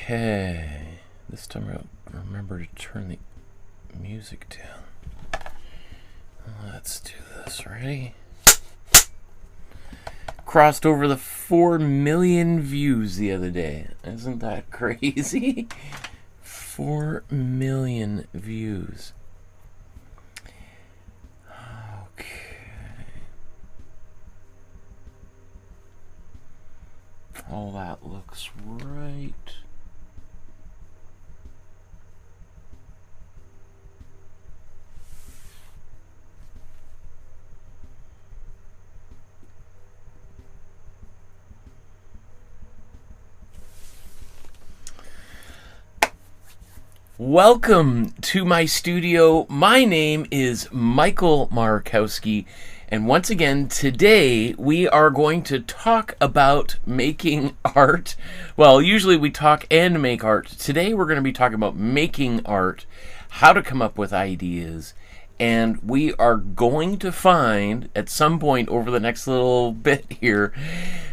Okay, this time I'll remember to turn the music down. Let's do this. Ready? Crossed over the 4 million views the other day. Isn't that crazy? 4 million views. Okay. All that looks right. Welcome to my studio. My name is Michael Markowski, and once again today we are going to talk about making art. Well, usually we talk and make art. Today we're going to be talking about making art, how to come up with ideas, and we are going to find at some point over the next little bit here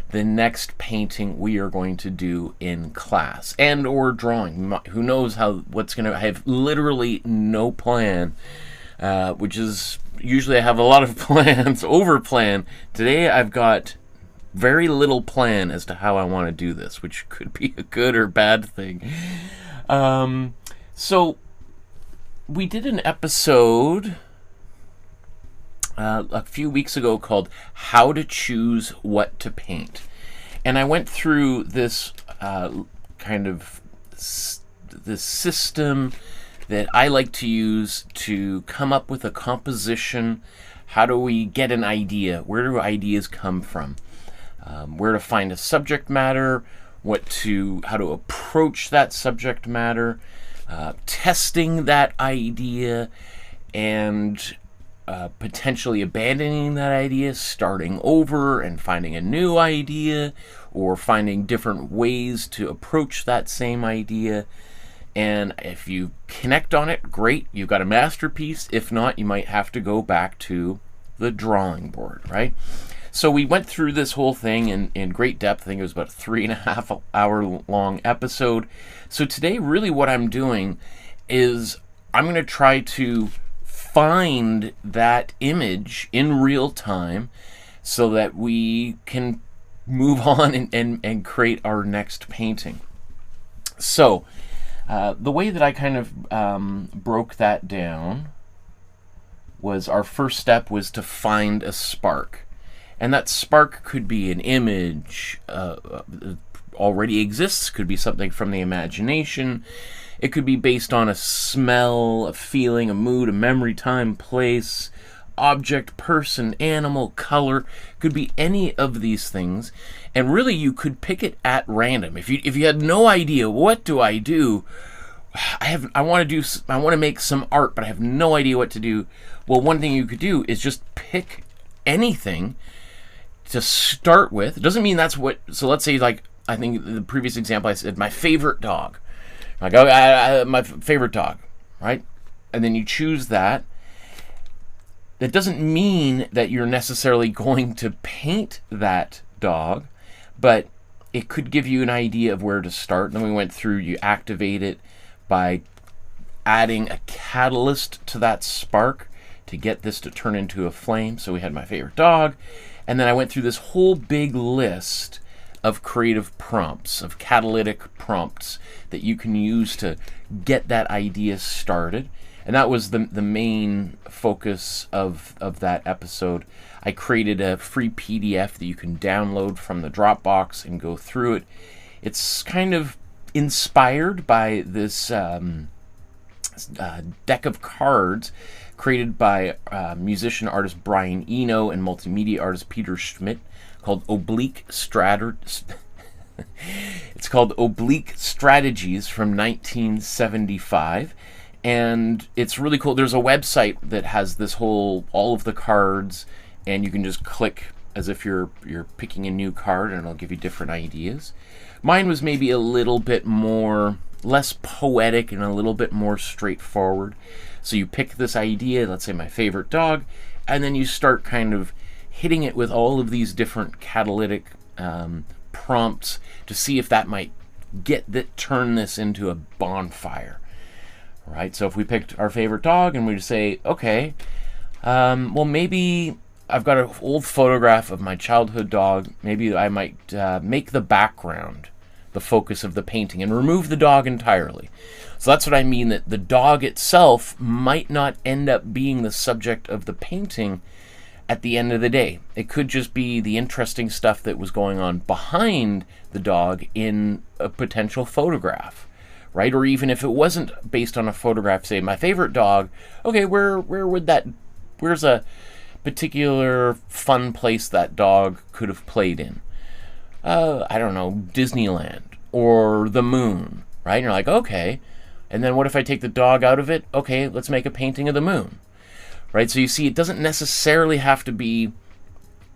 the next painting we are going to do in class and or drawing. Who knows what's going to... I have literally no plan, which is usually I have a lot of plans, over plan. Today I've got very little plan as to how I want to do this, which could be a good or bad thing. So we did an episode a few weeks ago called How to Choose What to Paint. And I went through this this system that I like to use to come up with a composition. How do we get an idea? Where do ideas come from? Where to find a subject matter, how to approach that subject matter, testing that idea, and potentially abandoning that idea, starting over and finding a new idea, or finding different ways to approach that same idea. And if you connect on it, great, you've got a masterpiece. If not, you might have to go back to the drawing board, right? So we went through this whole thing in great depth. I think it was about a 3.5 hour long episode. So today, really what I'm doing is I'm going to try to find that image in real time so that we can move on and create our next painting. So the way that I kind of broke that down was our first step was to find a spark. And that spark could be an image already exists, could be something from the imagination. It could be based on a smell, a feeling, a mood, a memory, time, place, object, person, animal, color. Could be any of these things. And really you could pick it at random. If you had no idea, what do? I want to make some art, but I have no idea what to do. Well, one thing you could do is just pick anything to start with. It doesn't mean that's what... So let's say, like, I think the previous example I said, my favorite dog. Like, my favorite dog, right? And then you choose that. That doesn't mean that you're necessarily going to paint that dog, but it could give you an idea of where to start. And then we went through, you activate it by adding a catalyst to that spark to get this to turn into a flame. So we had my favorite dog. And then I went through this whole big list of creative prompts, of catalytic prompts that you can use to get that idea started. And that was the main focus of that episode. I created a free PDF that you can download from the Dropbox and go through it. It's kind of inspired by this deck of cards created by musician artist Brian Eno and multimedia artist Peter Schmidt, called Oblique Strategies. It's called Oblique Strategies from 1975, and it's really cool. There's a website that has this all of the cards, and you can just click as if you're picking a new card, and it'll give you different ideas. Mine was maybe a little bit less poetic and a little bit more straightforward. So you pick this idea, let's say my favorite dog, and then you start kind of hitting it with all of these different catalytic prompts to see if that might turn this into a bonfire, right? So if we picked our favorite dog and we say, okay, well, maybe I've got an old photograph of my childhood dog. Maybe I might make the background the focus of the painting and remove the dog entirely. So that's what I mean, that the dog itself might not end up being the subject of the painting at the end of the day. It could just be the interesting stuff that was going on behind the dog in a potential photograph, right? Or even if it wasn't based on a photograph, say my favorite dog, okay, where's a particular fun place that dog could have played in? I don't know, Disneyland or the moon, right? And you're like, okay, and then what if I take the dog out of it? Okay, let's make a painting of the moon, right? So you see, it doesn't necessarily have to be,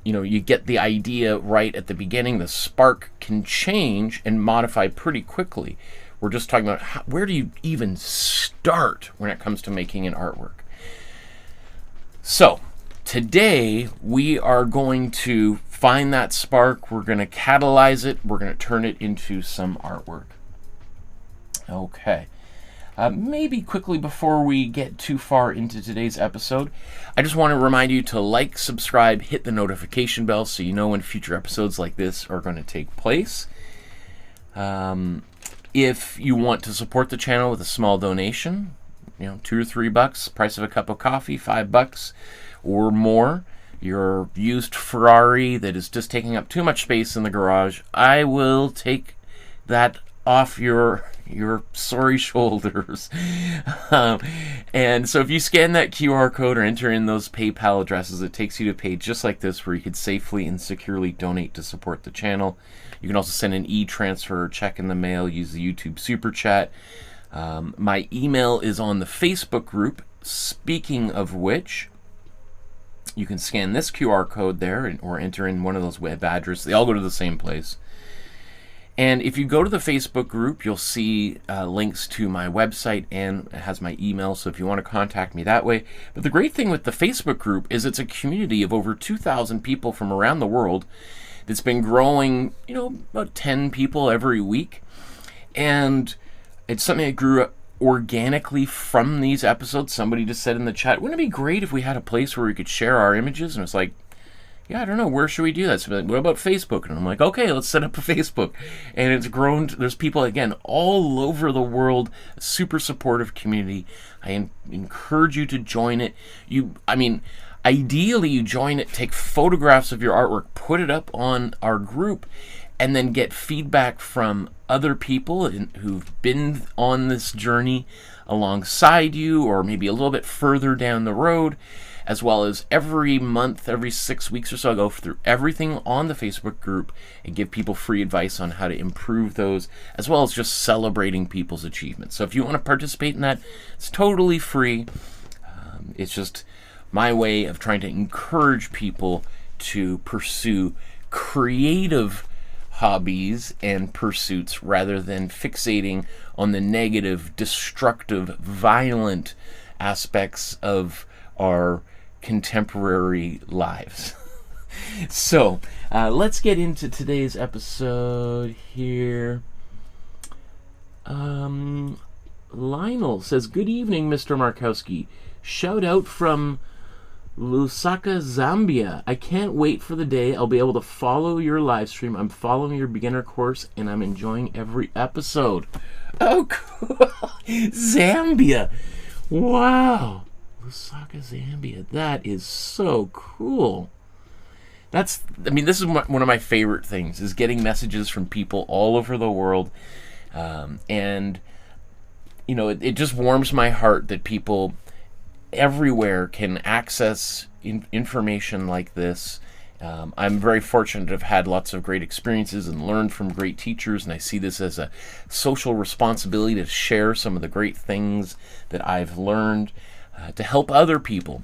you get the idea right at the beginning. The spark can change and modify pretty quickly. We're just talking about where do you even start when it comes to making an artwork. So today we are going to find that spark. We're going to catalyze it. We're going to turn it into some artwork. Okay. Maybe quickly before we get too far into today's episode, I just want to remind you to like, subscribe, hit the notification bell so you know when future episodes like this are going to take place. If you want to support the channel with a small donation, $2 or $3, price of a cup of coffee, $5 or more, your used Ferrari that is just taking up too much space in the garage, I will take that off your sorry shoulders. And so if you scan that QR code or enter in those PayPal addresses, it takes you to a page just like this where you could safely and securely donate to support the channel. You can also send an e-transfer or check in the mail, use the YouTube Super Chat. My email is on the Facebook group. Speaking of which, you can scan this QR code there or enter in one of those web addresses. They all go to the same place. And if you go to the Facebook group, you'll see links to my website, and it has my email, so if you want to contact me that way. But the great thing with the Facebook group is it's a community of over 2,000 people from around the world that's been growing, about 10 people every week. And it's something that grew up organically from these episodes. Somebody just said in the chat, wouldn't it be great if we had a place where we could share our images? And it's like, yeah, I don't know, where should we do that? So like, what about Facebook? And I'm like, okay, let's set up a Facebook. And it's grown. There's people, again, all over the world, a super supportive community. I encourage you to join it. Ideally, you join it, take photographs of your artwork, put it up on our group, and then get feedback from other people who've been on this journey alongside you, or maybe a little bit further down the road, as well as every month, every 6 weeks or so, I go through everything on the Facebook group and give people free advice on how to improve those, as well as just celebrating people's achievements. So if you want to participate in that, it's totally free. It's just my way of trying to encourage people to pursue creative hobbies and pursuits rather than fixating on the negative, destructive, violent aspects of our contemporary lives. So let's get into today's episode here. Lionel says, good evening, Mr. Markowski. Shout out from Lusaka, Zambia. I can't wait for the day I'll be able to follow your live stream. I'm following your beginner course and I'm enjoying every episode. Oh, cool. Zambia. Wow. Lusaka, Zambia. That is so cool. This is one of my favorite things, is getting messages from people all over the world. And, it just warms my heart that people everywhere can access information like this. I'm very fortunate to have had lots of great experiences and learned from great teachers, and I see this as a social responsibility to share some of the great things that I've learned to help other people,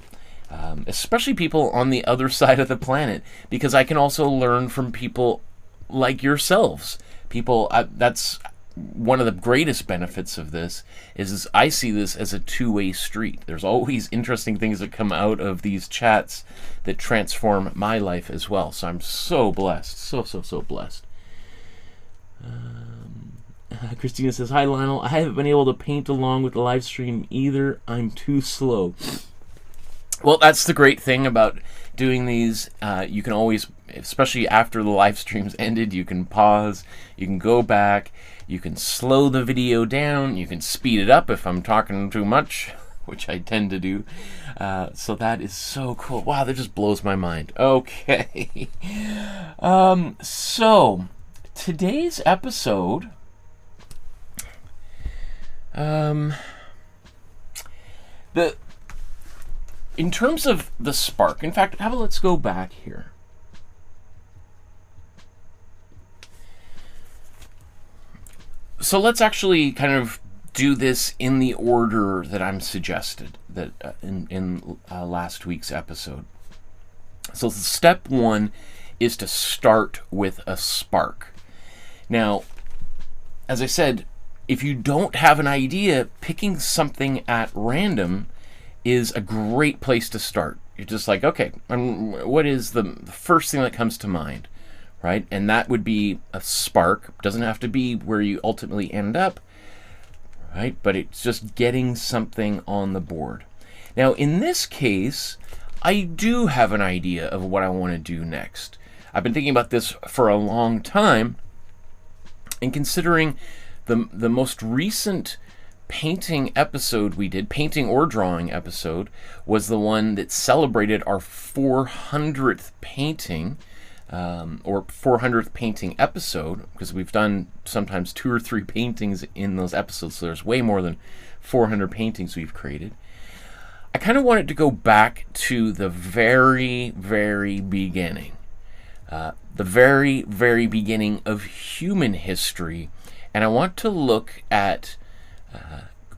especially people on the other side of the planet, because I can also learn from people like yourselves. That's one of the greatest benefits of this is I see this as a two-way street. There's always interesting things that come out of these chats that transform my life as well. So I'm so blessed. So blessed. Christina says, hi Lionel, I haven't been able to paint along with the live stream either. I'm too slow. Well, that's the great thing about doing these. You can always, especially after the live stream's ended, you can pause, you can go back, you can slow the video down, you can speed it up if I'm talking too much, which I tend to do. So that is so cool. Wow, that just blows my mind. Okay. So today's episode, in terms of the spark, in fact, let's go back here. So let's actually kind of do this in the order that I'm suggested that in last week's episode. So step one is to start with a spark. Now, as I said, if you don't have an idea, picking something at random is a great place to start. You're just like, okay, what is the first thing that comes to mind, right? And that would be a spark. Doesn't have to be where you ultimately end up, right? But it's just getting something on the board. Now, in this case, I do have an idea of what I want to do next. I've been thinking about this for a long time, and considering the most recent painting episode we did, painting or drawing episode, was the one that celebrated our 400th painting, or 400th painting episode, because we've done sometimes 2 or 3 paintings in those episodes, so there's way more than 400 paintings we've created. I kind of wanted to go back to the very, very beginning. The very, very beginning of human history, and I want to look at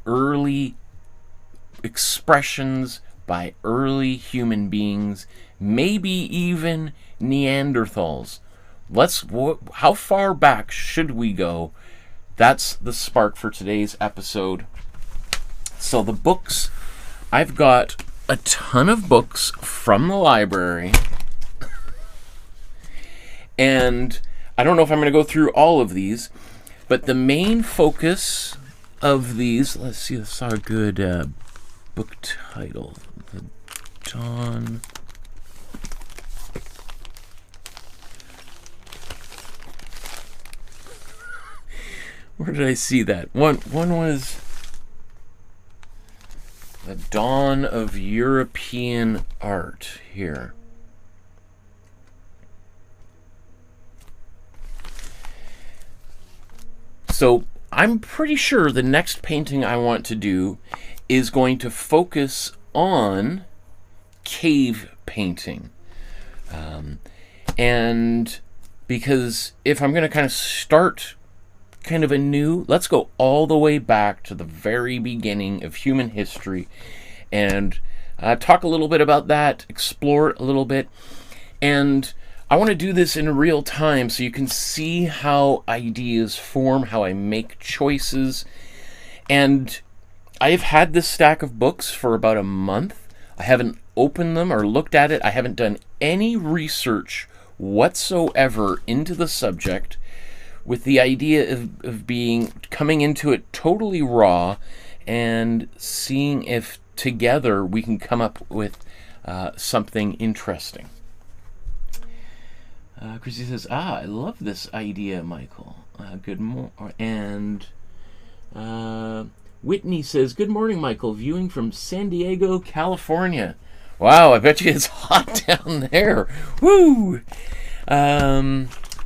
early expressions by early human beings, maybe even Neanderthals. How far back should we go? That's the spark for today's episode. So the books, I've got a ton of books from the library, and I don't know if I'm going to go through all of these, but the main focus of these, let's see, I saw a good book title, The Dawn. Where did I see that? One was The Dawn of European Art here. So I'm pretty sure the next painting I want to do is going to focus on cave painting. And because if I'm going to kind of start kind of anew, let's go all the way back to the very beginning of human history and talk a little bit about that, explore it a little bit. And I want to do this in real time so you can see how ideas form, how I make choices. And I've had this stack of books for about a month. I haven't opened them or looked at it. I haven't done any research whatsoever into the subject, with the idea of coming into it totally raw and seeing if together we can come up with something interesting. Chrissy says, I love this idea, Michael. Good morning. And Whitney says, good morning, Michael. Viewing from San Diego, California. Wow, I bet you it's hot down there. Woo!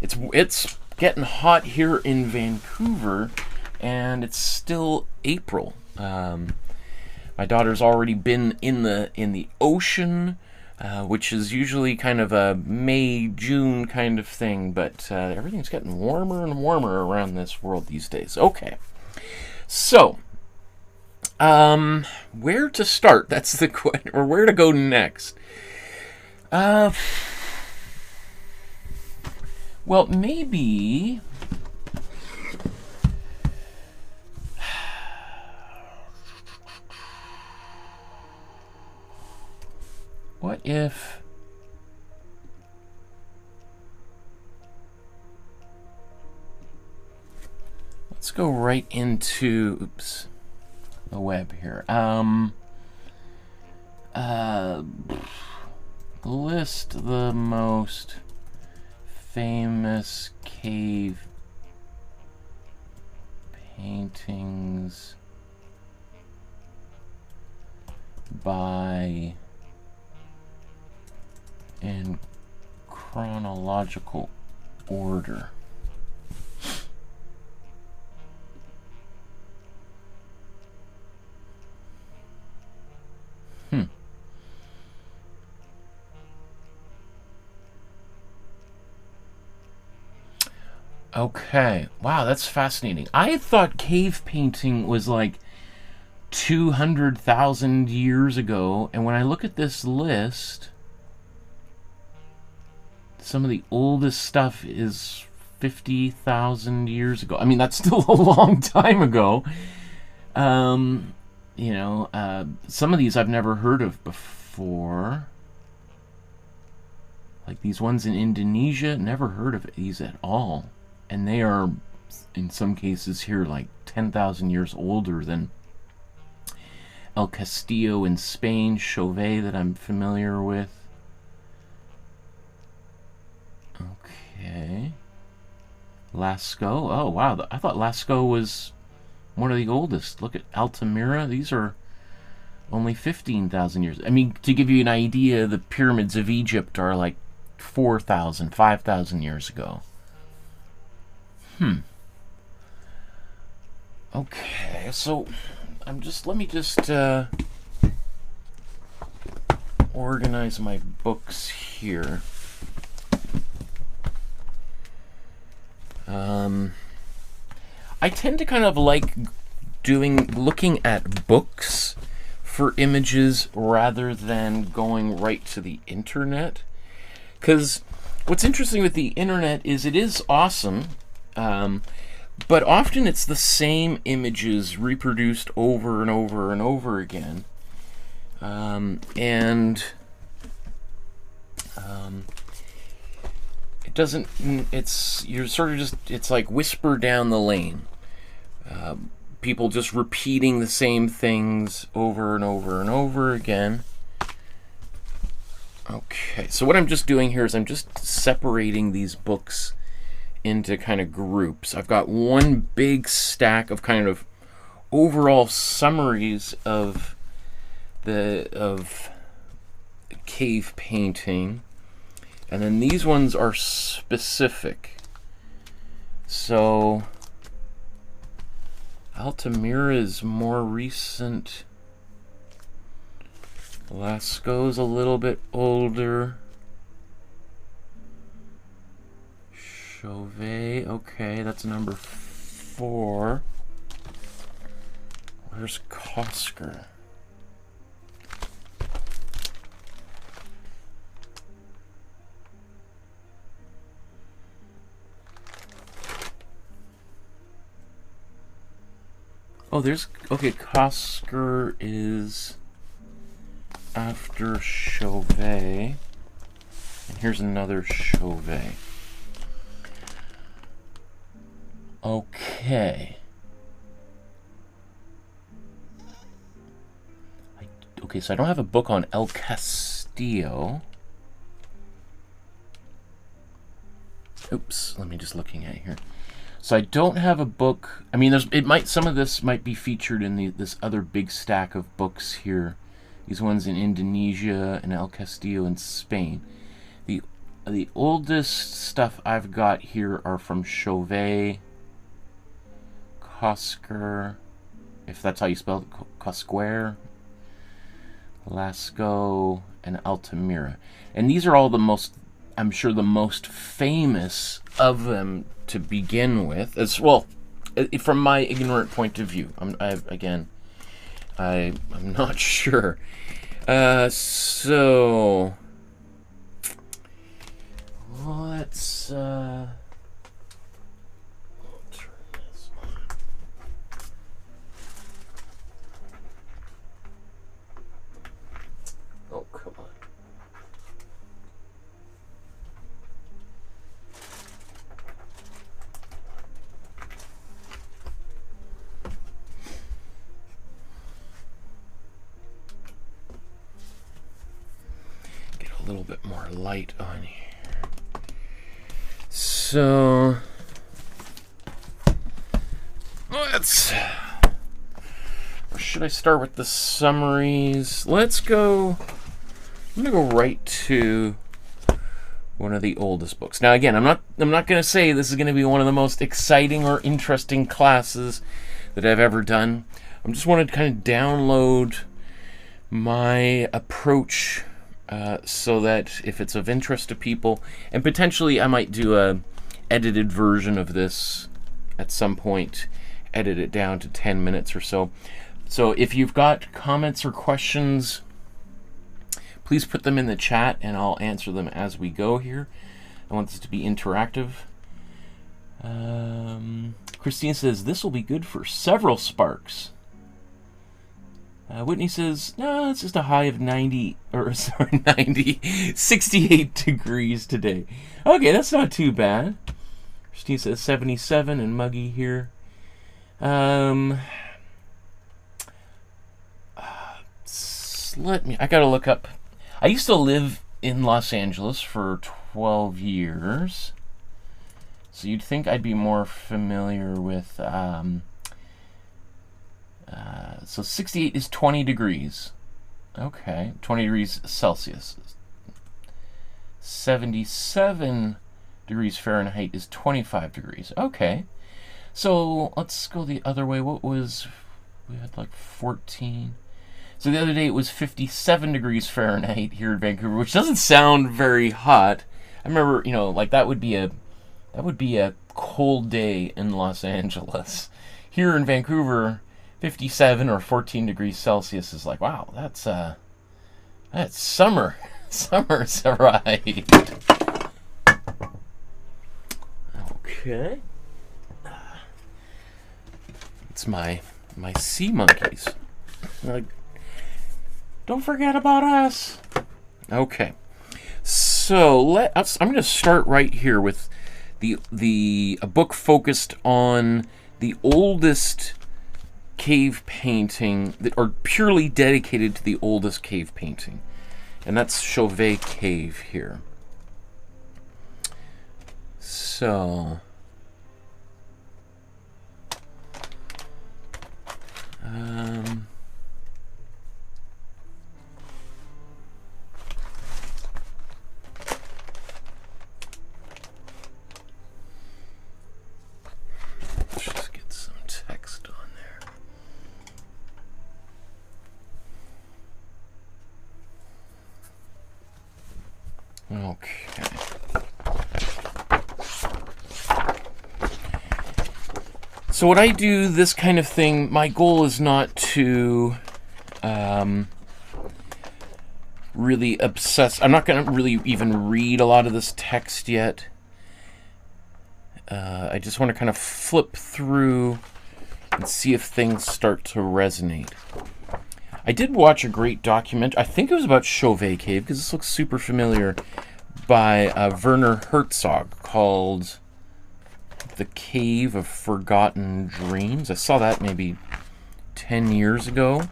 It's getting hot here in Vancouver, and it's still April. My daughter's already been in the ocean, which is usually kind of a May, June kind of thing, but everything's getting warmer and warmer around this world these days. Okay, so where to start? That's the question, or where to go next? Well, maybe what if let's go right into the web here. List the most famous cave paintings by in chronological order. Okay. Wow, that's fascinating. I thought cave painting was like 200,000 years ago, and when I look at this list, some of the oldest stuff is 50,000 years ago. I mean, that's still a long time ago. You know, some of these I've never heard of before. Like these ones in Indonesia, never heard of these at all. And they are, in some cases here, like 10,000 years older than El Castillo in Spain, Chauvet that I'm familiar with. Okay. Lascaux. Oh, wow. I thought Lascaux was one of the oldest. Look at Altamira. These are only 15,000 years. I mean, to give you an idea, the pyramids of Egypt are like 4,000, 5,000 years ago. Okay, so let me just organize my books here. I tend to kind of like looking at books for images rather than going right to the internet. Because what's interesting with the internet is it is awesome, but often it's the same images reproduced over and over and over again. It doesn't, you're sort of just, it's like whisper down the lane. People just repeating the same things over and over and over again. Okay, so what I'm just doing here is I'm just separating these books into kind of groups. I've got one big stack of kind of overall summaries of cave painting, and then these ones are specific. So Altamira is more recent. Lascaux's a little bit older. Chauvet, okay, that's number 4. Where's Kosker? Oh, there's, okay, Kosker is after Chauvet. And here's another Chauvet. Okay. Okay, so I don't have a book on El Castillo. Oops, let me just looking at here. So I don't have a book. I mean, some of this might be featured in this other big stack of books here. These ones in Indonesia and El Castillo in Spain. The oldest stuff I've got here are from Chauvet, Kosker, if that's how you spell it, Kosker, Lascaux, and Altamira. And these are all the most, I'm sure, the most famous of them to begin with. As well, from my ignorant point of view. I'm not sure. So let's turn this on. Oh, come on. little bit more light on here. So let's, or should I start with the summaries? Let's go, I'm gonna go right to one of the oldest books. Now again, I'm not gonna say this is gonna be one of the most exciting or interesting classes that I've ever done. I just wanted to kind of download my approach so that if it's of interest to people, and potentially I might do a edited version of this at some point, edit it down to 10 minutes or so. So if you've got comments or questions, please put them in the chat and I'll answer them as we go here. I want this to be interactive. Christine says this will be good for several sparks. Whitney says, no, it's just a high of 68 degrees today. Okay, that's not too bad. Christine says 77 and muggy here. I gotta look up. I used to live in Los Angeles for 12 years. So you'd think I'd be more familiar with, so 68 is 20 degrees. Okay, 20 degrees Celsius. 77 degrees Fahrenheit is 25 degrees. Okay, so let's go the other way. What was, we had like 14. So the other day it was 57 degrees Fahrenheit here in Vancouver, which doesn't sound very hot. I remember, you know, like that would be a cold day in Los Angeles. Here in Vancouver, 57 or 14 degrees Celsius is like, wow, that's summer. Summer's arrived. Okay. It's my sea monkeys. Like, don't forget about us. Okay. So I'm going to start right here with a book focused on the oldest cave painting, or purely dedicated to the oldest cave painting, and that's Chauvet Cave here. So let's just get some text on there. Okay. So when I do this kind of thing, my goal is not to really obsess. I'm not going to really even read a lot of this text yet. I just want to kind of flip through and see if things start to resonate. I did watch a great documentary, I think it was about Chauvet Cave, because this looks super familiar, by Werner Herzog, called The Cave of Forgotten Dreams. I saw that maybe 10 years ago,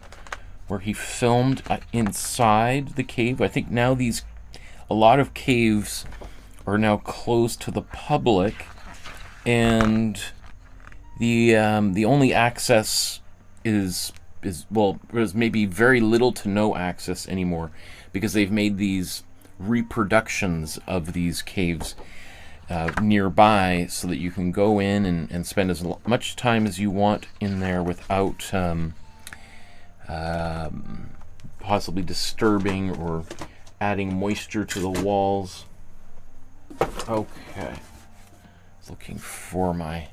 where he filmed inside the cave. I think now a lot of caves are now closed to the public, and the only access is well, there's maybe very little to no access anymore, because they've made these reproductions of these caves nearby, so that you can go in and spend as much time as you want in there without possibly disturbing or adding moisture to the walls. Okay, looking for my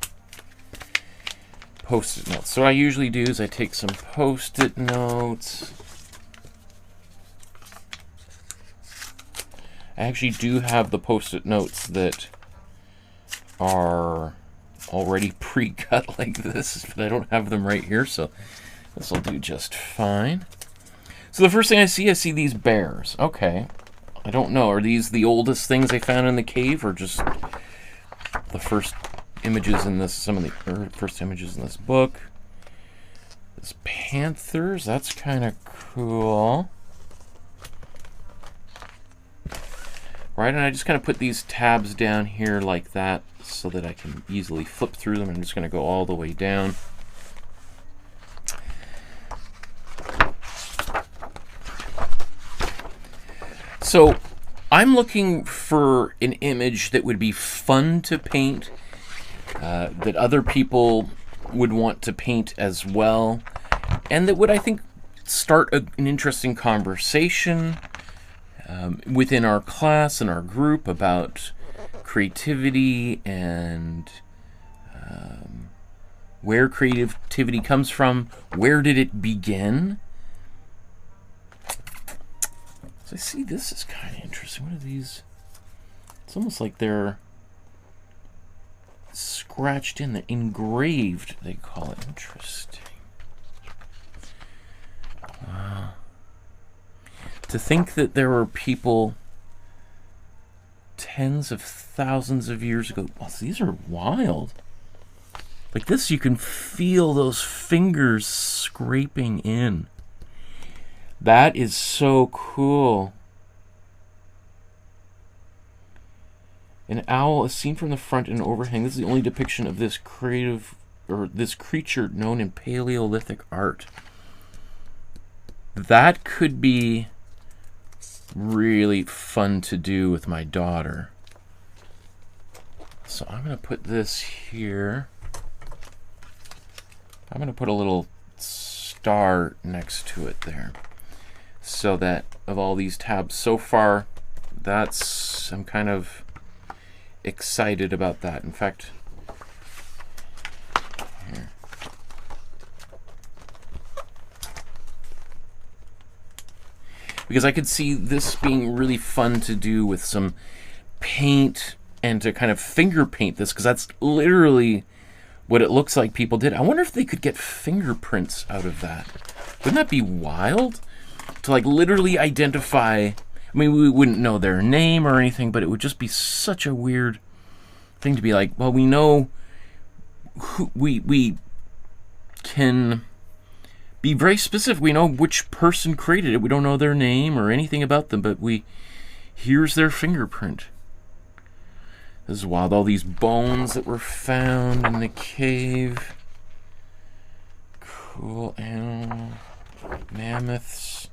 post-it notes. So what I usually do is I take some post-it notes. I actually do have the post-it notes that are already pre-cut like this, but I don't have them right here, so this will do just fine. So the first thing I see these bears. Okay, I don't know, are these the oldest things they found in the cave, or just the first images in this, some of the first images in this book? This panthers, that's kind of cool. right? And I just kind of put these tabs down here like that so that I can easily flip through them. I'm just going to go all the way down. So I'm looking for an image that would be fun to paint, that other people would want to paint as well, and that would, I think, start an interesting conversation within our class and our group about creativity and where creativity comes from. Where did it begin? So I see this is kind of interesting. What are these? It's almost like they're scratched in, the engraved, they call it. Interesting. Wow. To think that there were people tens of thousands of years ago. Well, these are wild. Like this, you can feel those fingers scraping in. That is so cool. An owl is seen from the front and overhang. This is the only depiction of this this creature known in Paleolithic art. That could be really fun to do with my daughter. So I'm going to put this here. I'm going to put a little star next to it there, so that of all these tabs so far, I'm kind of excited about that. In fact, here. Because I could see this being really fun to do with some paint and to kind of finger paint this, because that's literally what it looks like people did. I wonder if they could get fingerprints out of that. Wouldn't that be wild? To like literally identify, I mean, we wouldn't know their name or anything, but it would just be such a weird thing to be like, well, we know who, we can be very specific. We know which person created it. We don't know their name or anything about them, but here's their fingerprint. This is wild. All these bones that were found in the cave. Cool animal. Mammoths.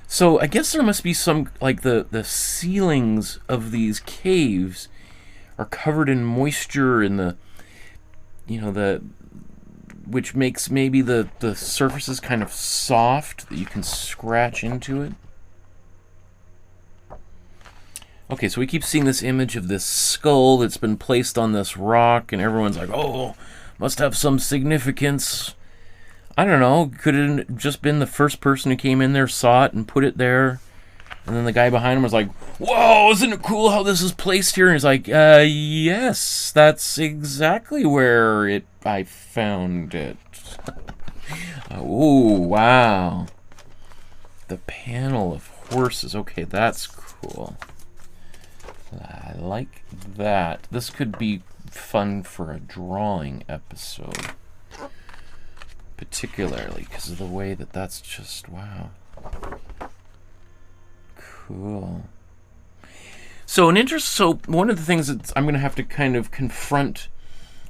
So I guess there must be some, like the ceilings of these caves are covered in moisture, and which makes maybe the surfaces kind of soft that you can scratch into it. Okay, so we keep seeing this image of this skull that's been placed on this rock, and everyone's like, oh, must have some significance. I don't know, could it have just been the first person who came in there, saw it, and put it there? And then the guy behind him was like, whoa, isn't it cool how this is placed here? And he's like, yes, that's exactly where I found it. Oh, wow. The panel of horses. Okay, that's cool. I like that. This could be fun for a drawing episode, particularly because of the way that that's just, wow. Cool. So one of the things that I'm going to have to kind of confront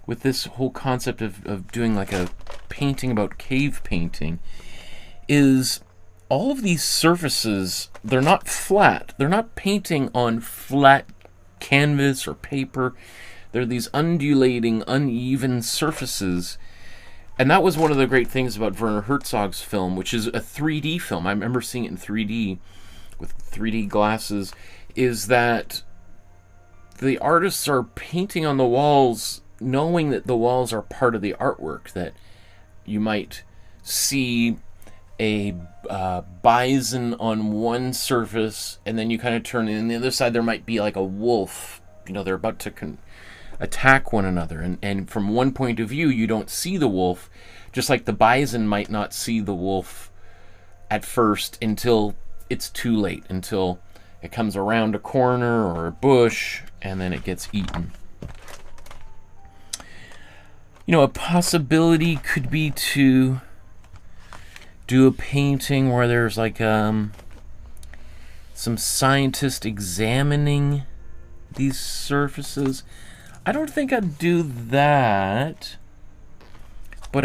with this whole concept of doing like a painting about cave painting is all of these surfaces, they're not flat. They're not painting on flat canvas or paper. They're these undulating, uneven surfaces. And that was one of the great things about Werner Herzog's film, which is a 3D film. I remember seeing it in 3D with 3D glasses, is that the artists are painting on the walls knowing that the walls are part of the artwork, that you might see a bison on one surface, and then you kind of turn, and on the other side there might be like a wolf. You know, they're about to attack one another, and from one point of view you don't see the wolf, just like the bison might not see the wolf at first until it's too late, until it comes around a corner or a bush, and then it gets eaten. You know, a possibility could be to do a painting where there's like some scientist examining these surfaces. I don't think I'd do that, but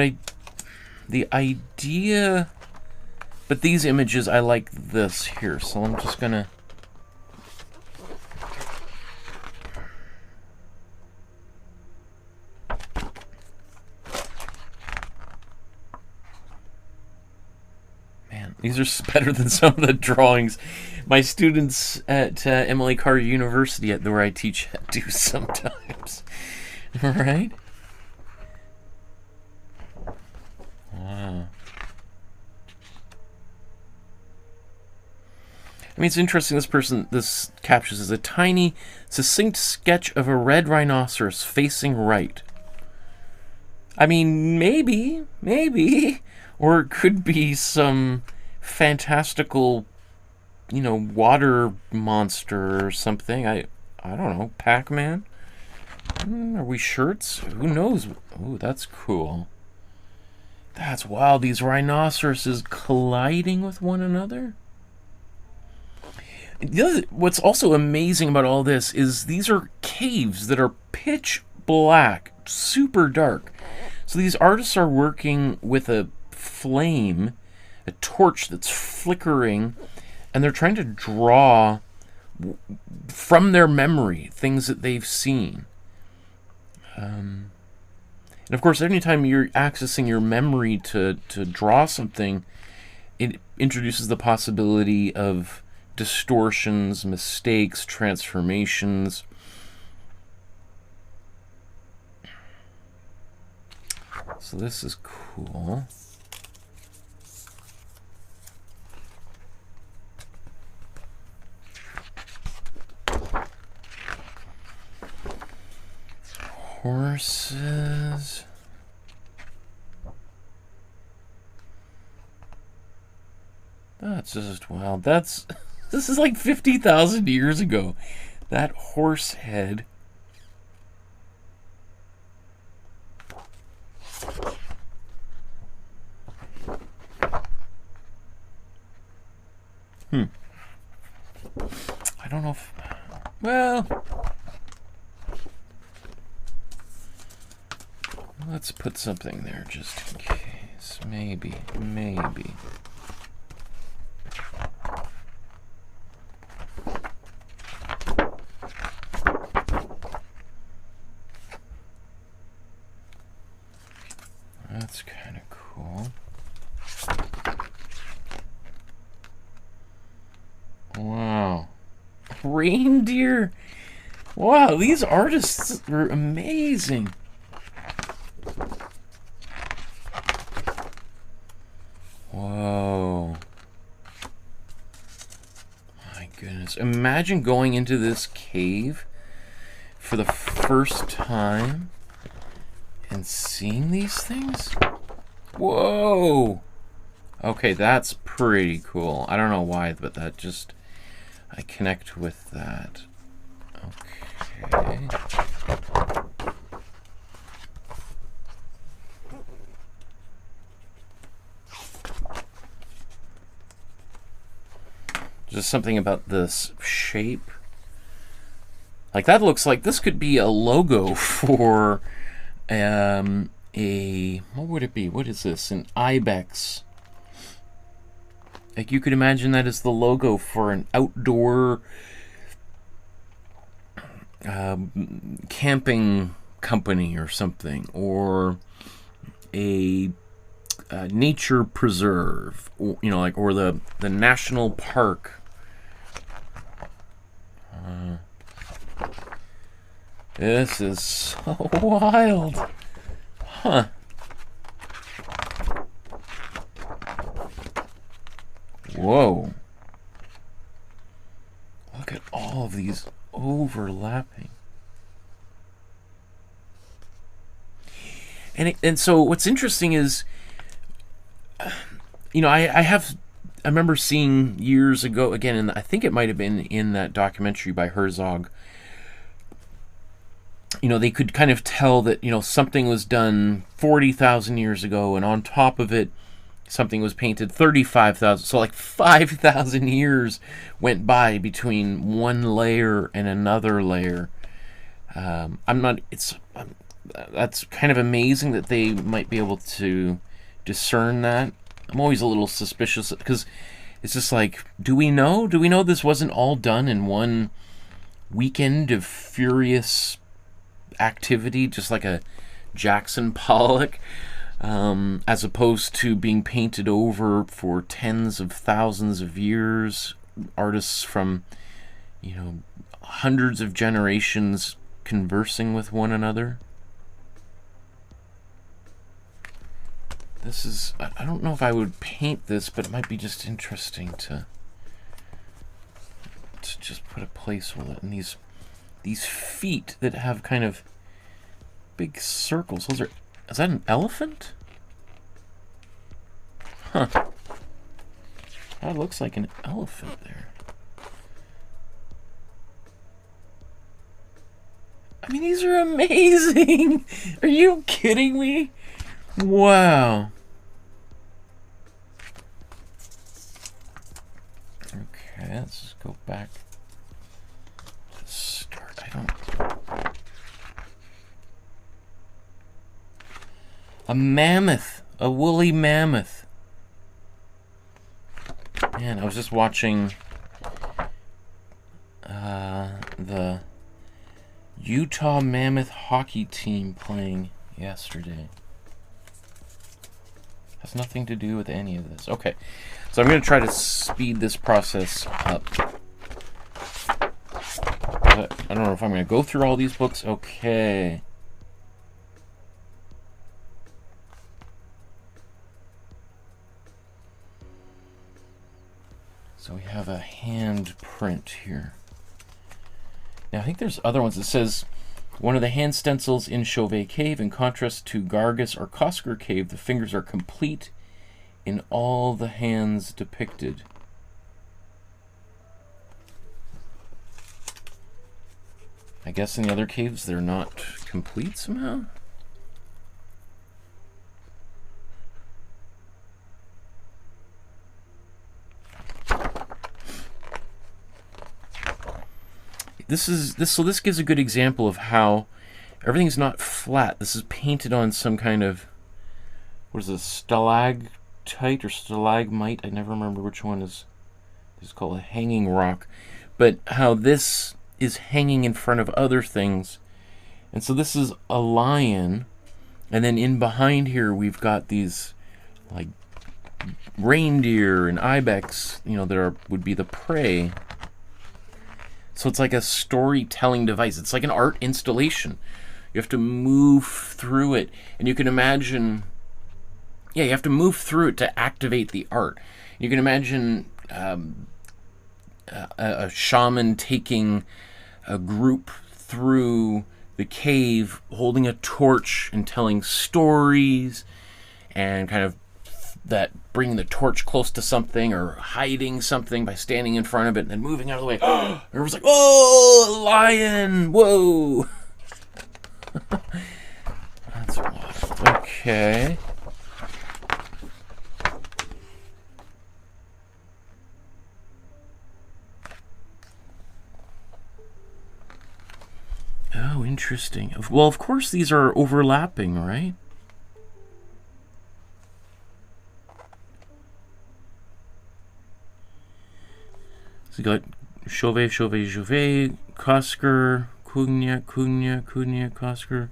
the idea, but these images, I like this here, so I'm just gonna these are better than some of the drawings my students at Emily Carter University, where I teach, do sometimes. Right? Wow. I mean, it's interesting. This captures as a tiny, succinct sketch of a red rhinoceros facing right. I mean, maybe, or it could be some fantastical, water monster or something. I don't know. Pac-Man? Are we shirts? Who knows? Oh, that's cool. That's wild. These rhinoceroses colliding with one another. What's also amazing about all this is these are caves that are pitch black, super dark. So these artists are working with a flame, a torch that's flickering, and they're trying to draw from their memory things that they've seen. And of course, anytime you're accessing your memory to draw something, it introduces the possibility of distortions, mistakes, transformations. So this is cool. Horses. That's just wild. This is like 50,000 years ago. That horse head. I don't know if, well, let's put something there just in case. Maybe. That's kind of cool. Wow. Reindeer. Wow, these artists are amazing. Whoa. My goodness. Imagine going into this cave for the first time and seeing these things? Whoa! Okay, that's pretty cool. I don't know why, but that just, I connect with that. Okay. Just something about this shape. Like, that looks like this could be a logo for what would it be? What is this? An ibex. Like, you could imagine that as the logo for an outdoor camping company or something, or a nature preserve, or, or the national park. This is so wild. Huh. Whoa. Look at all of these overlapping. And so what's interesting is, I remember seeing years ago, again, and I think it might have been in that documentary by Herzog, they could kind of tell that, something was done 40,000 years ago, and on top of it, something was painted 35,000. So like 5,000 years went by between one layer and another layer. That's kind of amazing that they might be able to discern that. I'm always a little suspicious because it's just like, do we know? Do we know this wasn't all done in one weekend of furious activity, just like a Jackson Pollock, as opposed to being painted over for tens of thousands of years? Artists from, you know, hundreds of generations conversing with one another. This is, I don't know if I would paint this, but it might be just interesting to just put a place with it. And these feet that have kind of big circles. Those are, is that an elephant? Huh. That looks like an elephant there. I mean, these are amazing. Are you kidding me? Wow. Okay, let's just go back to start. A mammoth. A woolly mammoth. Man, I was just watching the Utah Mammoth hockey team playing yesterday. Has nothing to do with any of this. Okay, so I'm going to try to speed this process up. I don't know if I'm going to go through all these books. Okay. So we have a hand print here. Now I think there's other ones. It says, one of the hand stencils in Chauvet Cave. In contrast to Gargus or Kosker Cave, the fingers are complete in all the hands depicted. I guess in the other caves they're not complete somehow? This gives a good example of how everything's not flat. This is painted on some kind of, what is this, stalactite or stalagmite? I never remember which one is. This is called a hanging rock. But how this is hanging in front of other things. And so this is a lion, and then in behind here we've got these like reindeer and ibex, you know, that would be the prey. So it's like a storytelling device. It's like an art installation. You have to move through it. And you can imagine, yeah, you have to move through it to activate the art. You can imagine a shaman taking a group through the cave, holding a torch and telling stories, and kind of that bringing the torch close to something or hiding something by standing in front of it and then moving out of the way. Everyone's like, oh, lion, whoa. That's wild. Okay. Oh, interesting. Well, of course these are overlapping, right? So you got Chauvet, Kosker, Cugna, Kosker,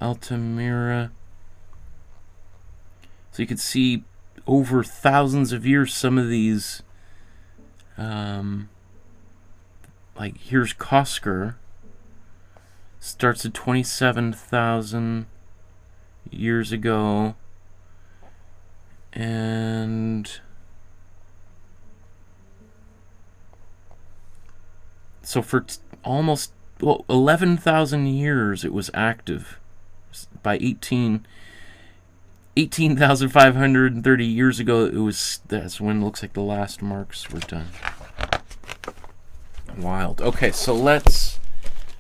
Altamira. So you could see over thousands of years some of these, like here's Kosker, starts at 27,000 years ago, and so for almost, well, 11,000 years it was active. By 18,530 years ago, that's when it looks like the last marks were done. Wild. Okay, so I'm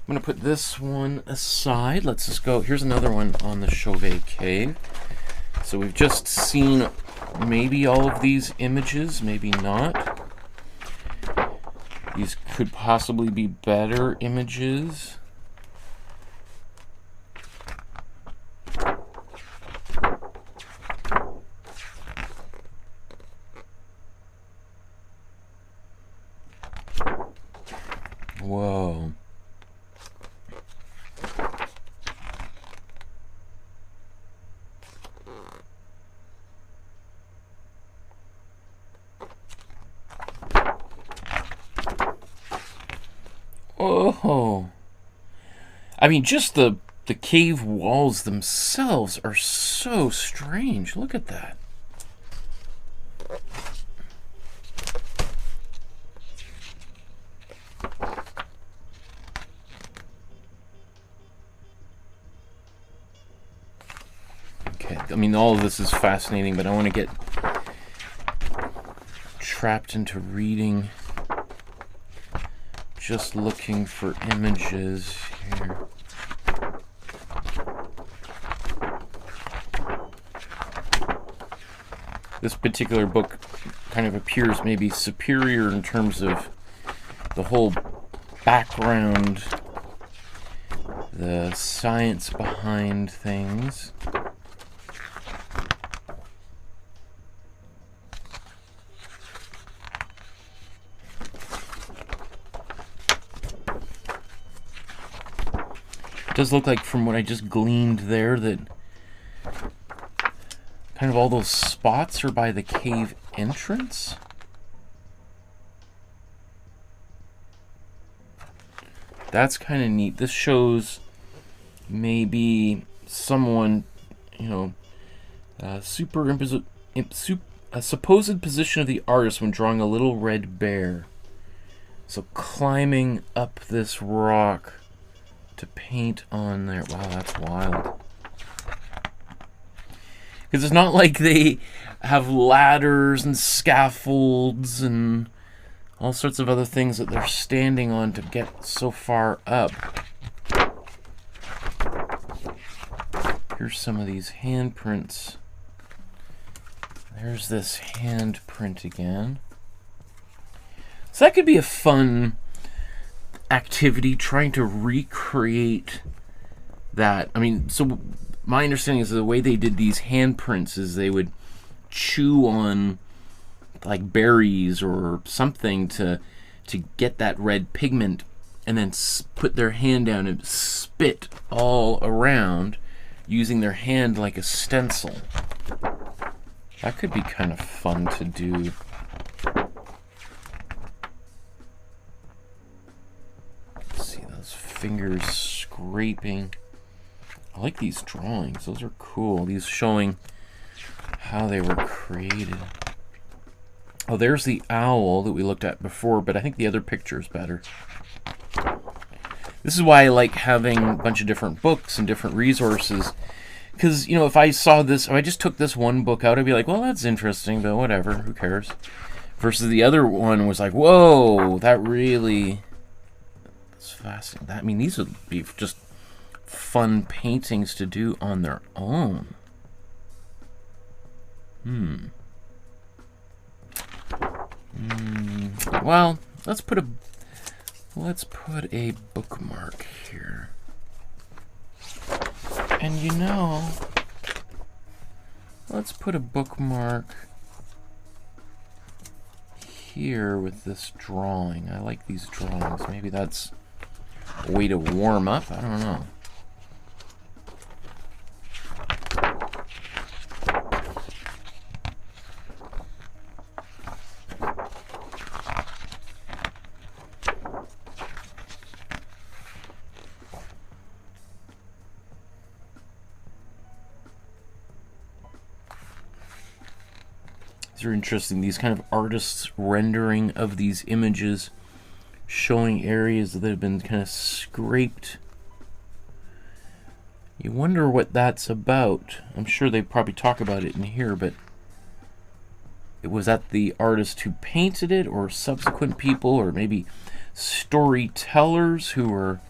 going to put this one aside. Let's just go, here's another one on the Chauvet Cave. So we've just seen maybe all of these images, maybe not. These could possibly be better images. Whoa. Oh. I mean, just the cave walls themselves are so strange. Look at that. Okay, I mean, all of this is fascinating, but I want to get trapped into reading. Just looking for images here. This particular book kind of appears maybe superior in terms of the whole background, the science behind things. It does look like, from what I just gleaned there, that kind of all those spots are by the cave entrance. That's kind of neat. This shows maybe someone, you know, a supposed position of the artist when drawing a little red bear. So climbing up this rock to paint on there. Wow, that's wild. Because it's not like they have ladders and scaffolds and all sorts of other things that they're standing on to get so far up. Here's some of these handprints. There's this handprint again. So that could be a fun activity, trying to recreate that. I mean, so my understanding is the way they did these handprints is they would chew on like berries or something to get that red pigment, and then put their hand down and spit all around using their hand like a stencil. That could be kind of fun to do. Let's see those fingers scraping. I like these drawings. Those are cool. These showing how they were created. Oh, there's the owl that we looked at before, but I think the other picture is better. This is why I like having a bunch of different books and different resources. Because, you know, if I saw this, if I just took this one book out, I'd be like, well, that's interesting, but whatever, who cares? Versus the other one was like, whoa, that really... That's fascinating. I mean, these would be just fun paintings to do on their own. Well, let's put a bookmark here. And you know, let's put a bookmark here with this drawing. I like these drawings. Maybe that's a way to warm up. I don't know. These are interesting. These kind of artists' rendering of these images, showing areas that have been kind of scraped. You wonder what that's about. I'm sure they probably talk about it in here, but was that the artist who painted it, or subsequent people, or maybe storytellers who were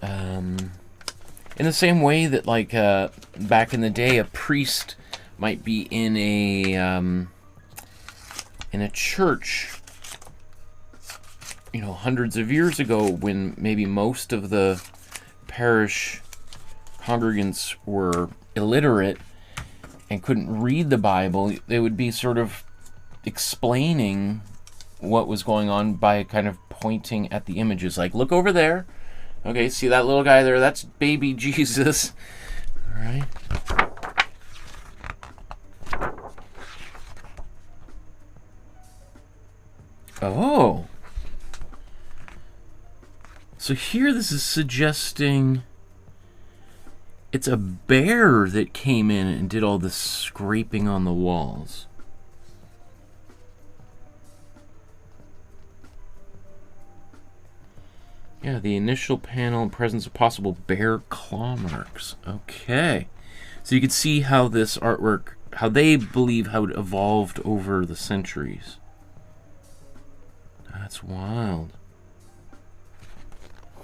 in the same way that, like, back in the day, a priest might be in a church, you know, hundreds of years ago, when maybe most of the parish congregants were illiterate and couldn't read the Bible. They would be sort of explaining what was going on by kind of pointing at the images, like, look over there. Okay, see that little guy there? That's baby Jesus. All right. Oh. So here this is suggesting it's a bear that came in and did all this scraping on the walls. Yeah, the initial panel and presence of possible bear claw marks. Okay. So you can see how this artwork, how they believe how it evolved over the centuries. That's wild.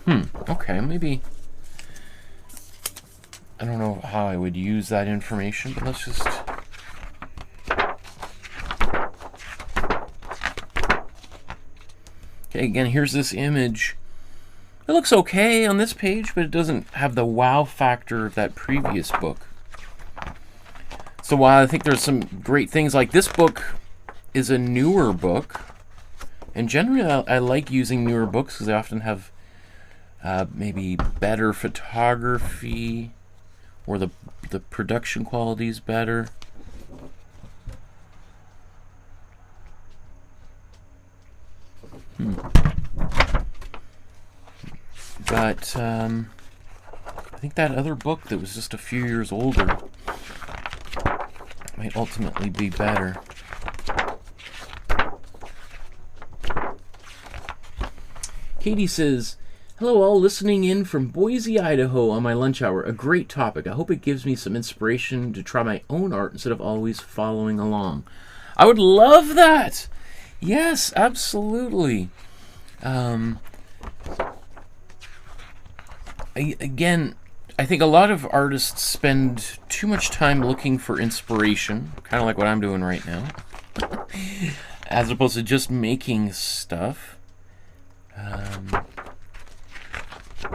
Okay, maybe... I don't know how I would use that information, but let's just... Okay, again, here's this image. It looks okay on this page, but it doesn't have the wow factor of that previous book. So while I think there's some great things, like this book is a newer book, and generally I like using newer books because they often have maybe better photography, or the production quality is better. But I think that other book that was just a few years older might ultimately be better. Katie says, hello all, listening in from Boise, Idaho on my lunch hour. A great topic. I hope it gives me some inspiration to try my own art instead of always following along. I would love that! Yes, absolutely. Again, I think a lot of artists spend too much time looking for inspiration, kind of like what I'm doing right now, as opposed to just making stuff.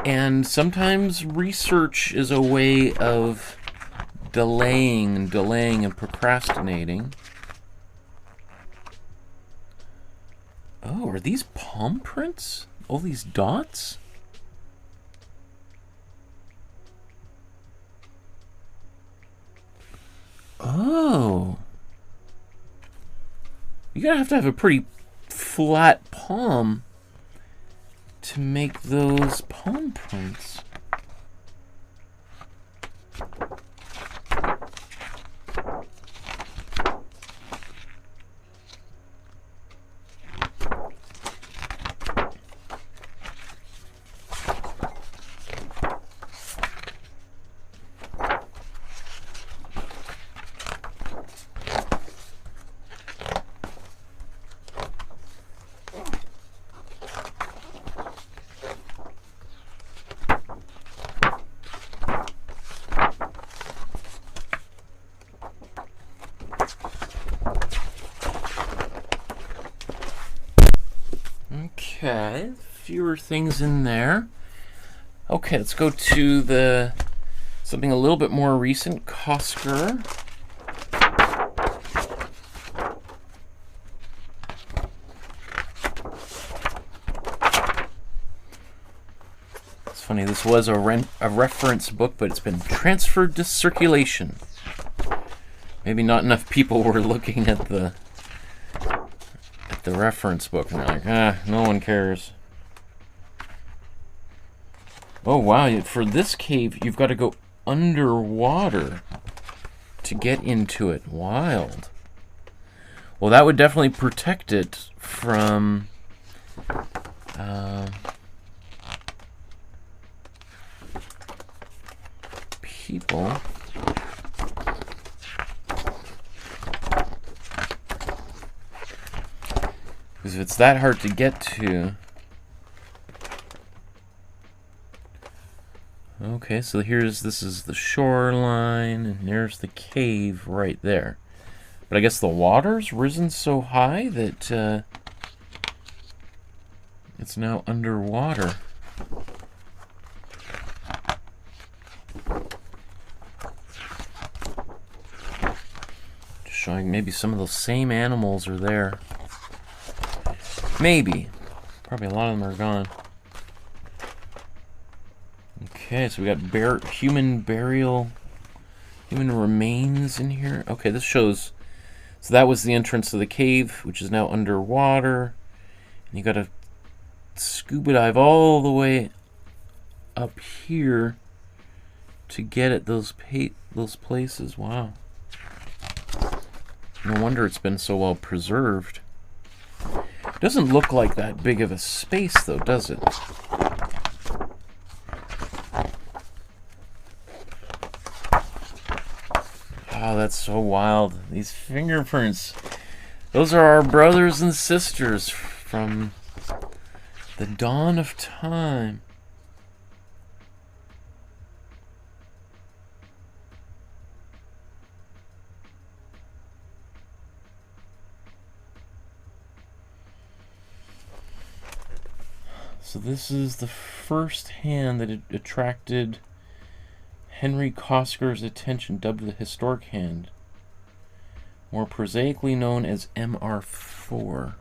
And sometimes research is a way of delaying and procrastinating. Oh, are these palm prints? All these dots? Oh. You're gonna have to have a pretty flat palm to make those palm prints. Okay, fewer things in there. Okay, let's go to something a little bit more recent, Kosker. It's funny, this was a reference book, but it's been transferred to circulation. Maybe not enough people were looking at the reference book, and they're like, no one cares. Oh wow, for this cave you've got to go underwater to get into it. Wild. Well, that would definitely protect it from people. Because if it's that hard to get to... Okay, so this is the shoreline, and there's the cave right there. But I guess the water's risen so high that it's now underwater. Just showing maybe some of those same animals are there. Maybe. Probably a lot of them are gone. Okay, so we got human remains in here. Okay, this shows. So that was the entrance to the cave, which is now underwater. And you got to scuba dive all the way up here to get at those places. Wow. No wonder it's been so well preserved. It doesn't look like that big of a space, though, does it? Oh, that's so wild. These fingerprints. Those are our brothers and sisters from the dawn of time. So this is the first hand that attracted Henry Cosker's attention, dubbed the historic hand, more prosaically known as MR4.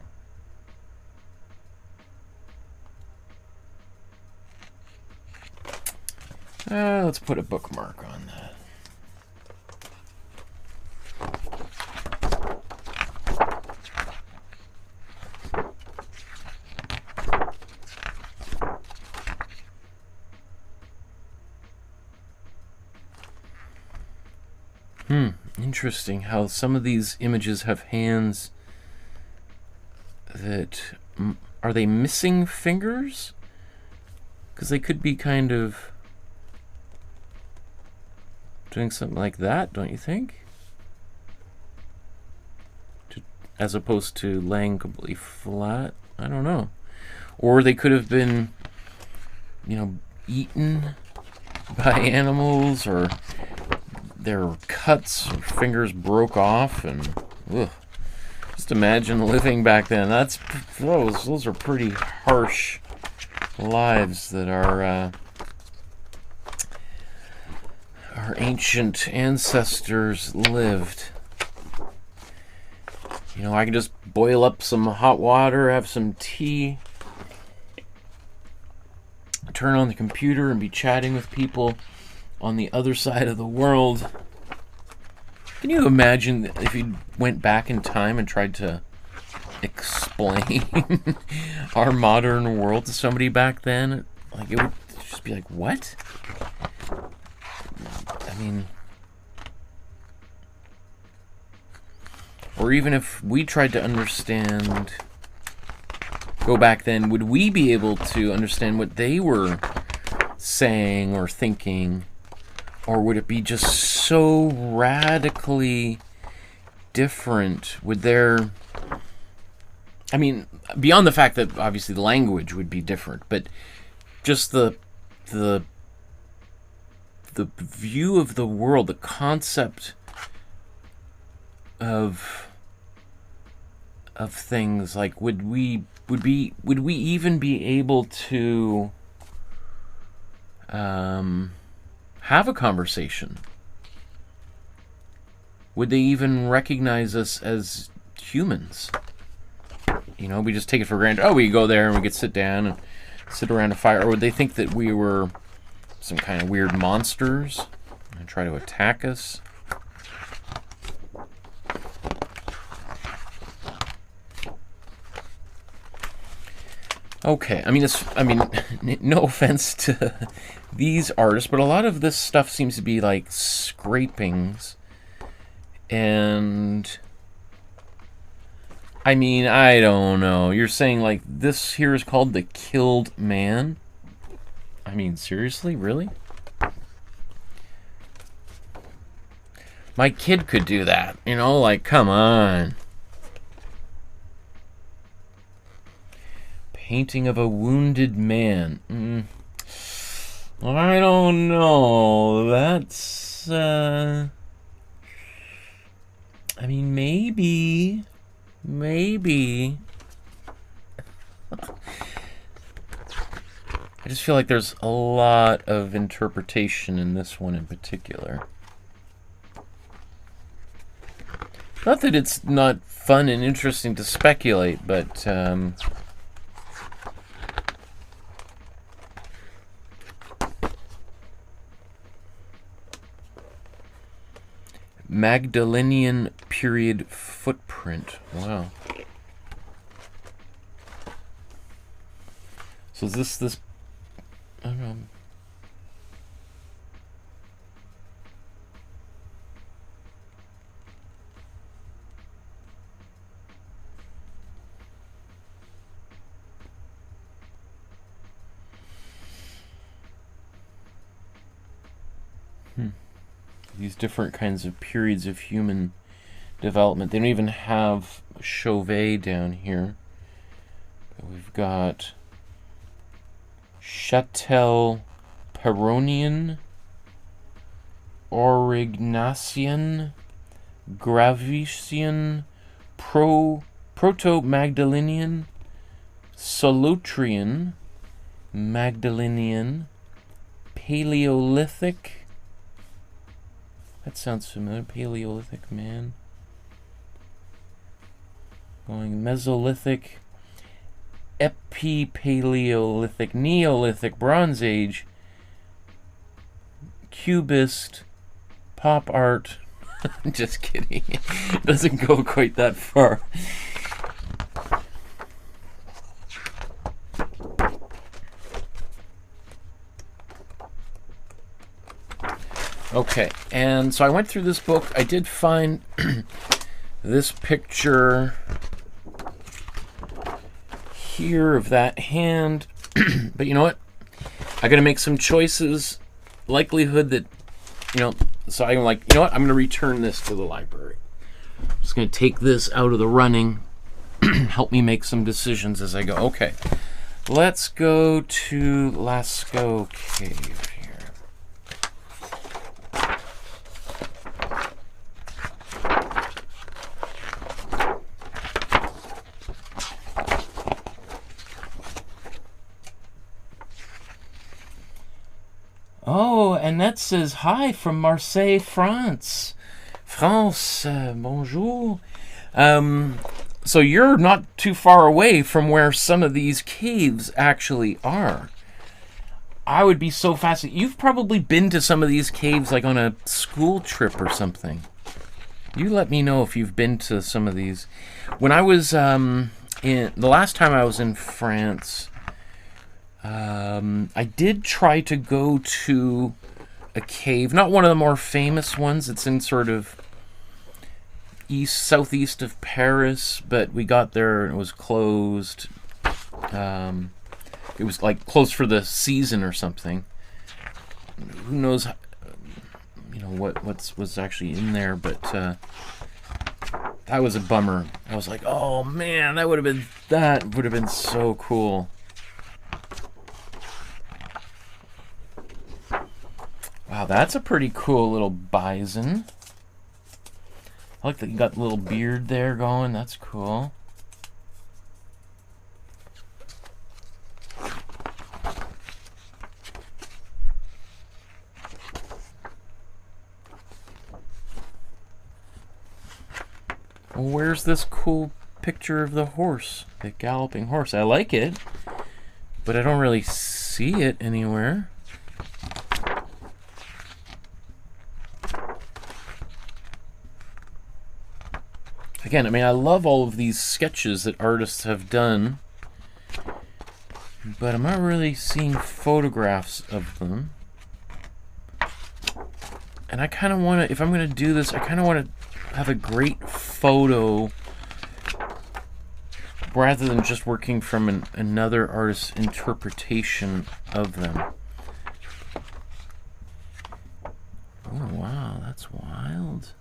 Let's put a bookmark on that. Interesting how some of these images have hands that... Are they missing fingers? Because they could be kind of doing something like that, don't you think? As opposed to laying completely flat. I don't know. Or they could have been, eaten by animals, or their cuts or fingers broke off, and just imagine living back then. Those are pretty harsh lives that our ancient ancestors lived. I can just boil up some hot water, have some tea, turn on the computer, and be chatting with people on the other side of the world. Can you imagine if you went back in time and tried to explain our modern world to somebody back then? Like, it would just be like, what? I mean, or even if we tried to go back then, would we be able to understand what they were saying or thinking? Or would it be just so radically different? Beyond the fact that obviously the language would be different, but just the view of the world, the concept of things, like would we even be able to have a conversation? Would they even recognize us as humans? We just take it for granted. Oh, we go there and we could sit down and sit around a fire. Or would they think that we were some kind of weird monsters and try to attack us? Okay, no offense to these artists, but a lot of this stuff seems to be like scrapings. And I don't know. You're saying like this here is called the Killed Man? Seriously? Really? My kid could do that, like, come on. Painting of a wounded man. I don't know. That's, I mean, maybe. Maybe. I just feel like there's a lot of interpretation in this one in particular. Not that it's not fun and interesting to speculate, but Magdalenian period footprint. Wow. So is this I don't know. These different kinds of periods of human development. They don't even have Chauvet down here. But we've got Châtel Perronian, Aurignacian, Gravician, Proto-Magdalenian, Solutrian, Magdalenian, Paleolithic. That sounds familiar. Paleolithic man. Going Mesolithic, Epipaleolithic, Neolithic, Bronze Age, Cubist, Pop Art. Just kidding. It doesn't go quite that far. Okay, and so I went through this book. I did find this picture here of that hand. But you know what? I got to make some choices. Likelihood that, so I'm like, you know what? I'm going to return this to the library. I'm just going to take this out of the running. Help me make some decisions as I go. Okay, let's go to Lascaux Cave. Oh, Annette says, hi from Marseille, France. France, bonjour. So you're not too far away from where some of these caves actually are. I would be so fascinated. You've probably been to some of these caves like on a school trip or something. You let me know if you've been to some of these. When I was, the last time I was in France, I did try to go to a cave, not one of the more famous ones. It's in sort of southeast of Paris, but we got there and it was closed. It was like closed for the season or something. Who knows, what was actually in there, but that was a bummer. I was like, oh man, that would have been so cool. Wow, that's a pretty cool little bison. I like that you got the little beard there going. That's cool. Well, where's this cool picture of the horse? The galloping horse. I like it, but I don't really see it anywhere. Again, I mean, I love all of these sketches that artists have done, but I'm not really seeing photographs of them. And I kind of want to, if I'm going to do this, I kind of want to have a great photo rather than just working from another artist's interpretation of them. Oh, wow, that's wild.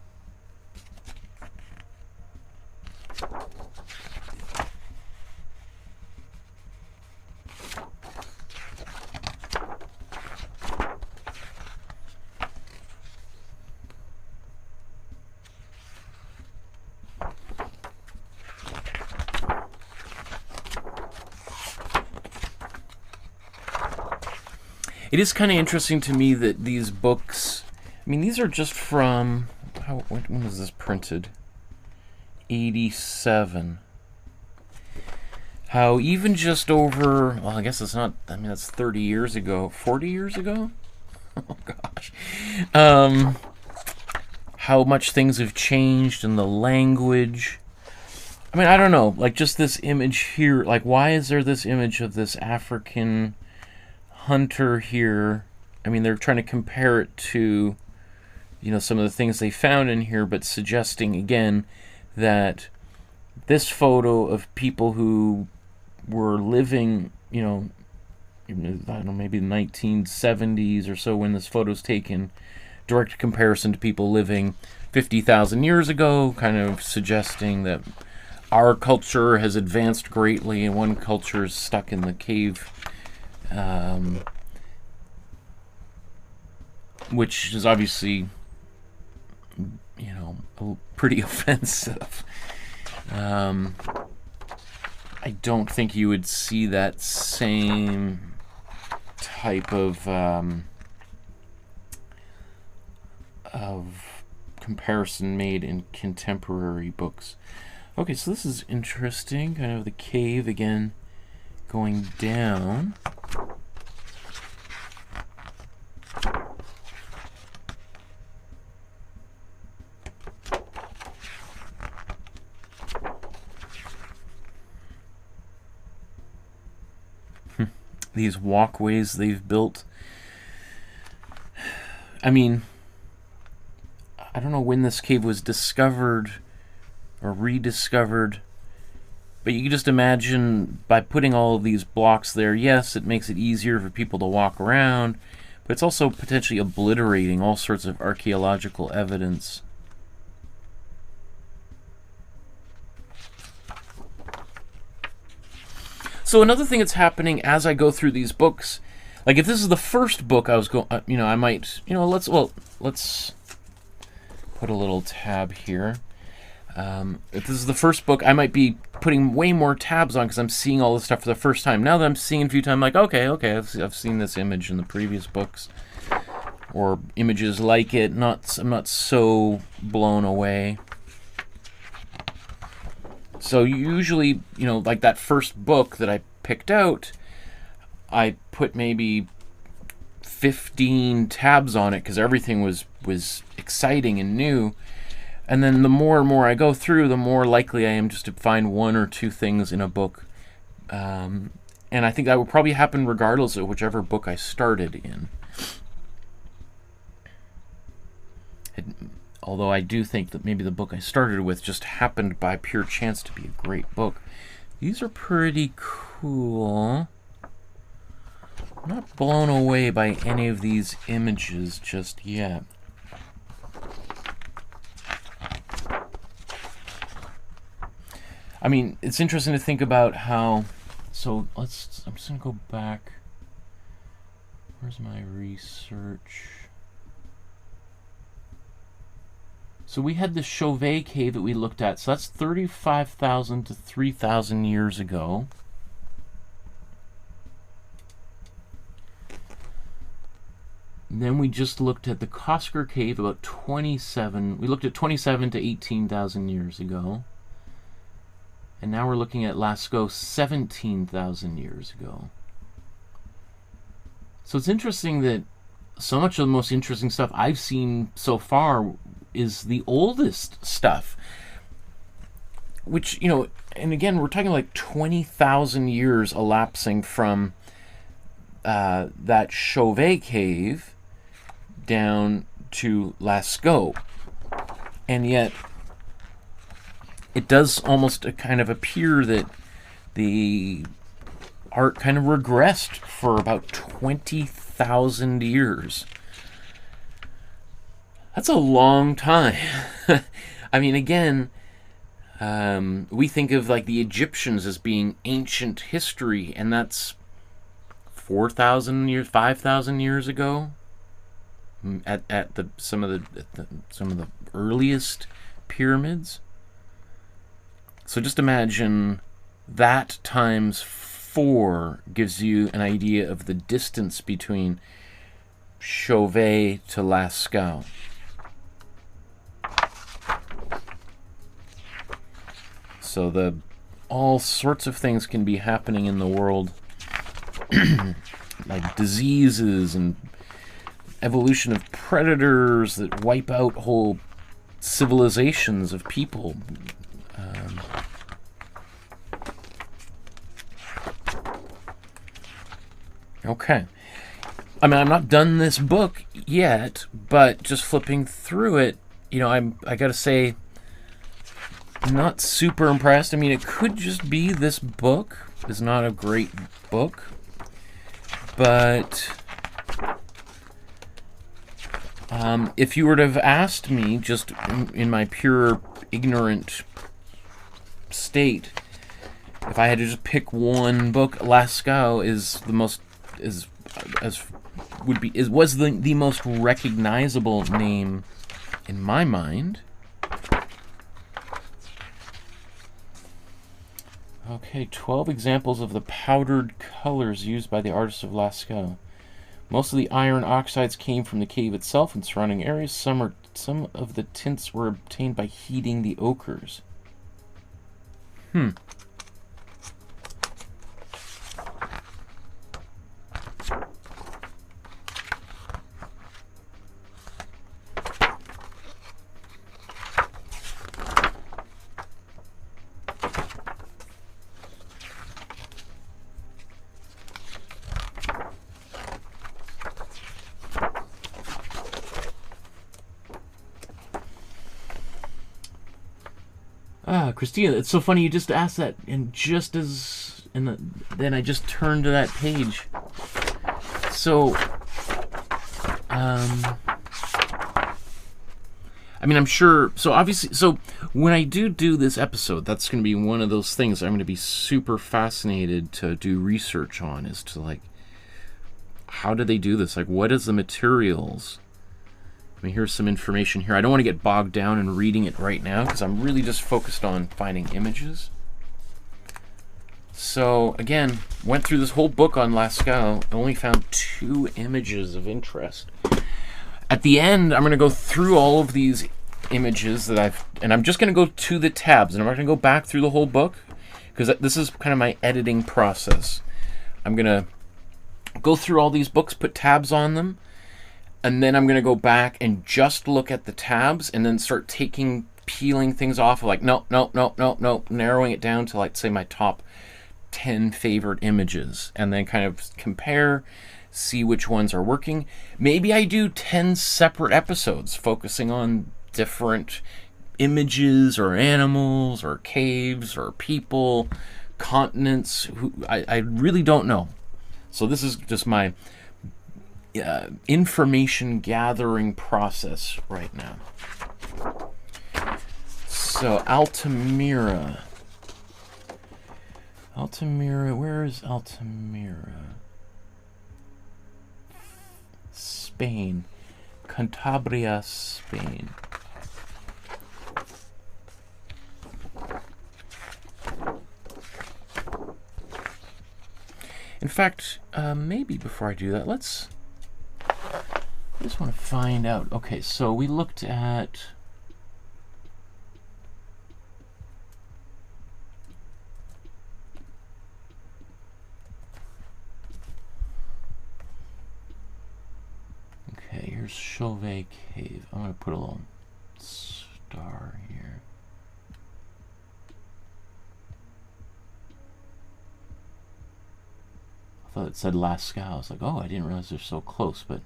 It is kind of interesting to me that these books, I mean, these are just from, when was this printed? 87. How even just over, well, I guess it's not, I mean, that's 30 years ago, 40 years ago? Oh, gosh. How much things have changed in the language. I mean, I don't know, like just this image here, like why is there this image of this African hunter here? I mean, they're trying to compare it to, you know, some of the things they found in here, but suggesting again that this photo of people who were living, you know, I don't know, maybe the 1970s or so when this photo's taken, direct comparison to people living 50,000 years ago, kind of suggesting that our culture has advanced greatly and one culture is stuck in the cave, which is obviously, you know, pretty offensive. I don't think you would see that same type of comparison made in contemporary books. Okay, so this is interesting, kind of the cave again going down. These walkways they've built. I mean, I don't know when this cave was discovered or rediscovered, but you can just imagine by putting all of these blocks there, yes, it makes it easier for people to walk around, but it's also potentially obliterating all sorts of archaeological evidence. So another thing that's happening as I go through these books, like if this is the first book I was going, you know, I might, you know, let's put a little tab here. If this is the first book, I might be putting way more tabs on because I'm seeing all this stuff for the first time. Now that I'm seeing it a few times, I'm like, okay, I've seen this image in the previous books or images like it. I'm not so blown away. So usually, you know, like that first book that I picked out, I put maybe 15 tabs on it because everything was exciting and new. And then the more and more I go through, the more likely I am just to find one or two things in a book. And I think that would probably happen regardless of whichever book I started in. Although I do think that maybe the book I started with just happened by pure chance to be a great book. These are pretty cool. I'm not blown away by any of these images just yet. I mean, it's interesting to think about how, so I'm just gonna go back. Where's my research? So we had the Chauvet cave that we looked at. So that's 35,000 to 3,000 years ago. And then we just looked at the Kosker cave about 27. We looked at 27 to 18,000 years ago. And now we're looking at Lascaux 17,000 years ago. So it's interesting that so much of the most interesting stuff I've seen so far is the oldest stuff, which, you know, and again, we're talking like 20,000 years elapsing from that Chauvet cave down to Lascaux. And yet it does almost kind of appear that the art kind of regressed for about 20,000 years. That's a long time. I mean, again, we think of like the Egyptians as being ancient history, and that's 4,000 years, 5,000 years ago. At some of the earliest pyramids. So just imagine that times 4 gives you an idea of the distance between Chauvet to Lascaux. So all sorts of things can be happening in the world, like diseases and evolution of predators that wipe out whole civilizations of people. Okay. I mean, I'm not done this book yet, but just flipping through it, you know, I gotta say, I'm not super impressed. I mean, it could just be this book is not a great book, but if you were to have asked me, just in my pure ignorant state, if I had to just pick one book, Lascaux is the most was the most recognizable name in my mind. Okay, 12 examples of the powdered colors used by the artists of Lascaux. Most of the iron oxides came from the cave itself and surrounding areas. Some of the tints were obtained by heating the ochres. Christina, it's so funny you just asked that, and then I just turned to that page. So, I mean, I'm sure. So obviously, so when I do this episode, that's going to be one of those things I'm going to be super fascinated to do research on. Is to like, how do they do this? Like, what is the materials? I mean, here's some information here. I don't want to get bogged down in reading it right now because I'm really just focused on finding images. So, again, went through this whole book on Lascaux. I only found 2 images of interest. At the end, I'm going to go through all of these images that and I'm just going to go to the tabs, and I'm not going to go back through the whole book because this is kind of my editing process. I'm going to go through all these books, put tabs on them, and then I'm going to go back and just look at the tabs and then start peeling things off, like, no, narrowing it down to, like, say, my top 10 favorite images, and then kind of compare, see which ones are working. Maybe I do 10 separate episodes focusing on different images or animals or caves or people, continents. I really don't know. So this is just my information gathering process right now. So Altamira, where is Altamira? Spain, Cantabria, Spain. In fact, maybe before I do that, I just want to find out. Okay, so we looked at here's Chauvet Cave. I'm going to put a little star here. I thought it said Lascaux. I was like, oh, I didn't realize they're so close, but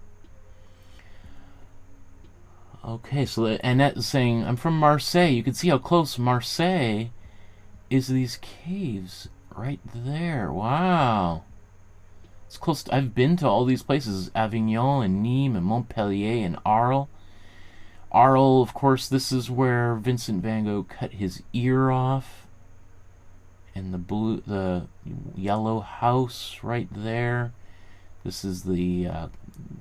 okay, so Annette is saying, I'm from Marseille. You can see how close Marseille is to these caves right there. Wow. It's close. I've been to all these places, Avignon and Nîmes and Montpellier and Arles. Arles, of course, this is where Vincent van Gogh cut his ear off. And the yellow house right there. This is the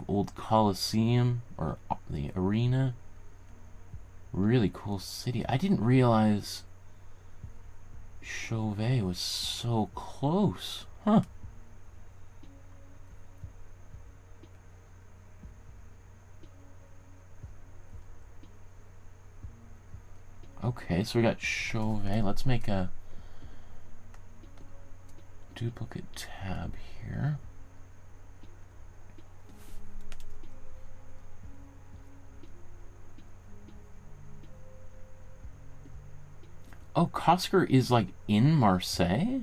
old Colosseum, or the arena. Really cool city. I didn't realize Chauvet was so close. Huh. Okay, so we got Chauvet. Let's make a duplicate tab here. Oh, Kosker is like in Marseille?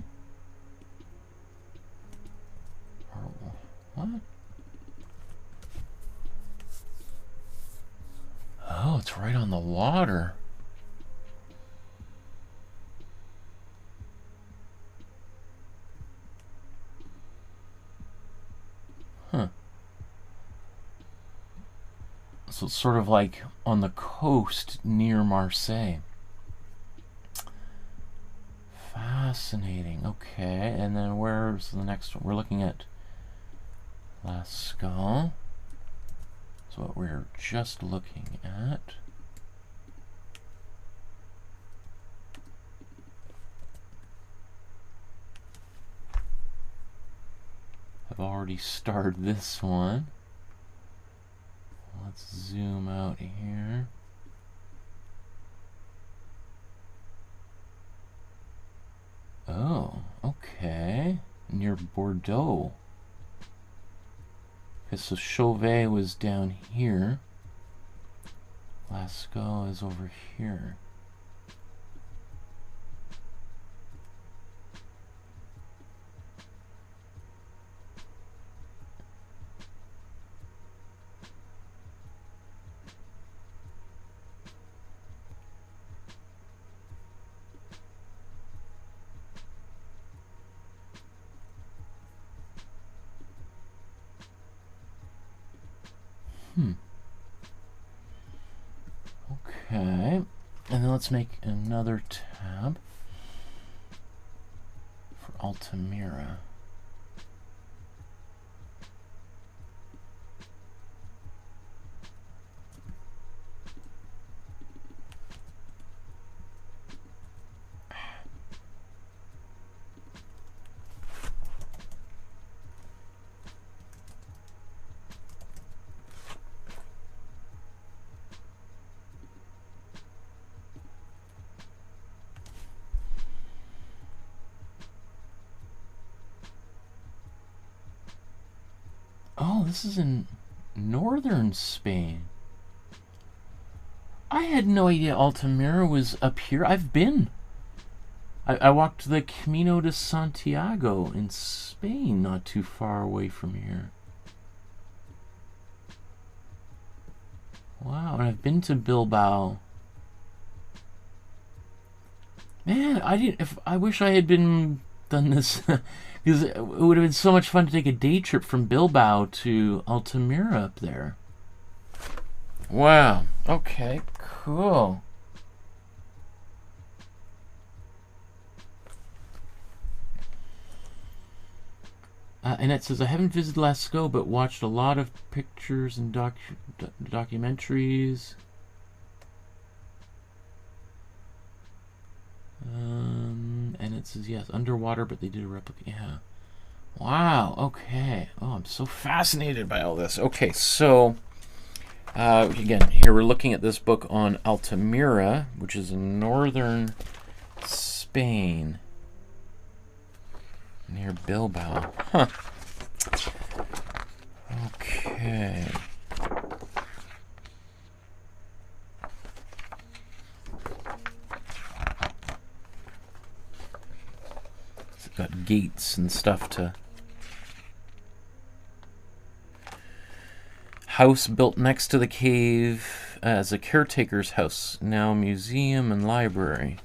Or what? Oh, it's right on the water. Huh. So it's sort of like on the coast near Marseille. Fascinating. Okay, and then where's the next one? We're looking at Lascaux. That's what we're just looking at. I've already starred this one. Let's zoom out here. Oh, okay. Near Bordeaux. Okay, so Chauvet was down here. Lascaux is over here. Okay, and then let's make another tab for Altamira. Oh, this is in northern Spain. I had no idea Altamira was up here. I've been. I walked the Camino de Santiago in Spain, not too far away from here. Wow, and I've been to Bilbao. Man, I wish I had done this because it would have been so much fun to take a day trip from Bilbao to Altamira up there. Wow. Okay, cool. And it says, I haven't visited Lascaux, but watched a lot of pictures and documentaries. And it says, yes, underwater, but they did a replica. Yeah. Wow, okay. Oh, I'm so fascinated by all this. Okay, so, again, here we're looking at this book on Altamira, which is in northern Spain, near Bilbao. Huh. Okay. Got gates and stuff to... House built next to the cave as a caretaker's house, now museum and library.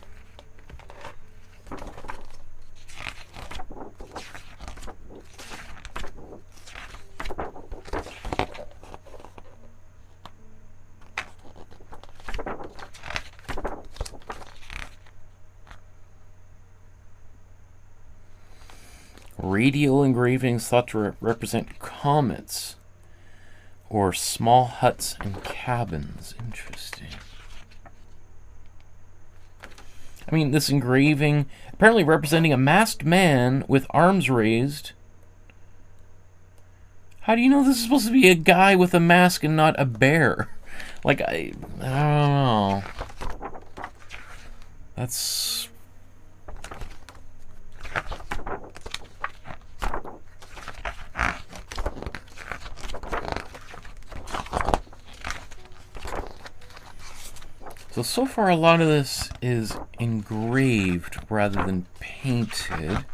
Radial engravings thought to represent comets or small huts and cabins. Interesting. I mean, this engraving, apparently representing a masked man with arms raised. How do you know this is supposed to be a guy with a mask and not a bear? Like, I don't know. That's... So far a lot of this is engraved rather than painted.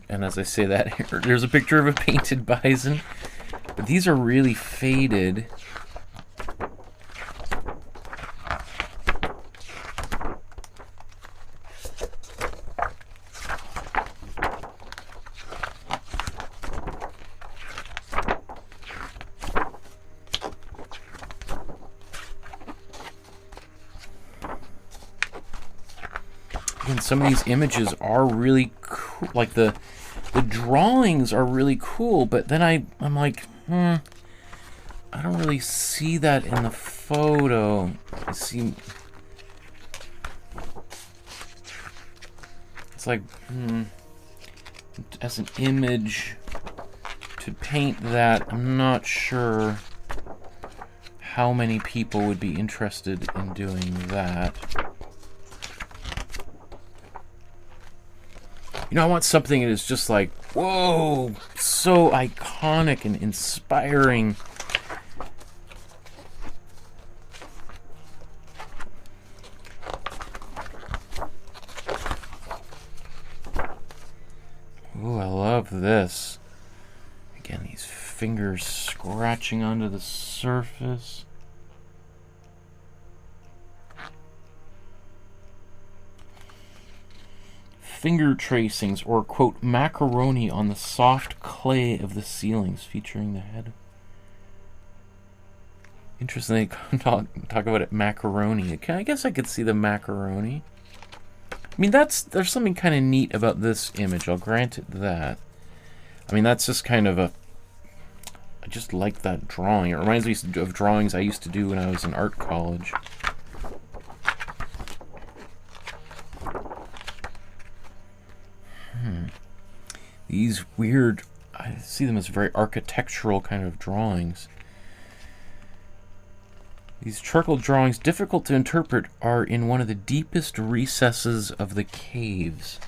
And as I say that, there's a picture of a painted bison. But these are really faded. And some of these images are really cool. Like the drawings are really cool, but then I'm like, I don't really see that in the photo. I see, it's like, as an image to paint that, I'm not sure how many people would be interested in doing that. You know, I want something that is just like, whoa, so iconic and inspiring. Ooh, I love this. Again, these fingers scratching onto the surface. Finger tracings, or quote, macaroni on the soft clay of the ceilings, featuring the head. Interesting, they talk about it, macaroni. Okay, I guess I could see the macaroni. I mean, there's something kind of neat about this image, I'll grant it that. I mean, that's just kind of a... I just like that drawing. It reminds me of drawings I used to do when I was in art college. These weird, I see them as very architectural kind of drawings. These charcoal drawings, difficult to interpret, are in one of the deepest recesses of the caves.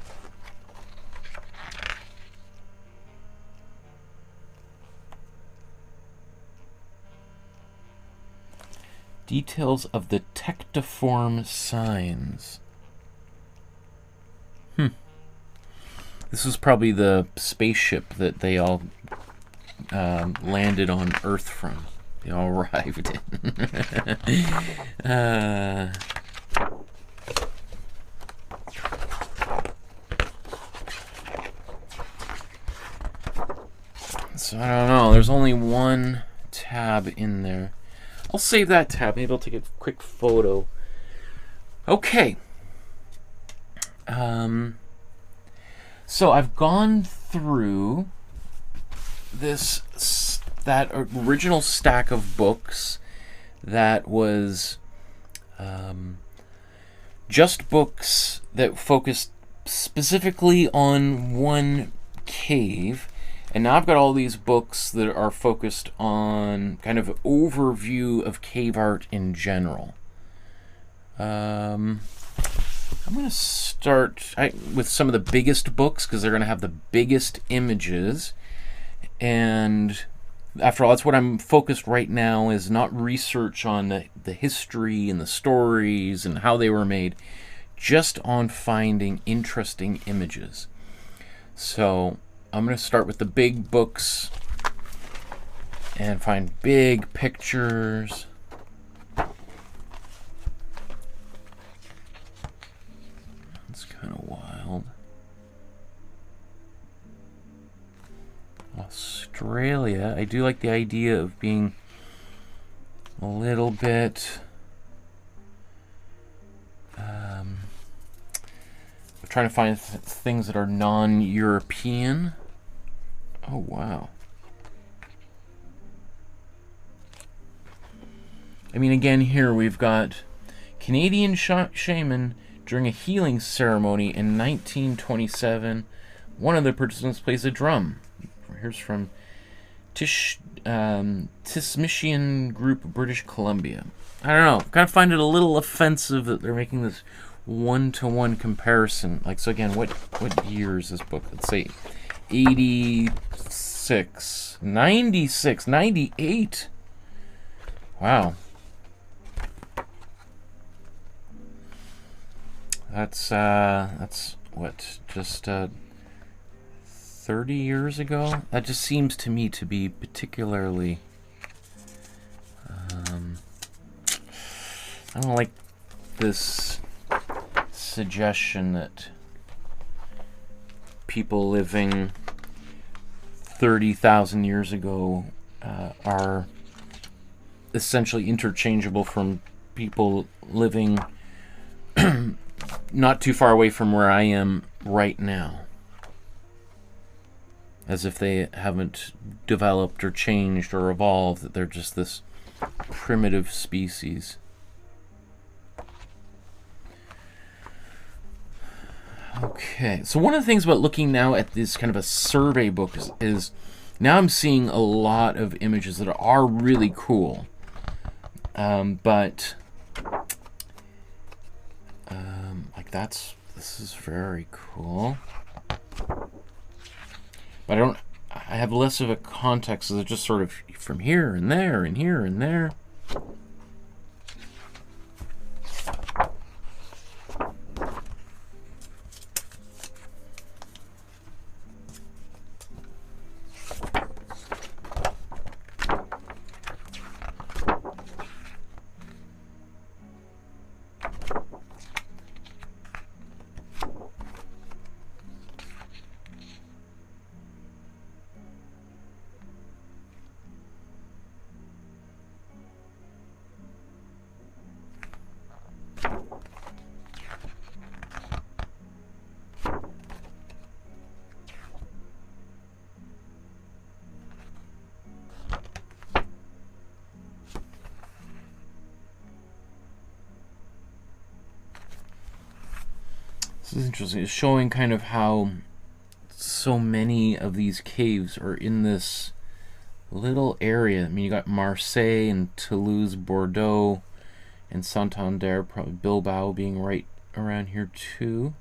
Details of the tectiform signs. This was probably the spaceship that they all landed on Earth from. They all arrived in. So I don't know. There's only one tab in there. I'll save that tab. Maybe I'll take a quick photo. Okay. So I've gone through that original stack of books that was just books that focused specifically on one cave, and now I've got all these books that are focused on kind of an overview of cave art in general. I'm going to start with some of the biggest books because they're going to have the biggest images. And after all, that's what I'm focused right now, is not research on the history and the stories and how they were made, just on finding interesting images. So I'm going to start with the big books and find big pictures. Kind of wild. Australia. I do like the idea of being a little bit trying to find things that are non-European. Oh wow. I mean, again, here we've got Canadian shaman During a healing ceremony in 1927, one of the participants plays a drum. Here's from Tismishian Group, British Columbia. I don't know. Kind of find it a little offensive that they're making this one-to-one comparison. Like, so again, what year is this book? Let's say 86, 96, 98. Wow. That's what, just 30 years ago? That just seems to me to be particularly I don't like this suggestion that people living 30,000 years ago are essentially interchangeable from people living not too far away from where I am right now. As if they haven't developed or changed or evolved, that they're just this primitive species. Okay, so one of the things about looking now at this kind of a survey book is now I'm seeing a lot of images that are really cool. But like this is very cool. But I have less of a context, so it's just sort of from here and there and here and there. This is interesting. It's showing kind of how so many of these caves are in this little area. I mean, you got Marseille and Toulouse, Bordeaux, and Santander, probably Bilbao being right around here too.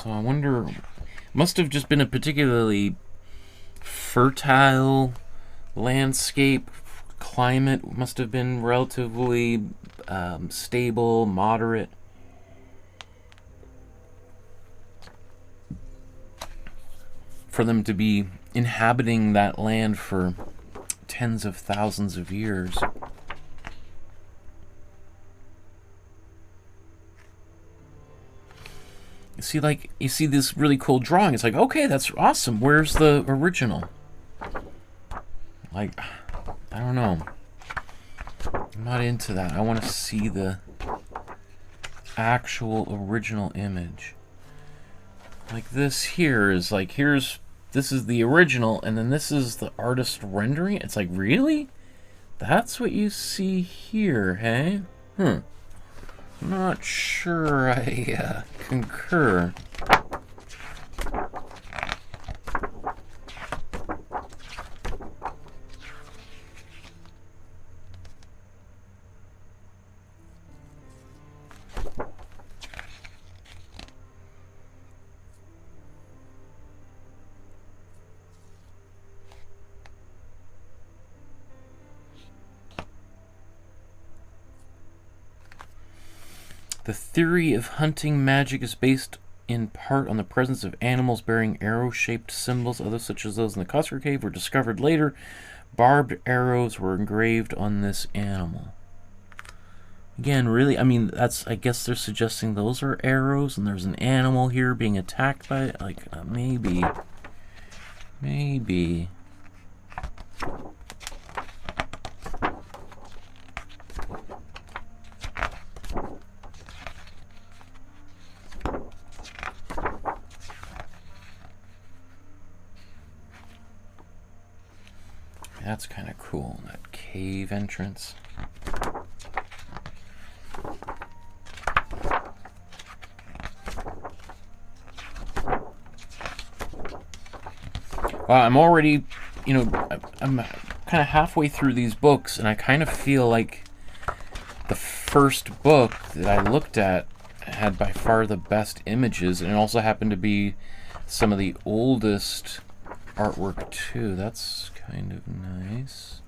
So I wonder, must have just been a particularly fertile landscape. Climate must have been relatively stable, moderate. For them to be inhabiting that land for tens of thousands of years. You see this really cool drawing. It's like, okay, that's awesome. Where's the original? Like, I don't know. I'm not into that. I want to see the actual original image. Like this here is like, this is the original, and then this is the artist rendering. It's like, really? That's what you see here, hey? Not sure I concur. The theory of hunting magic is based in part on the presence of animals bearing arrow-shaped symbols. Others, such as those in the Cusker Cave, were discovered later. Barbed arrows were engraved on this animal. Again, really, I mean, I guess they're suggesting those are arrows, and there's an animal here being attacked by it. Like, maybe. That's kind of cool, that cave entrance. Wow, I'm already, you know, I'm kind of halfway through these books, and I kind of feel like the first book that I looked at had by far the best images, and it also happened to be some of the oldest artwork too. That's kind of nice.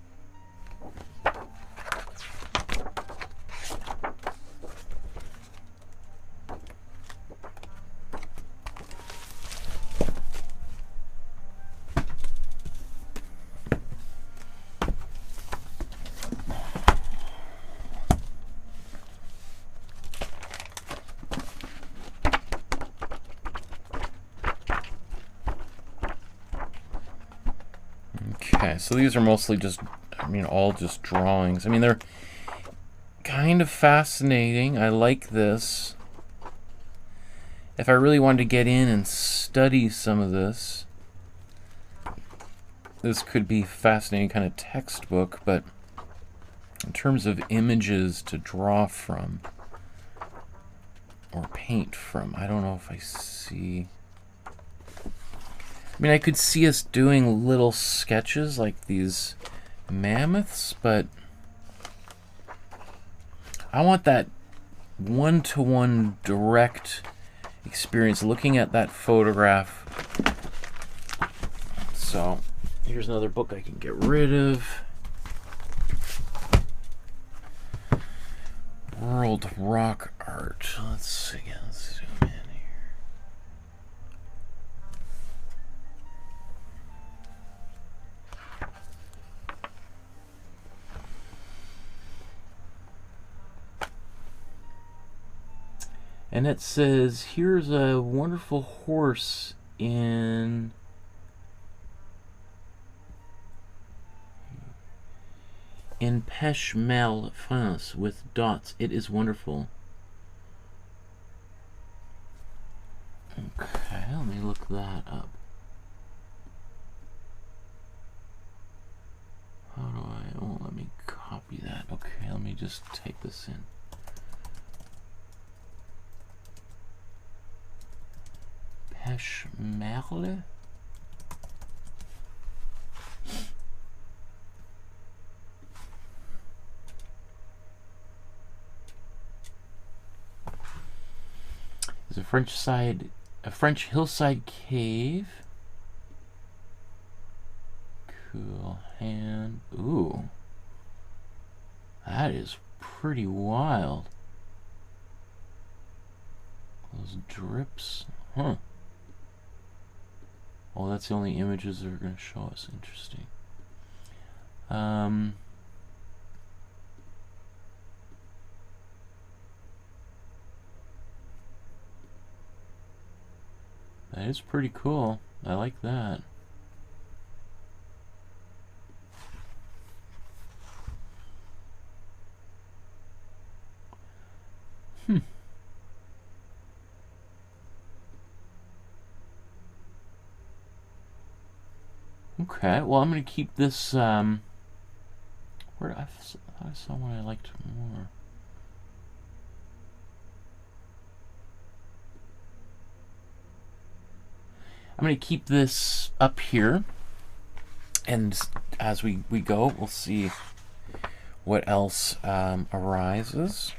Okay, so these are mostly just, I mean, all just drawings. I mean, they're kind of fascinating. I like this. If I really wanted to get in and study some of this, this could be fascinating kind of textbook, but in terms of images to draw from or paint from, I don't know if I see. I mean, I could see us doing little sketches like these mammoths, but I want that one-to-one direct experience looking at that photograph. So here's another book I can get rid of. World Rock Art. Let's see. Let's zoom in here. And it says, here's a wonderful horse in Pêche-Mêle, France, with dots. It is wonderful. Okay, let me look that up. How do I, it won't let me copy that. Okay, let me just type this in. Pêche-Mêle? There's a French hillside cave. Cool hand. Ooh. That is pretty wild. Those drips. Huh. Oh, that's the only images they're going to show us. Interesting. That is pretty cool. I like that. Okay, well, I'm going to keep this, where I saw one I liked more. I'm going to keep this up here, and as we go, we'll see what else arises.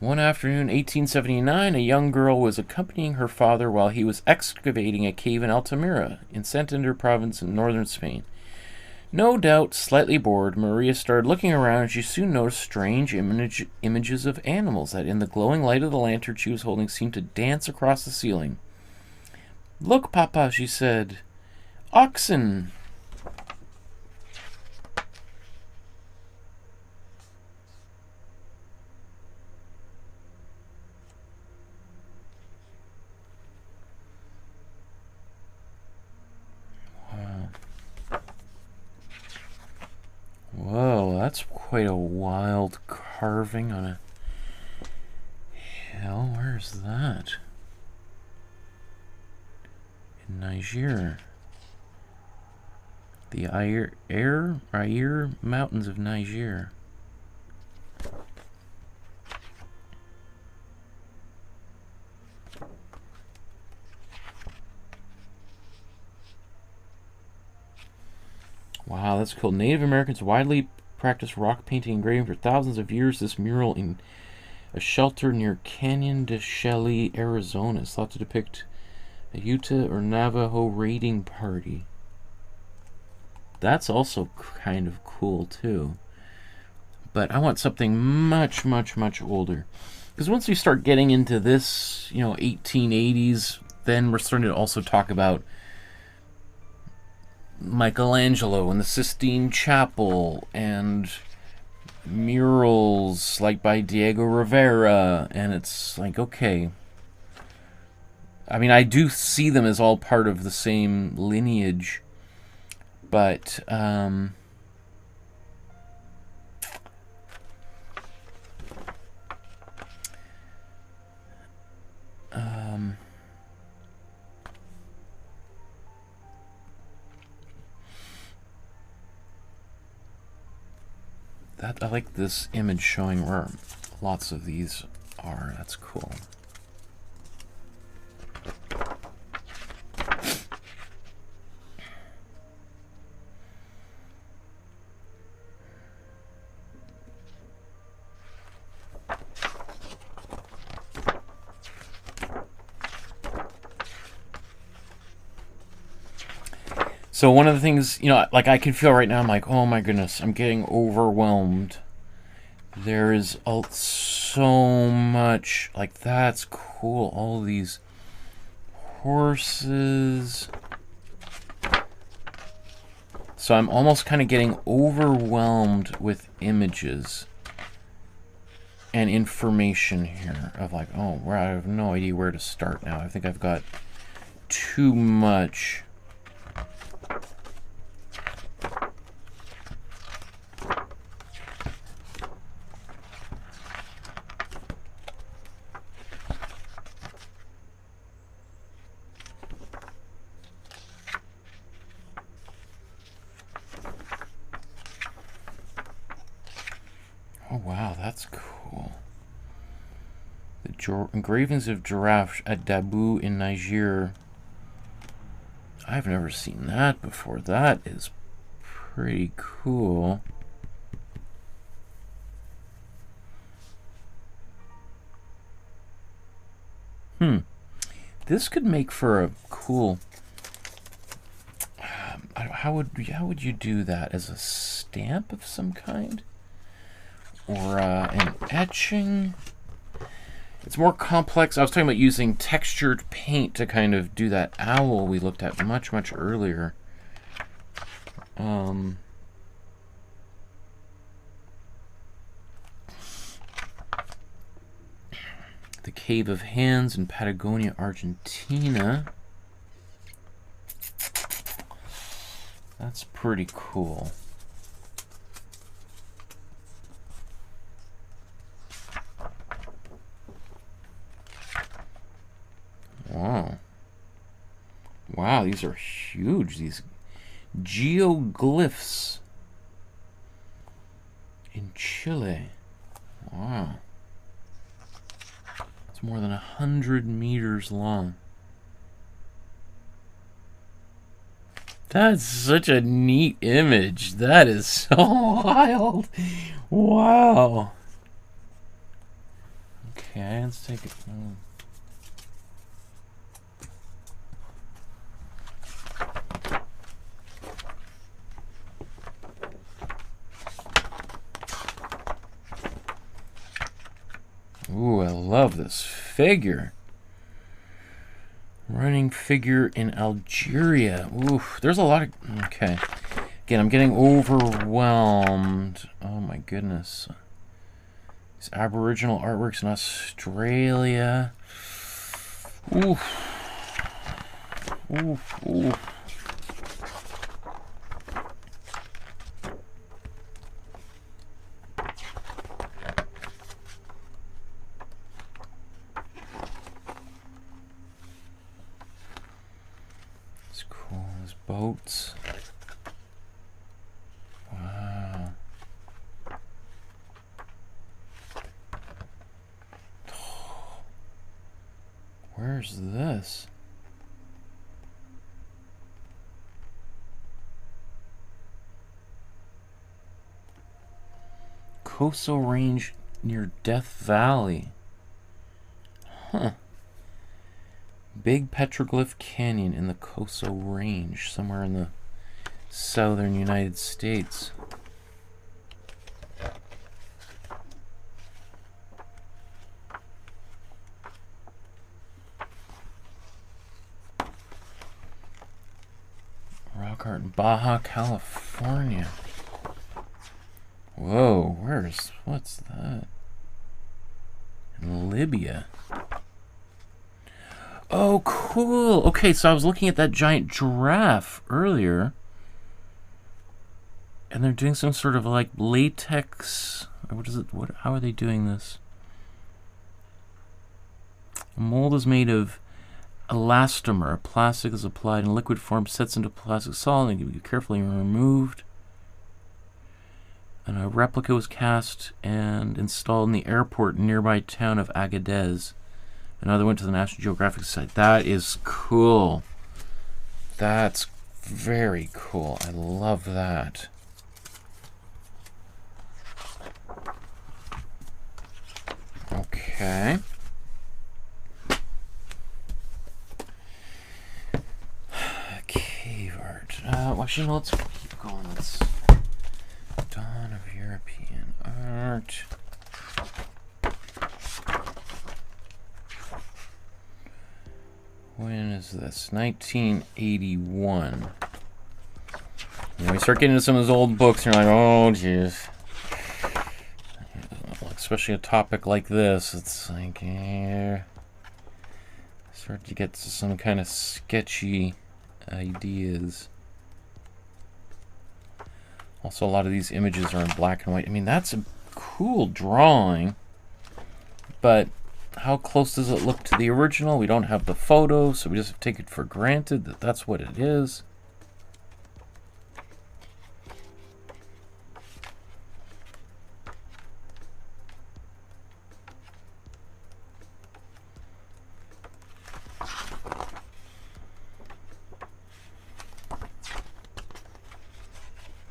One afternoon, 1879, a young girl was accompanying her father while he was excavating a cave in Altamira, in Santander province in northern Spain. No doubt, slightly bored, Maria started looking around, and she soon noticed strange images of animals that, in the glowing light of the lantern she was holding, seemed to dance across the ceiling. "Look, Papa," she said. "Oxen." Whoa, that's quite a wild carving on a hill. Where's that? Niger. The Air Mountains of Niger. Wow, that's cool. Native Americans widely practiced rock painting and engraving for thousands of years. This mural in a shelter near Canyon de Chelly, Arizona is thought to depict a Utah or Navajo raiding party. That's also kind of cool too. But I want something much, much, much older. Because once we start getting into this, 1880s, then we're starting to also talk about Michelangelo and the Sistine Chapel and murals like by Diego Rivera, and it's like, okay, I mean, I do see them as all part of the same lineage, but I like this image showing where lots of these are. That's cool. So one of the things, like I can feel right now, I'm like, oh my goodness, I'm getting overwhelmed. There is so much, like that's cool. All these horses. So I'm almost kind of getting overwhelmed with images and information here of like, oh, I have no idea where to start now. I think I've got too much. Oh wow, that's cool. The engravings of giraffes at Dabou in Niger. I've never seen that before. That is pretty cool. This could make for a cool. How would you do that, as a stamp of some kind? Or an etching? It's more complex. I was talking about using textured paint to kind of do that owl we looked at much, much earlier. The Cave of Hands in Patagonia, Argentina. That's pretty cool. Wow. Wow, these are huge. These geoglyphs in Chile. Wow. It's more than 100 meters long. That's such a neat image. That is so wild. Wow. Okay, let's take it. Ooh, I love this figure. Running figure in Algeria. Oof, there's a lot of... Okay. Again, I'm getting overwhelmed. Oh my goodness. These Aboriginal artworks in Australia. Oof. Oof, oof. boats. Wow. Where's this? Coastal Range near Death Valley. Huh. Big Petroglyph Canyon in the Coastal Range, somewhere in the southern United States. Rock art in Baja California. Whoa, what's that? In Libya. Oh, cool. Okay, so I was looking at that giant giraffe earlier. And they're doing some sort of like latex. What is it? How are they doing this? A mold is made of elastomer. Plastic is applied in liquid form, sets into plastic solid, and can be carefully removed. And a replica was cast and installed in the airport nearby town of Agadez. Another went to the National Geographic site. That is cool. That's very cool. I love that. Okay. Cave art. Well, actually, no, let's keep going. Let's... Dawn of European art. When is this? 1981. We start getting into some of those old books, and you're like, oh, jeez. Especially a topic like this, it's like, start to get to some kind of sketchy ideas. Also, a lot of these images are in black and white. I mean, that's a cool drawing, but how close does it look to the original? We don't have the photo, so we just take it for granted that that's what it is.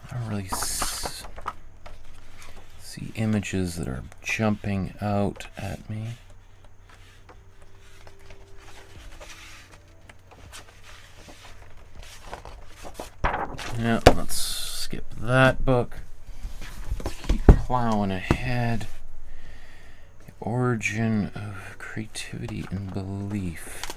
I don't really see images that are jumping out at me. Yeah, let's skip that book. Let's keep plowing ahead. The origin of creativity and belief.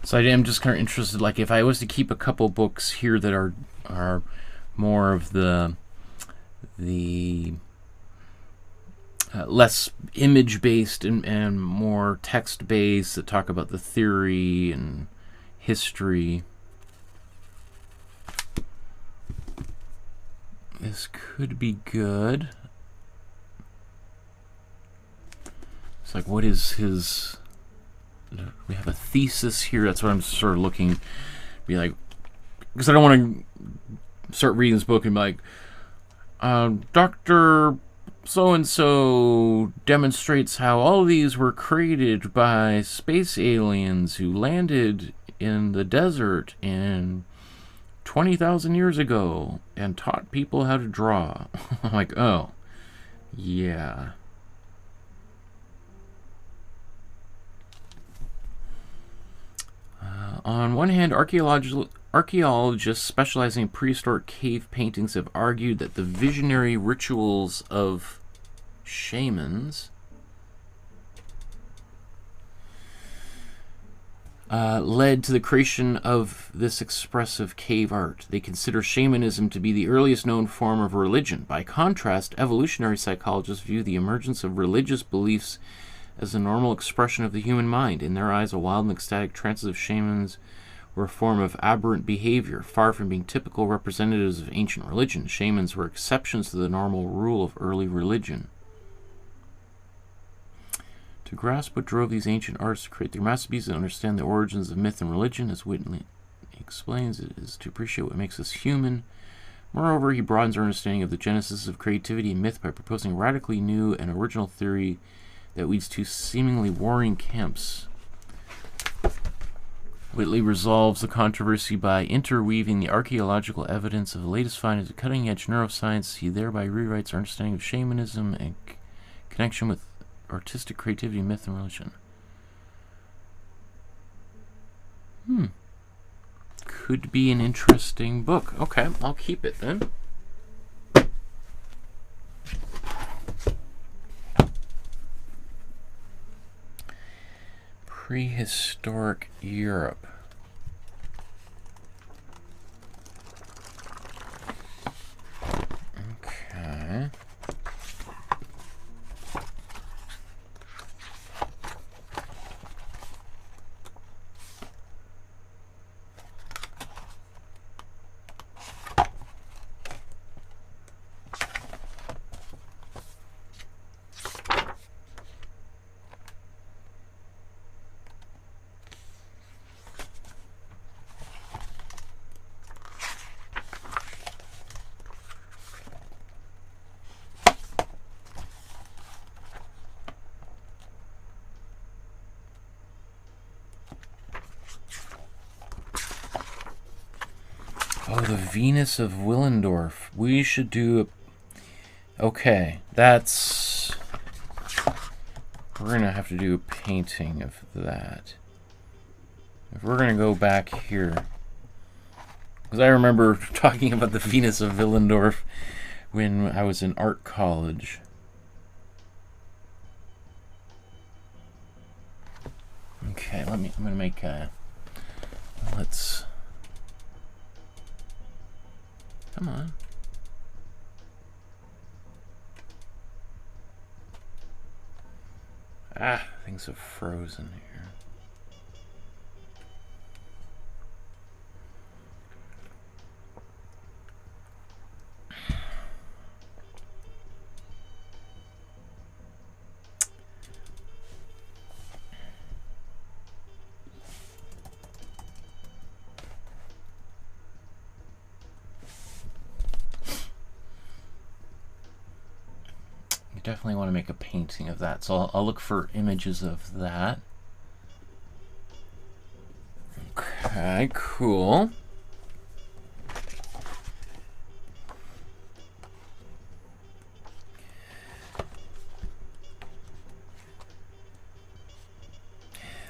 So I am just kind of interested, like if I was to keep a couple books here that are more of the less image-based and more text-based that talk about the theory and history. This could be good. It's like, what is his... We have a thesis here. That's what I'm sort of looking, be like, because I don't want to start reading this book and be like, Dr. So-and-so demonstrates how all of these were created by space aliens who landed in the desert in 20,000 years ago and taught people how to draw. I'm like, oh, yeah. On one hand, archaeologists specializing in prehistoric cave paintings have argued that the visionary rituals of shamans led to the creation of this expressive cave art. They consider shamanism to be the earliest known form of religion. By contrast, evolutionary psychologists view the emergence of religious beliefs as a normal expression of the human mind. In their eyes, a wild and ecstatic trances of shamans were a form of aberrant behavior. Far from being typical representatives of ancient religion, shamans were exceptions to the normal rule of early religion. To grasp what drove these ancient artists to create their masterpieces and understand the origins of myth and religion, as Whitley explains, it is to appreciate what makes us human. Moreover, he broadens our understanding of the genesis of creativity and myth by proposing a radically new and original theory that leads to seemingly warring camps. Whitley resolves the controversy by interweaving the archaeological evidence of the latest findings of cutting-edge neuroscience. He thereby rewrites our understanding of shamanism and connection with artistic creativity, myth, and religion. Could be an interesting book. Okay, I'll keep it then. Prehistoric Europe. Okay. Oh, the Venus of Willendorf. We should do a... Okay, that's... We're going to have to do a painting of that. If we're going to go back here... Because I remember talking about the Venus of Willendorf when I was in art college. Okay, I'm going to make a... Let's... Come on. Ah, things have frozen here. Definitely want to make a painting of that, so I'll look for images of that. Okay, cool.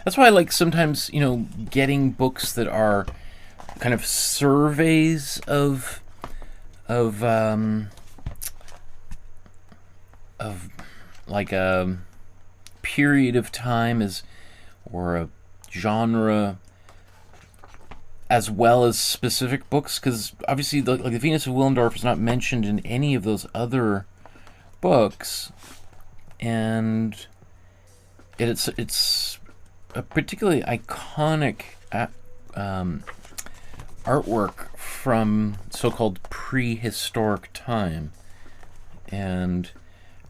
That's why I like sometimes, you know, getting books that are kind of surveys of like a period of time or a genre, as well as specific books, because obviously like the Venus of Willendorf is not mentioned in any of those other books, and it's a particularly iconic artwork from so-called prehistoric time. And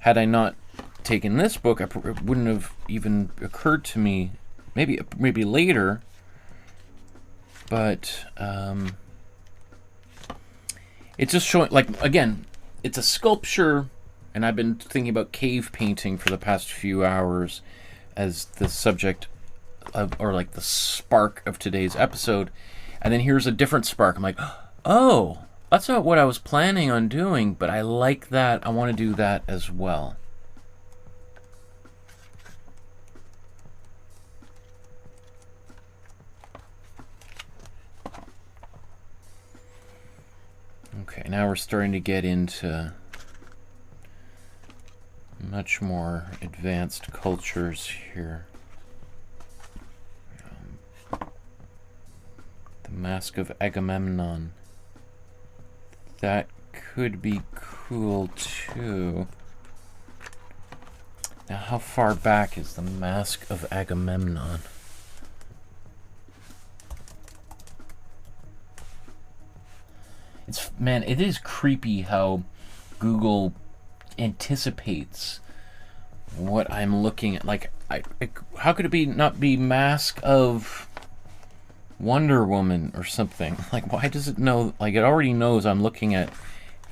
had I not taken this book, it wouldn't have even occurred to me. Maybe later, but it's just showing, like, again, it's a sculpture, and I've been thinking about cave painting for the past few hours as the subject of, or like the spark of today's episode, and then here's a different spark. I'm like, oh, that's not what I was planning on doing, but I like that. I want to do that as well. Okay, now we're starting to get into much more advanced cultures here. The Mask of Agamemnon. That could be cool too. Now, how far back is the Mask of Agamemnon? Man, it is creepy how Google anticipates what I'm looking at. Like, how could it not be Mask of Wonder Woman or something? Like, why does it know? Like, it already knows I'm looking at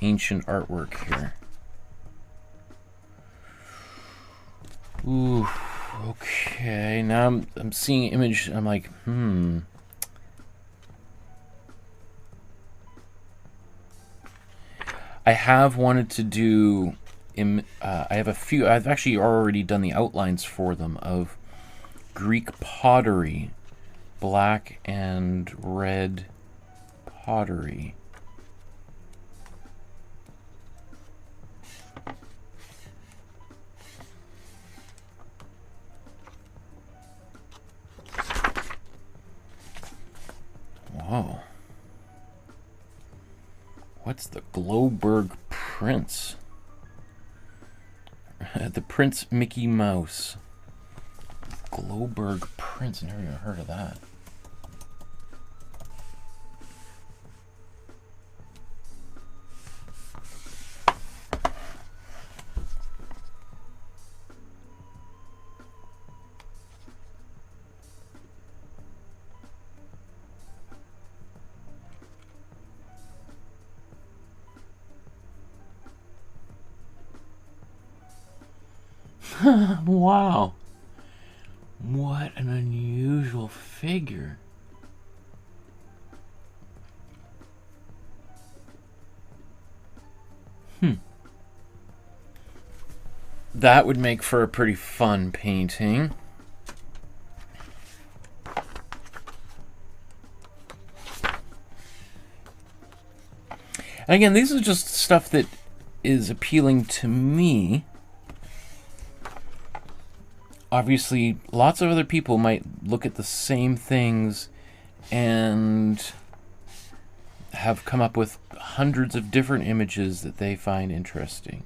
ancient artwork here. Ooh, okay. Now I'm seeing an image. I'm like, I have wanted to do. I have a few. I've actually already done the outlines for them of Greek pottery, black and red pottery. Whoa. What's the Globerg Prince? The Prince Mickey Mouse. Globerg Prince. Never even heard of that. Wow. What an unusual figure. That would make for a pretty fun painting. And again, these are just stuff that is appealing to me. Obviously, lots of other people might look at the same things and have come up with hundreds of different images that they find interesting.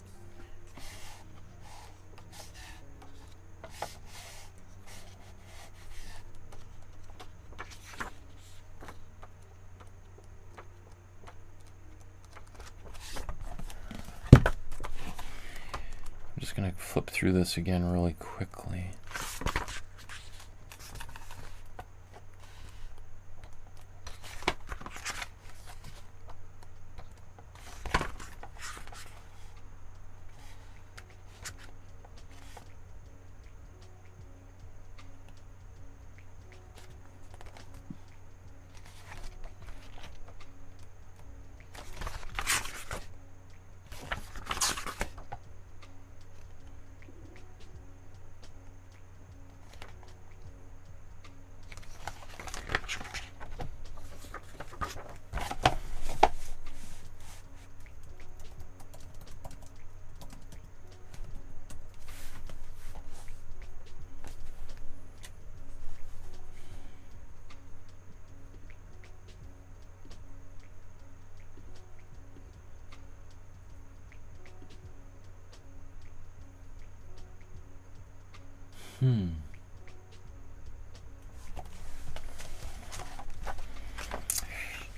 I'm just going to flip through this again really quickly.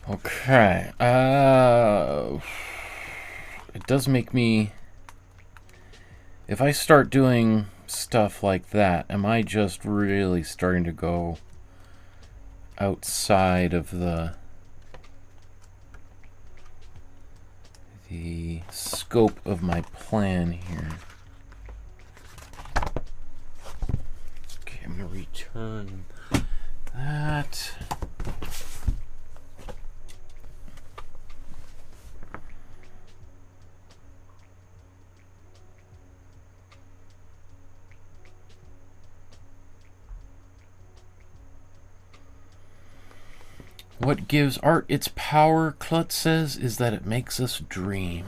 Okay. It does make me... If I start doing stuff like that, am I just really starting to go outside of the scope of my plan here? Okay, I'm going to return that. What gives art its power, Klutz says, is that it makes us dream.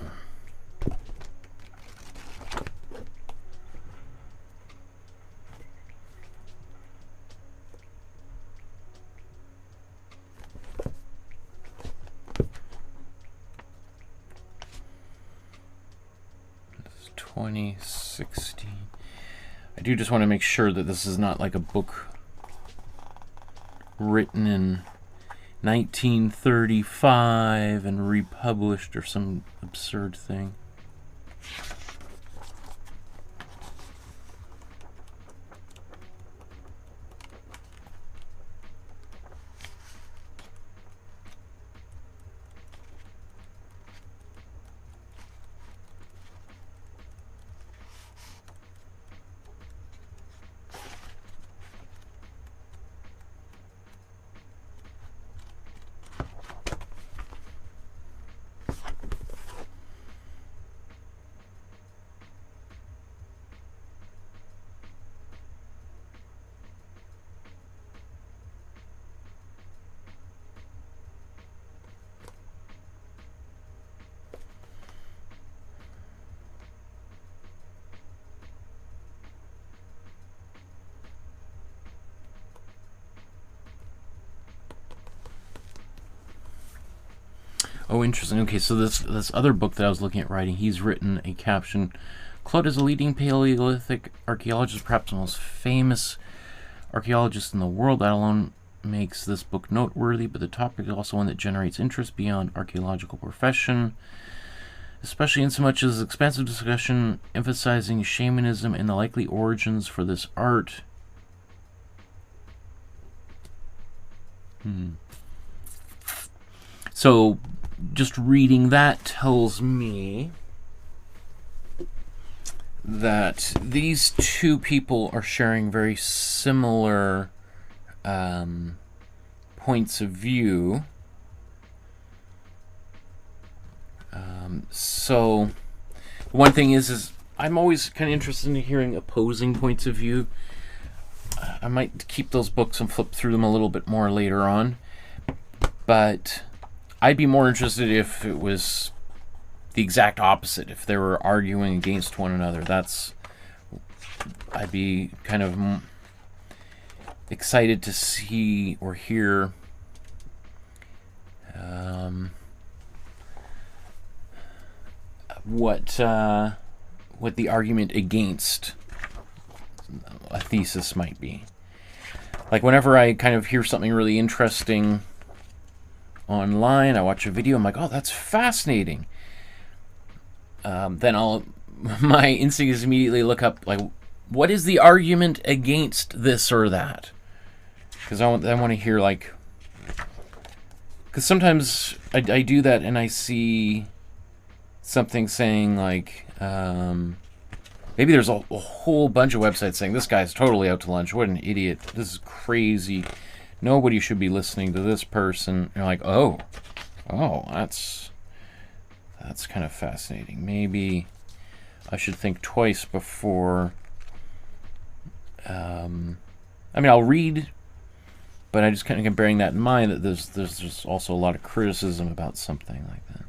2016. I do just want to make sure that this is not like a book written in 1935 and republished or some absurd thing. Oh, interesting. Okay, so this other book that I was looking at writing, he's written a caption. Claude is a leading Paleolithic archaeologist, perhaps the most famous archaeologist in the world. That alone makes this book noteworthy, but the topic is also one that generates interest beyond archaeological profession, especially in so much as expansive discussion emphasizing shamanism and the likely origins for this art. So just reading that tells me that these two people are sharing very similar points of view. So one thing is I'm always kind of interested in hearing opposing points of view. I might keep those books and flip through them a little bit more later on, but I'd be more interested if it was the exact opposite, if they were arguing against one another. I'd be kind of excited to see or hear what the argument against a thesis might be. Like whenever I kind of hear something really interesting online, I watch a video, I'm like, oh, that's fascinating. Then my instinct is immediately look up, like, what is the argument against this or that? Because I want to hear, like, because sometimes I do that and I see something saying, like, maybe there's a whole bunch of websites saying this guy's totally out to lunch. What an idiot. This is crazy. Nobody should be listening to this person. And you're like, oh, that's kind of fascinating. Maybe I should think twice before. I mean, I'll read, but I just kind of bearing that in mind that there's also a lot of criticism about something like that.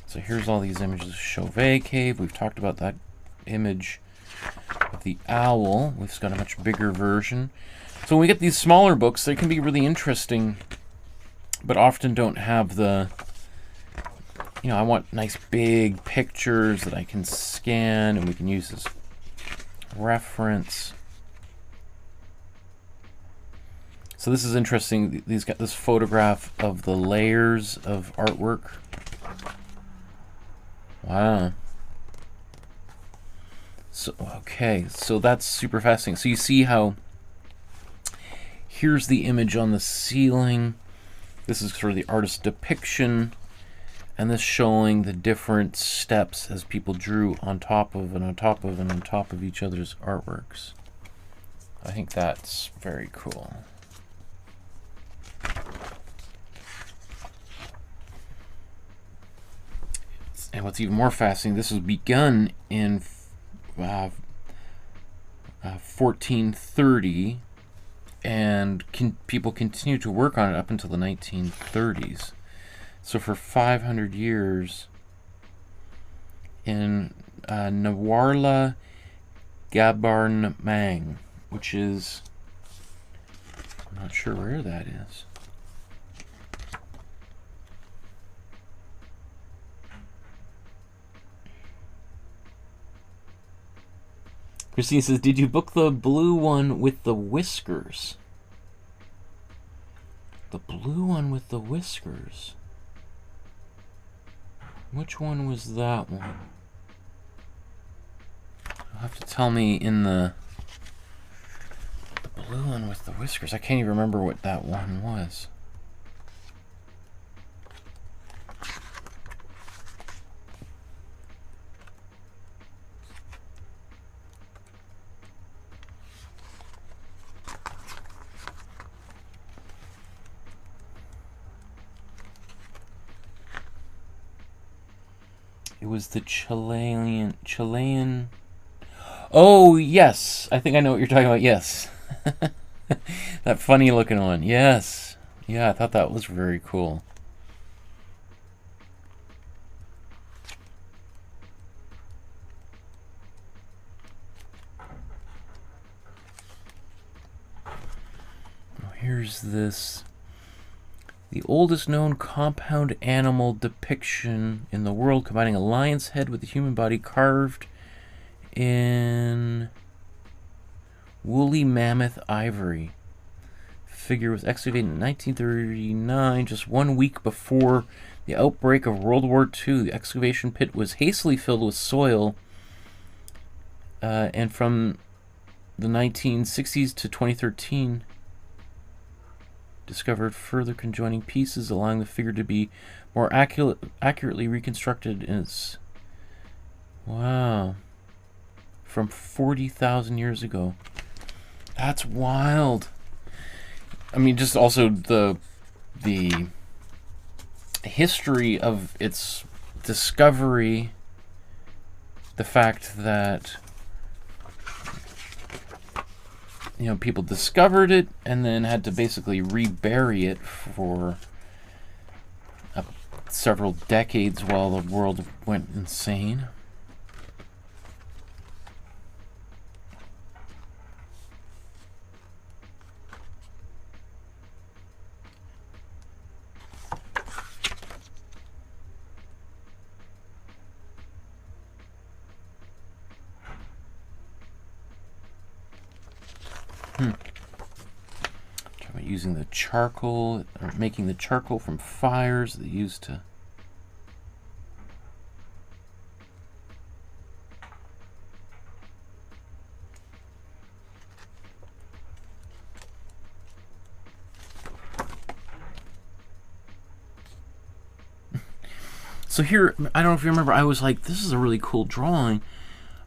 So here's all these images of Chauvet Cave. We've talked about that image of the owl. We've got a much bigger version. So when we get these smaller books, they can be really interesting, but often don't have the, I want nice big pictures that I can scan and we can use as reference. So this is interesting. These got this photograph of the layers of artwork. Wow. So, okay, so that's super fascinating. So you see how here's the image on the ceiling. This is sort of the artist's depiction, and this showing the different steps as people drew on top of and on top of and on top of each other's artworks. I think that's very cool. And what's even more fascinating, this was begun in 1430, and people continued to work on it up until the 1930s. So for 500 years, in Nawarla Gabarnmang, which is, I'm not sure where that is. Christine says, did you book the blue one with the whiskers? The blue one with the whiskers. Which one was that one? You'll have to tell me in the blue one with the whiskers. I can't even remember what that one was. It was the Chilean. Oh, yes. I think I know what you're talking about. Yes. That funny looking one. Yes. Yeah, I thought that was very cool. Here's this. The oldest known compound animal depiction in the world, combining a lion's head with a human body carved in woolly mammoth ivory. Figure was excavated in 1939, just 1 week before the outbreak of World War II. The excavation pit was hastily filled with soil, and from the 1960s to 2013, discovered further conjoining pieces, allowing the figure to be more accurately reconstructed. Wow. From 40,000 years ago. That's wild. I mean, just also the history of its discovery, the fact that people discovered it and then had to basically rebury it for several decades while the world went insane. Using the charcoal, or making the charcoal from fires they used to. So here, I don't know if you remember, I was like, this is a really cool drawing.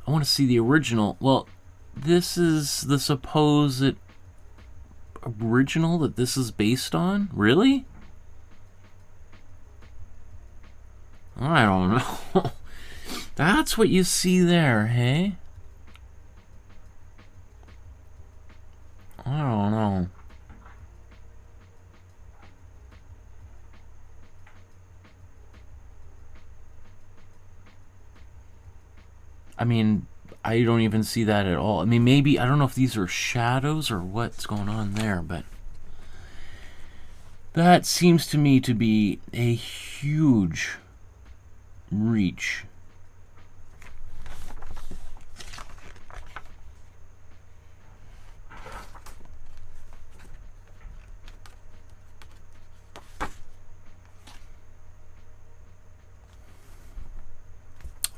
I want to see the original. Well, this is the supposed original that this is based on? Really? I don't know. That's what you see there, hey? I don't know. I mean, I don't even see that at all. I mean, maybe, I don't know if these are shadows or what's going on there, but that seems to me to be a huge reach.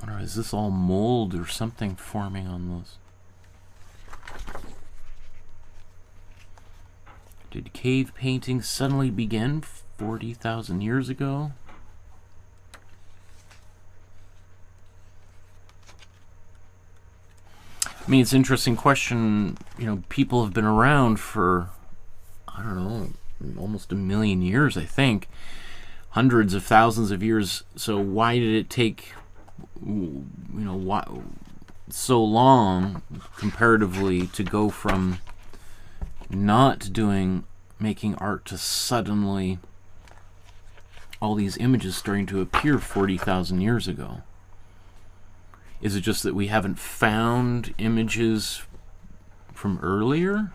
Or is this all mold or something forming on those? Did cave painting suddenly begin 40,000 years ago? I mean, it's an interesting question. People have been around for, I don't know, almost 1 million years, I think. Hundreds of thousands of years. So why did it take why so long comparatively to go from not making art to suddenly all these images starting to appear 40,000 years ago? Is it just that we haven't found images from earlier,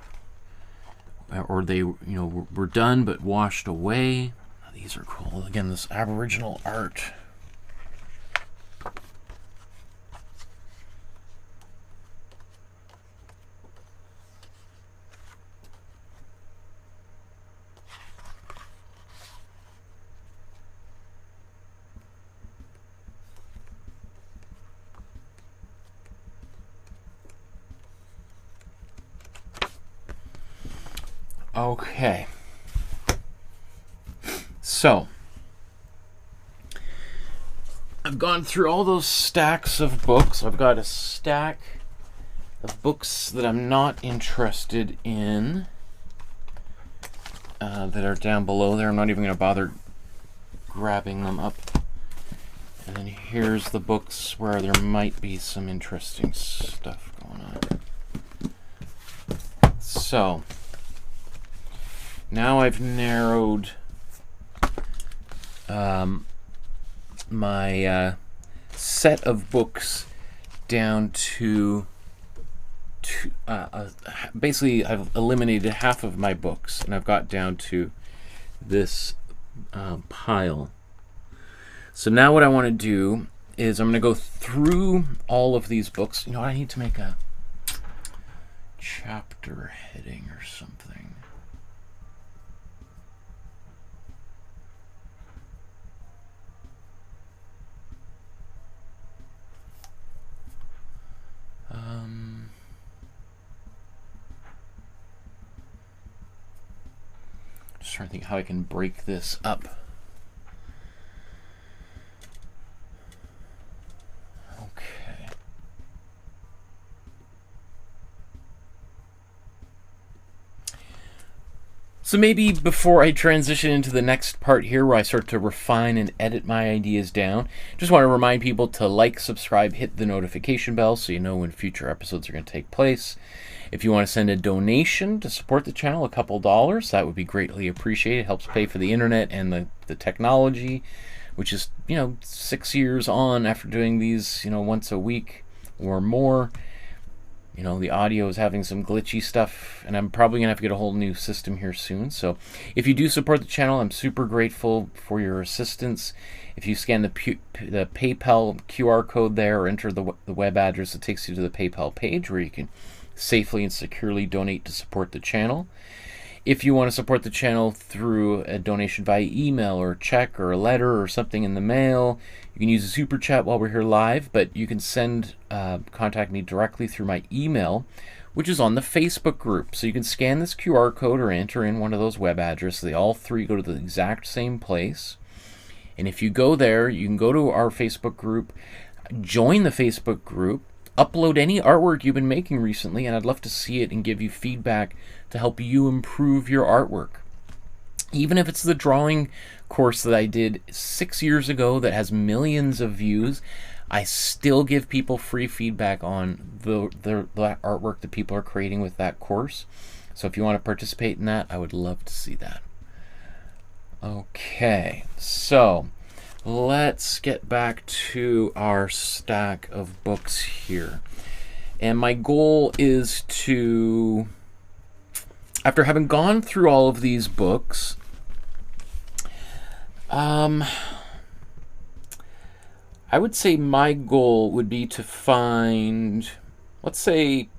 or they were done but washed away? These are cool. Again, this Aboriginal art. Okay. So, I've gone through all those stacks of books. I've got a stack of books that I'm not interested in that are down below there. I'm not even going to bother grabbing them up. And then here's the books where there might be some interesting stuff going on. So, now I've narrowed my set of books down to basically I've eliminated half of my books, and I've got down to this pile. So now what I want to do is I'm going to go through all of these books. You know, I need to make a chapter heading or something. Just trying to think how I can break this up. Okay. So maybe before I transition into the next part here where I start to refine and edit my ideas down, just want to remind people to like, subscribe, hit the notification bell so you know when future episodes are going to take place. If you want to send a donation to support the channel, a couple dollars, that would be greatly appreciated. It helps pay for the internet and the technology, which is, 6 years on after doing these, once a week or more. The audio is having some glitchy stuff, and I'm probably going to have to get a whole new system here soon. So if you do support the channel, I'm super grateful for your assistance. If you scan the PayPal QR code there or enter the web address, it takes you to the PayPal page where you can safely and securely donate to support the channel. If you want to support the channel through a donation via email or check or a letter or something in the mail, you can use a super chat while we're here live, but you can contact me directly through my email, which is on the Facebook group. So you can scan this QR code or enter in one of those web addresses. They all three go to the exact same place. And if you go there, you can go to our Facebook group, join the Facebook group, upload any artwork you've been making recently, and I'd love to see it and give you feedback to help you improve your artwork. Even if it's the drawing course that I did 6 years ago that has millions of views, I still give people free feedback on the artwork that people are creating with that course. So if you want to participate in that, I would love to see that. Okay, so let's get back to our stack of books here. And my goal is to, after having gone through all of these books, I would say my goal would be to find, let's say,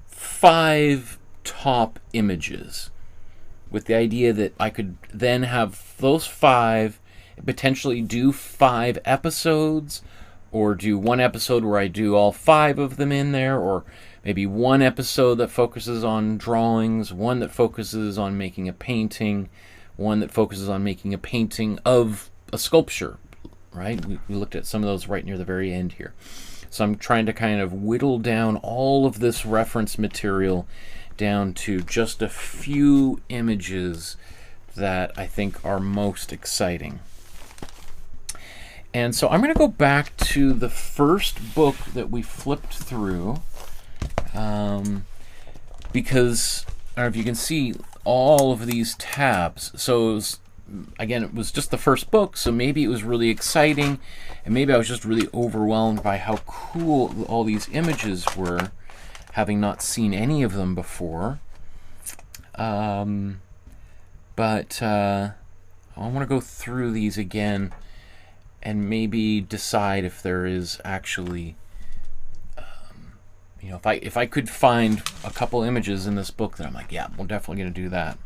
5 top images, with the idea that I could then have those 5 potentially do 5 episodes, or do one episode where I do all 5 of them in there, or maybe one episode that focuses on drawings, one that focuses on making a painting, one that focuses on making a painting of a sculpture, right? We looked at some of those right near the very end here. So I'm trying to kind of whittle down all of this reference material down to just a few images that I think are most exciting. And so I'm going to go back to the first book that we flipped through, because I don't know if you can see all of these tabs. So it was just the first book, so maybe it was really exciting, and maybe I was just really overwhelmed by how cool all these images were, having not seen any of them before. But I want to go through these again and maybe decide if there is actually, if I could find a couple images in this book that I'm like, yeah, we're definitely going to do that.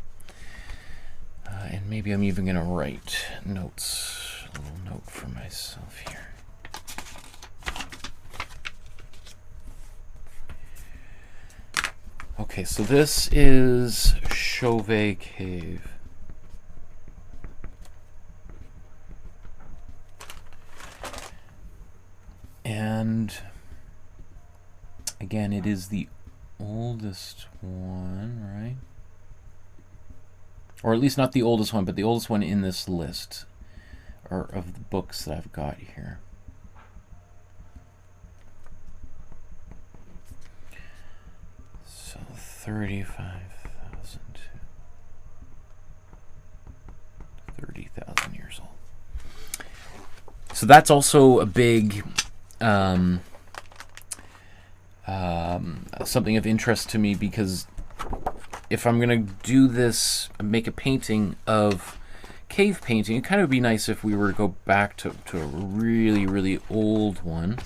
And maybe I'm even going to write notes, a little note for myself here. Okay, so this is Chauvet Cave. And again, it is the oldest one, right? Or at least not the oldest one, but the oldest one in this list, or of the books that I've got here. So 35,000 to 30,000 years old. So that's also a big something of interest to me, because if I'm going to do this, make a painting of cave painting, it kind of would be nice if we were to go back to a really, really old one.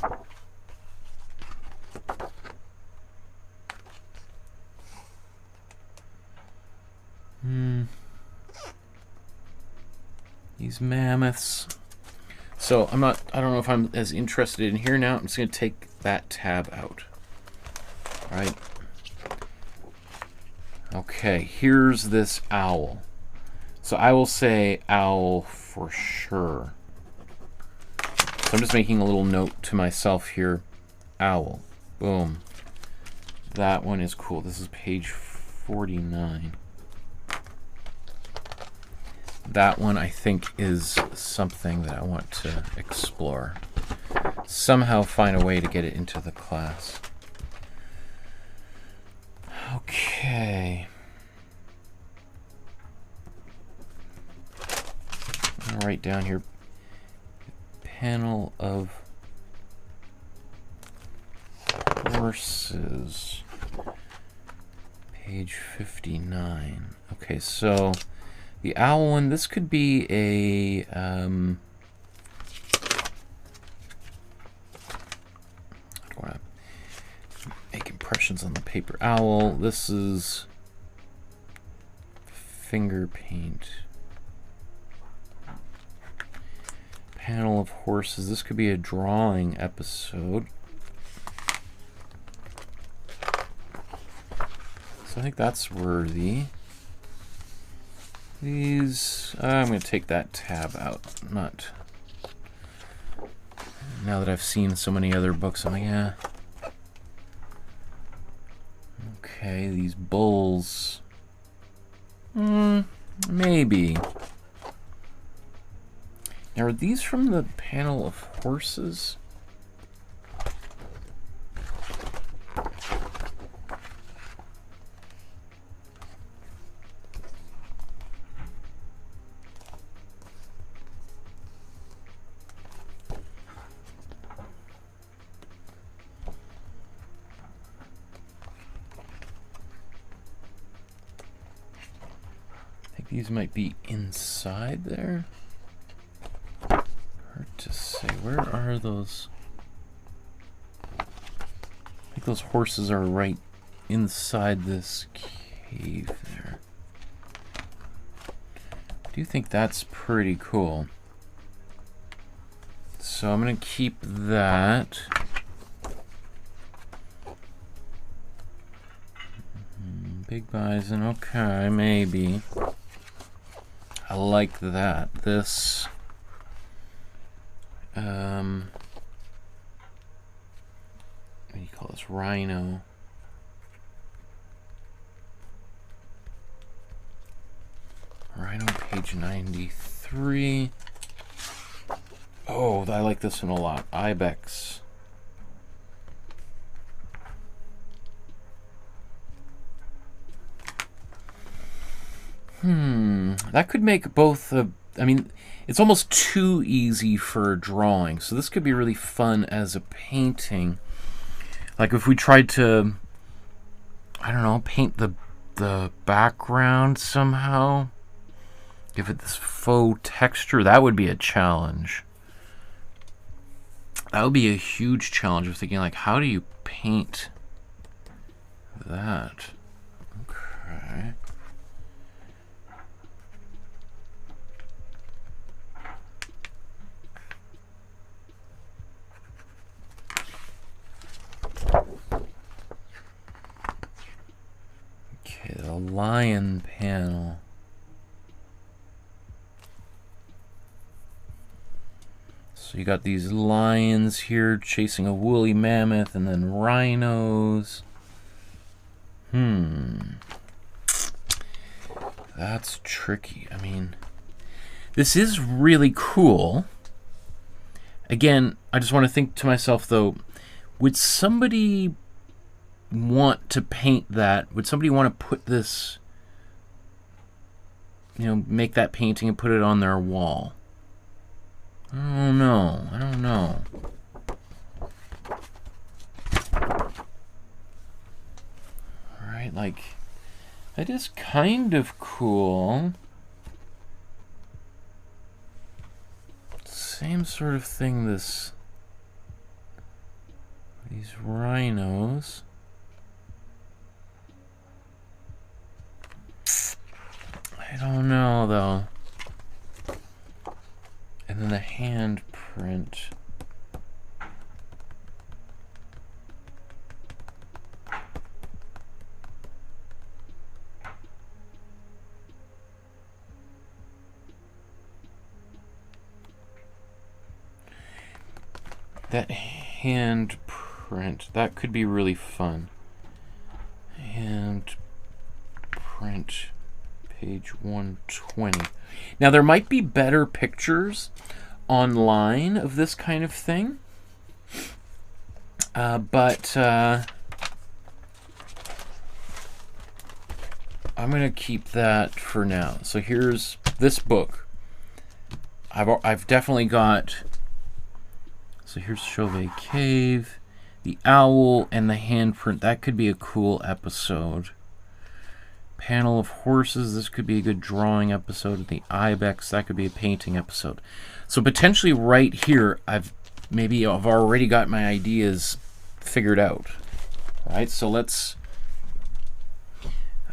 These mammoths. So I don't know if I'm as interested in here now. I'm just going to take that tab out. All right. Okay, here's this owl. So I will say owl for sure. So I'm just making a little note to myself here. Owl. Boom. That one is cool. This is page 49. That one I think is something that I want to explore. Somehow find a way to get it into the class. Okay. I'm gonna write down here, panel of horses, page 59. Okay, so the owl one, this could be a I don't want to make impressions on the paper. Owl, this is finger paint. Panel of horses, this could be a drawing episode. So I think that's worthy. These, I'm going to take that tab out. Not now that I've seen so many other books, I'm like, yeah. Okay, these bulls. Maybe. Now, are these from the panel of horses? These might be inside there. Hard to say. Where are those? I think those horses are right inside this cave there. I do think that's pretty cool. So I'm going to keep that. Big bison, okay, maybe. I like that. This, what do you call this? Rhino. Rhino, page 93. Oh, I like this one a lot. Ibex. That could make both a, I mean, it's almost too easy for a drawing. So this could be really fun as a painting. Like if we tried to, I don't know, paint the background somehow. Give it this faux texture. That would be a challenge. That would be a huge challenge of thinking, like, how do you paint that? Okay. lion panel. So you got these lions here chasing a woolly mammoth, and then rhinos. That's tricky. I mean, this is really cool. Again, I just want to think to myself, though, would somebody want to paint that? Would somebody want to put this, you know, make that painting and put it on their wall? I don't know. I don't know. Alright, like, that is kind of cool. Same sort of thing, these rhinos. I don't know, though. And then the handprint. That handprint, that could be really fun. Handprint, page 120. Now, there might be better pictures online of this kind of thing, but I'm going to keep that for now. So here's this book. I've definitely got. So here's Chauvet Cave, the owl, and the handprint. That could be a cool episode. Panel of horses. This could be a good drawing episode. The ibex. That could be a painting episode. So potentially right here, I've already got my ideas figured out. All right. So let's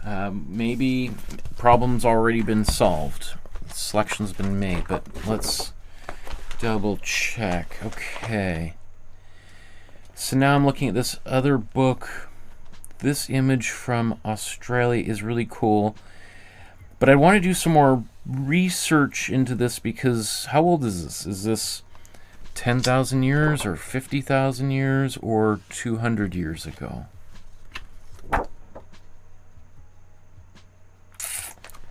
maybe problem's already been solved. Selection's been made, but let's double check. Okay. So now I'm looking at this other book. This image from Australia is really cool. But I want to do some more research into this, because how old is this? Is this 10,000 years or 50,000 years or 200 years ago?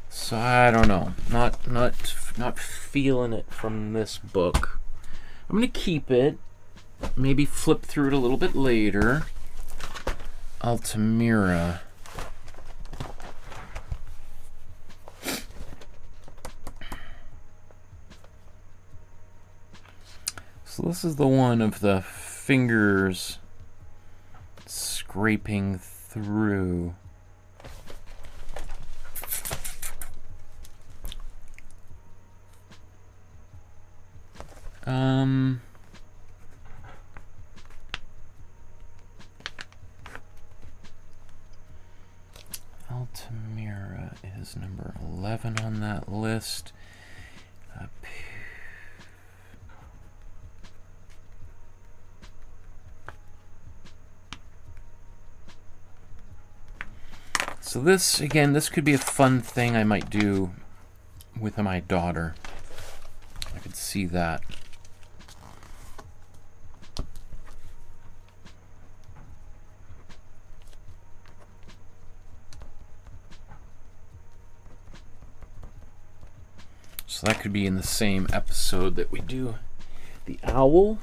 So I don't know. Not feeling it from this book. I'm going to keep it. Maybe flip through it a little bit later. Altamira. So this is the one of the fingers scraping through. Altamira is number 11 on that list. So this, again, this could be a fun thing I might do with my daughter. I could see that. So that could be in the same episode that we do the owl.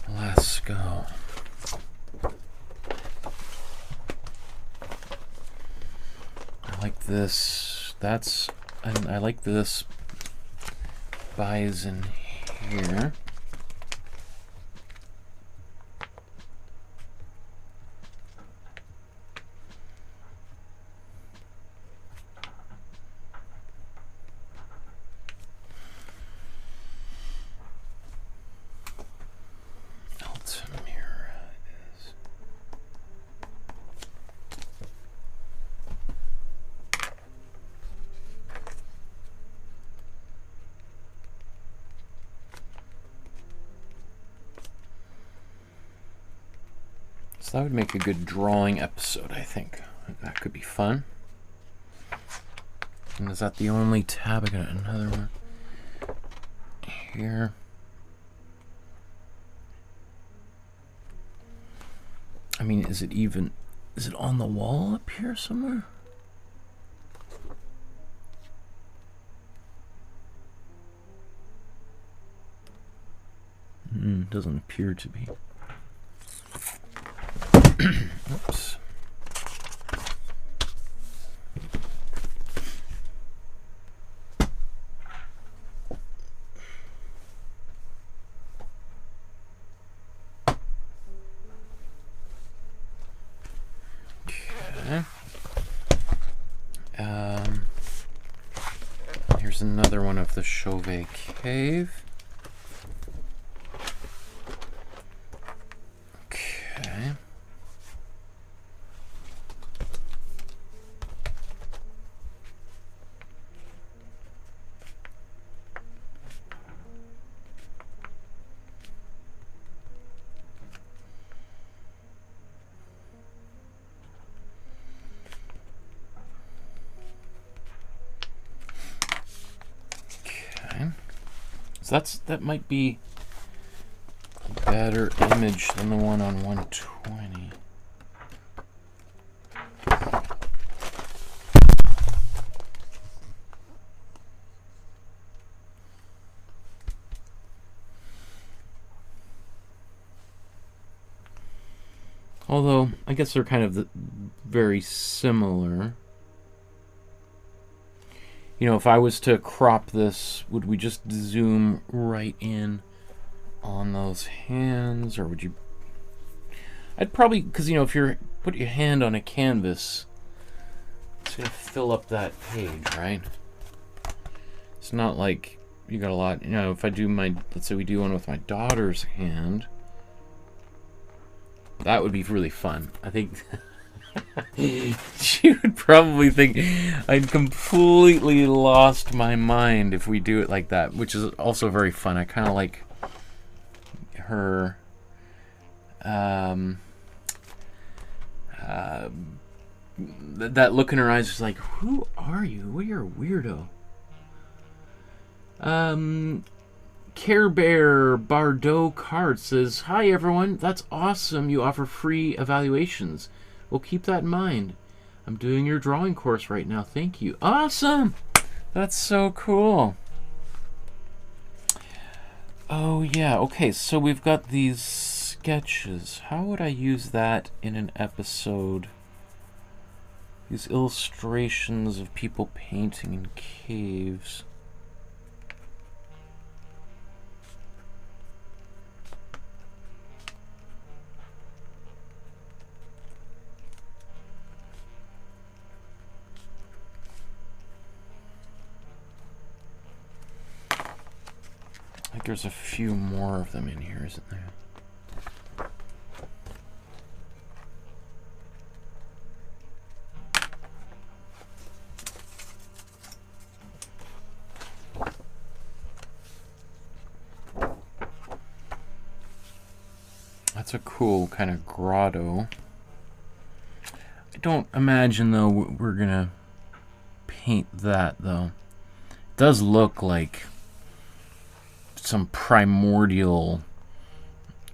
Let's go. I like this. And I like this bison here. So that would make a good drawing episode, I think. That could be fun. And is that the only tab? I got another one here. I mean, is it on the wall up here somewhere? Doesn't appear to be. Oops. Okay. Here's another one of the Chauvet Cave. Okay. So that might be a better image than the one on 120. Although, I guess they're kind of very similar. You know, if I was to crop this, would we just zoom right in on those hands, or would you? I'd probably, because you know, if you put your hand on a canvas, it's gonna fill up that page, right? It's not like you got a lot. You know, if I do let's say we do one with my daughter's hand, that would be really fun. I think. She would probably think I'd completely lost my mind if we do it like that, which is also very fun. I kind of like her that look in her eyes is like, who are you? Well, you're a weirdo. Care Bear Bardot Card says, hi everyone, that's awesome. You offer free evaluations. Well, keep that in mind. I'm doing your drawing course right now. Thank you. Awesome! That's so cool. Oh, yeah. Okay, so we've got these sketches. How would I use that in an episode? These illustrations of people painting in caves. I think there's a few more of them in here, isn't there? That's a cool kind of grotto. I don't imagine, though, we're gonna paint that, though. It does look like some primordial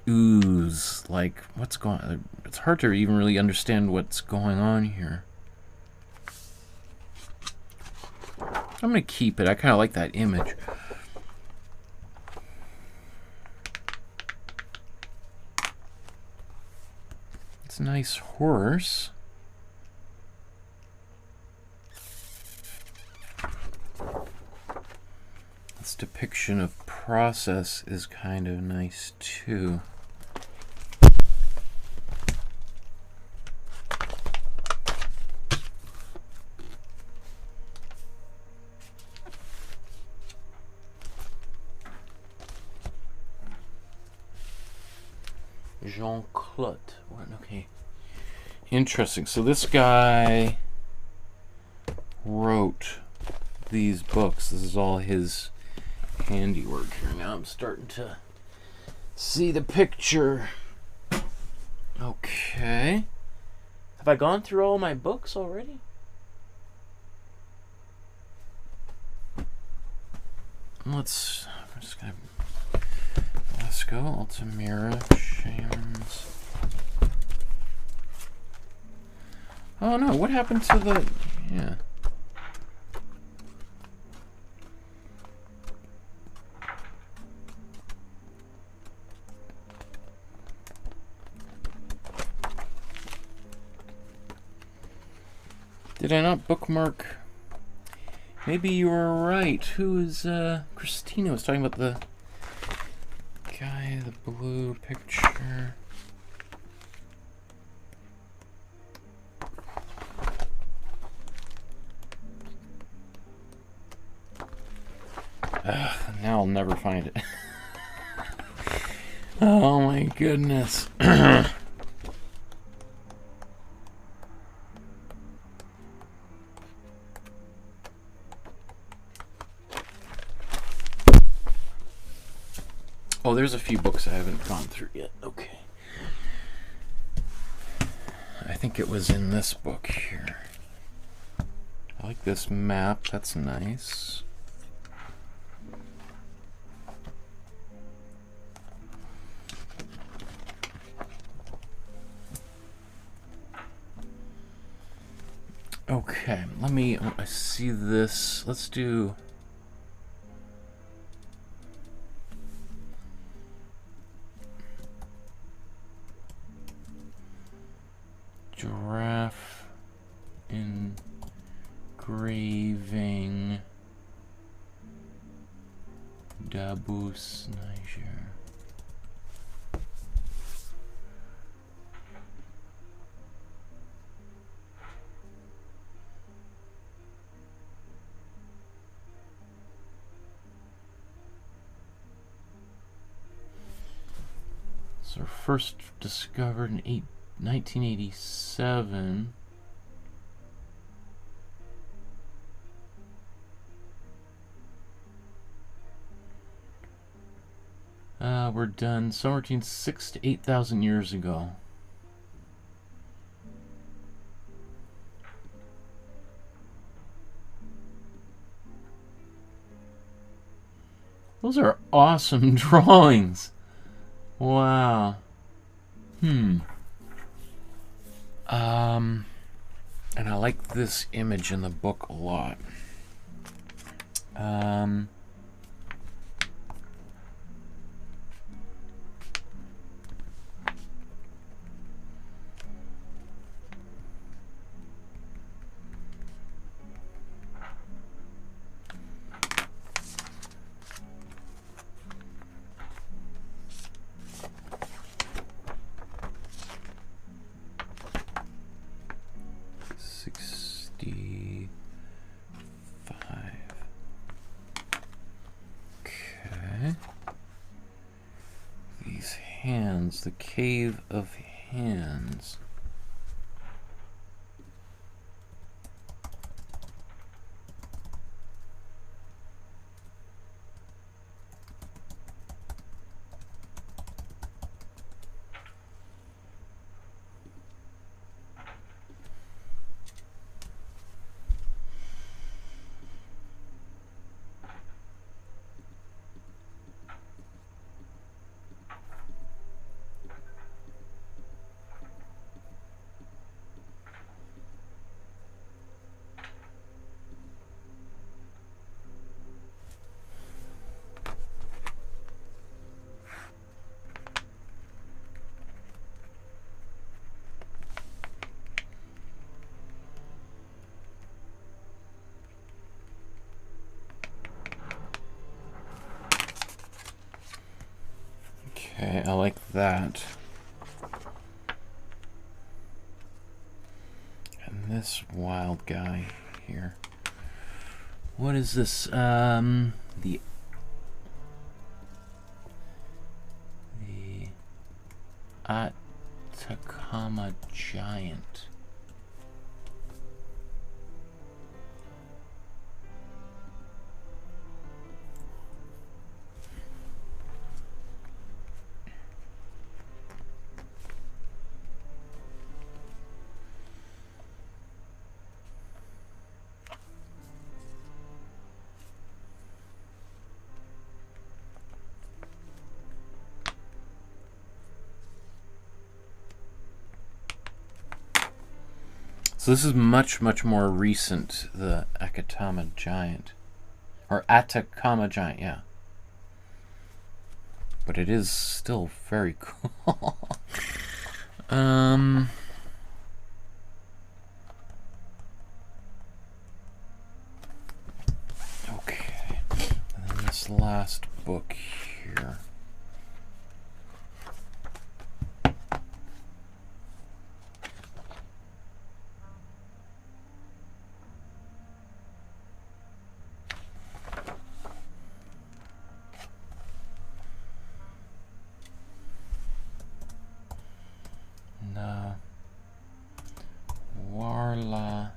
ooze. Like, what's going on? It's hard to even really understand what's going on here. I'm gonna keep it. I kind of like that image. It's a nice horse. This depiction of process is kind of nice too. Jean-Claude. Okay. Interesting. So this guy wrote these books. This is all his handiwork here. Now I'm starting to see the picture Okay. Have I gone through all my books already? I'm just gonna Altamira, Shamans. Oh no, what happened to the... Yeah. Did I not bookmark? Maybe you were right. Who is, Christina was talking about the guy, the blue picture. Ugh, now I'll never find it. Oh my goodness. Oh, there's a few books I haven't gone through yet. Okay. I think it was in this book here. I like this map. That's nice. Okay, I see this. Let's do... Giraffe engraving, Dabus, Niger. So first discovered in 1987. We're done somewhere between 6,000 to 8,000 years ago. Those are awesome drawings. Wow. And I like this image in the book a lot. The Cave of Hands. Okay, I like that. And this wild guy here. What is this? The Atacama Giant. So this is much, much more recent, the Atacama Giant. Or Atacama Giant, yeah. But it is still very cool. Okay. And then this last book here. Warla.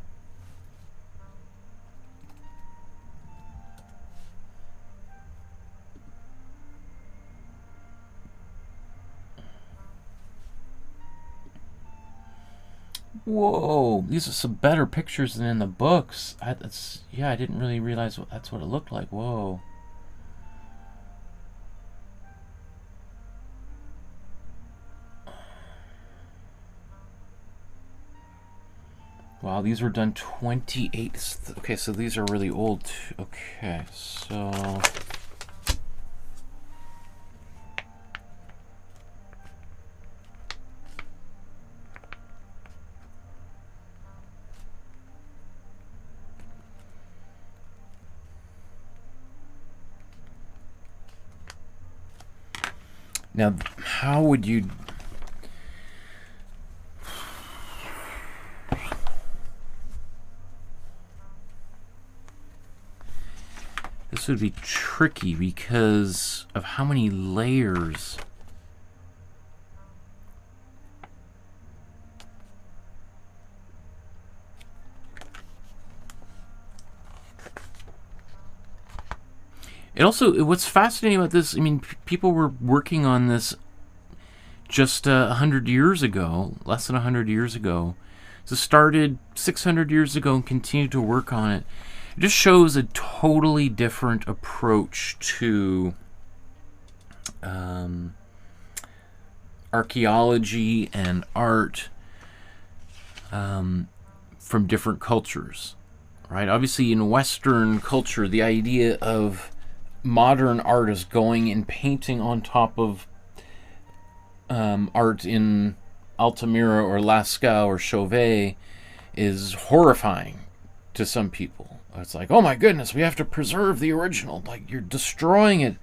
Whoa, these are some better pictures than in the books. I didn't really realize that's what it looked like. Whoa. Wow, these were done 28. Okay, so these are really old. Okay, so now, how would you... This would be tricky because of how many layers. It also, what's fascinating about this, I mean, people were working on this just 100 years ago, less than 100 years ago. So started 600 years ago and continued to work on it. It just shows a totally different approach to archaeology and art from different cultures, right? Obviously, in Western culture, the idea of modern art is going and painting on top of art in Altamira or Lascaux or Chauvet is horrifying to some people. It's like, oh my goodness, we have to preserve the original. Like, you're destroying it.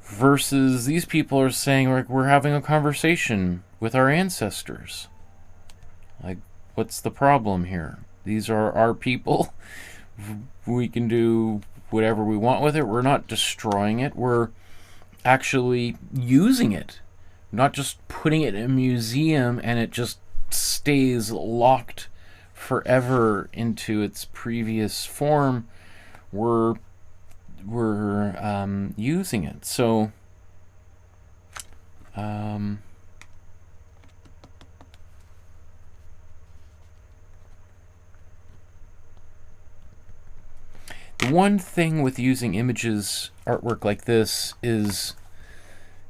Versus these people are saying, like, we're having a conversation with our ancestors. Like, what's the problem here? These are our people. We can do whatever we want with it. We're not destroying it. We're actually using it. Not just putting it in a museum and it just stays locked forever into its previous form. We're using it. So the one thing with using images, artwork like this, is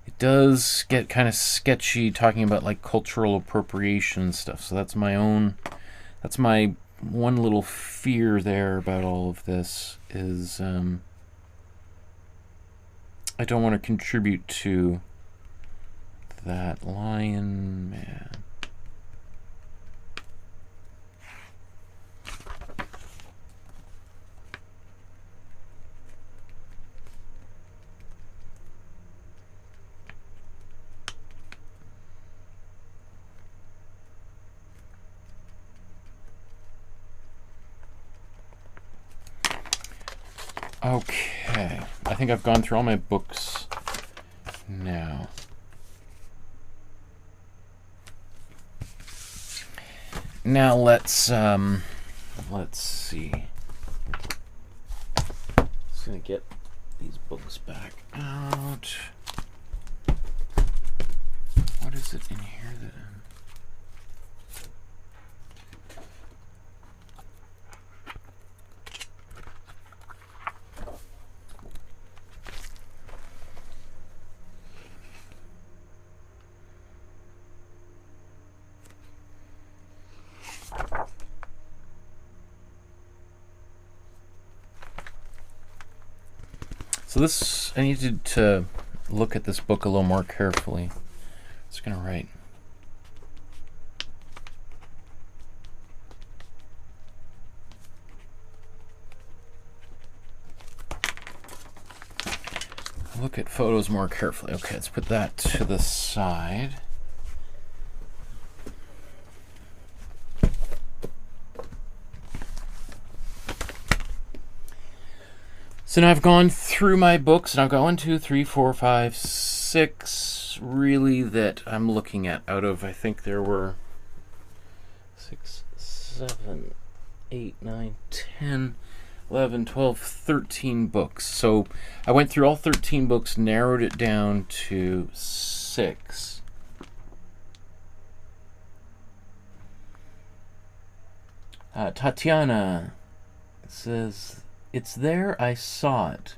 it does get kind of sketchy talking about like cultural appropriation and stuff. So that's my one little fear there about all of this is I don't want to contribute to that. Lion Man. Okay, I think I've gone through all my books now. Now let's see. Just gonna get these books back out. What is it in here that So this, I needed to look at this book a little more carefully. It's going to write. Look at photos more carefully. Okay, let's put that to the side. So now I've gone through my books, and I've got 1, 2, 3, 4, 5, 6 really that I'm looking at out of, I think there were 6, 7, 8, 9, 10, 11, 12, 13 books. So I went through all 13 books, narrowed it down to 6. Tatiana says, "It's there, I saw it."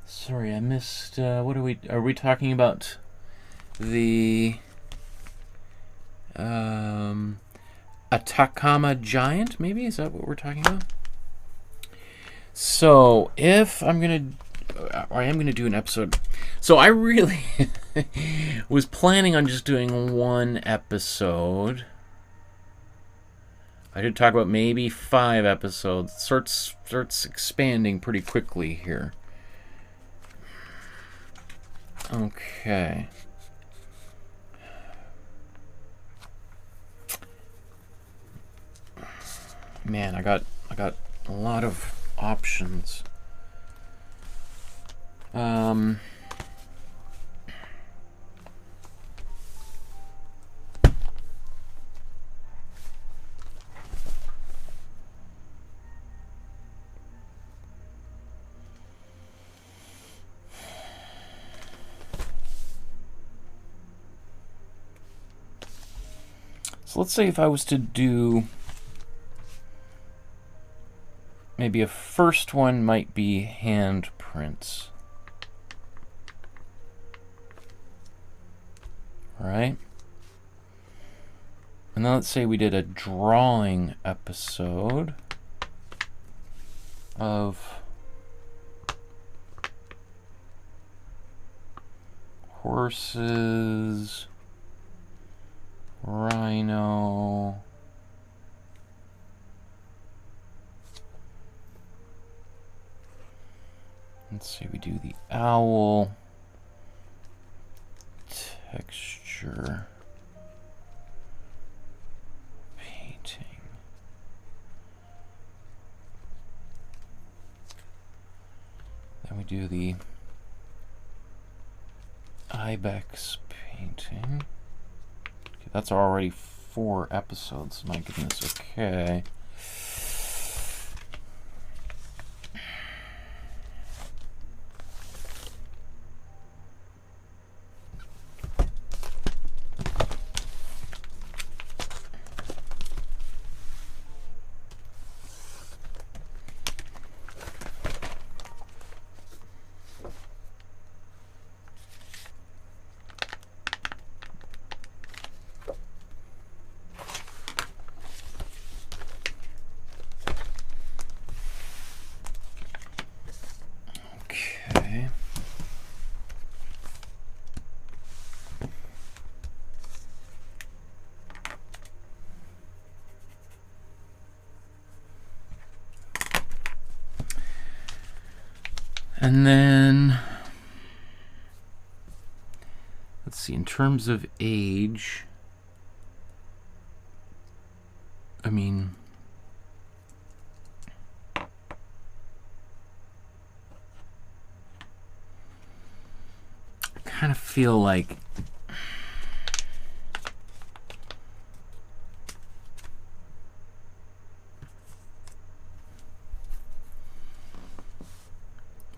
Sorry, I missed, what are we talking about? The Atacama Giant, maybe? Is that what we're talking about? So if I am gonna do an episode. So I really was planning on just doing one episode. I did talk about maybe 5 episodes. Starts expanding pretty quickly here. Okay. Man, I got a lot of options. So let's say if I was to do, maybe a first one might be handprints. Right? And then let's say we did a drawing episode of horses, rhino, let's see, we do the owl, texture, painting. Then we do the ibex painting. Okay, that's already 4 episodes. My goodness. Okay. And then, let's see, in terms of age, I mean, I kind of feel like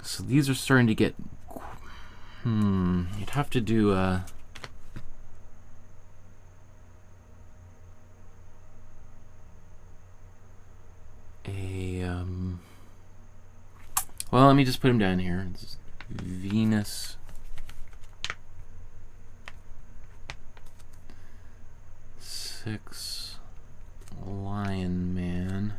so these are starting to get, you'd have to do a, well, let me just put him down here. It's Venus, Six, Lion Man,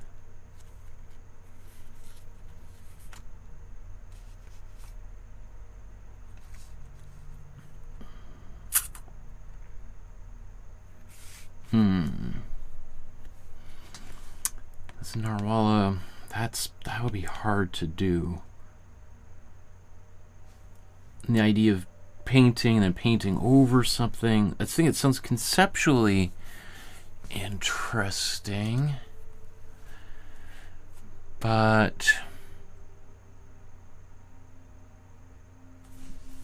This Narwhal, that would be hard to do. And the idea of painting and then painting over something, I think it sounds conceptually interesting, but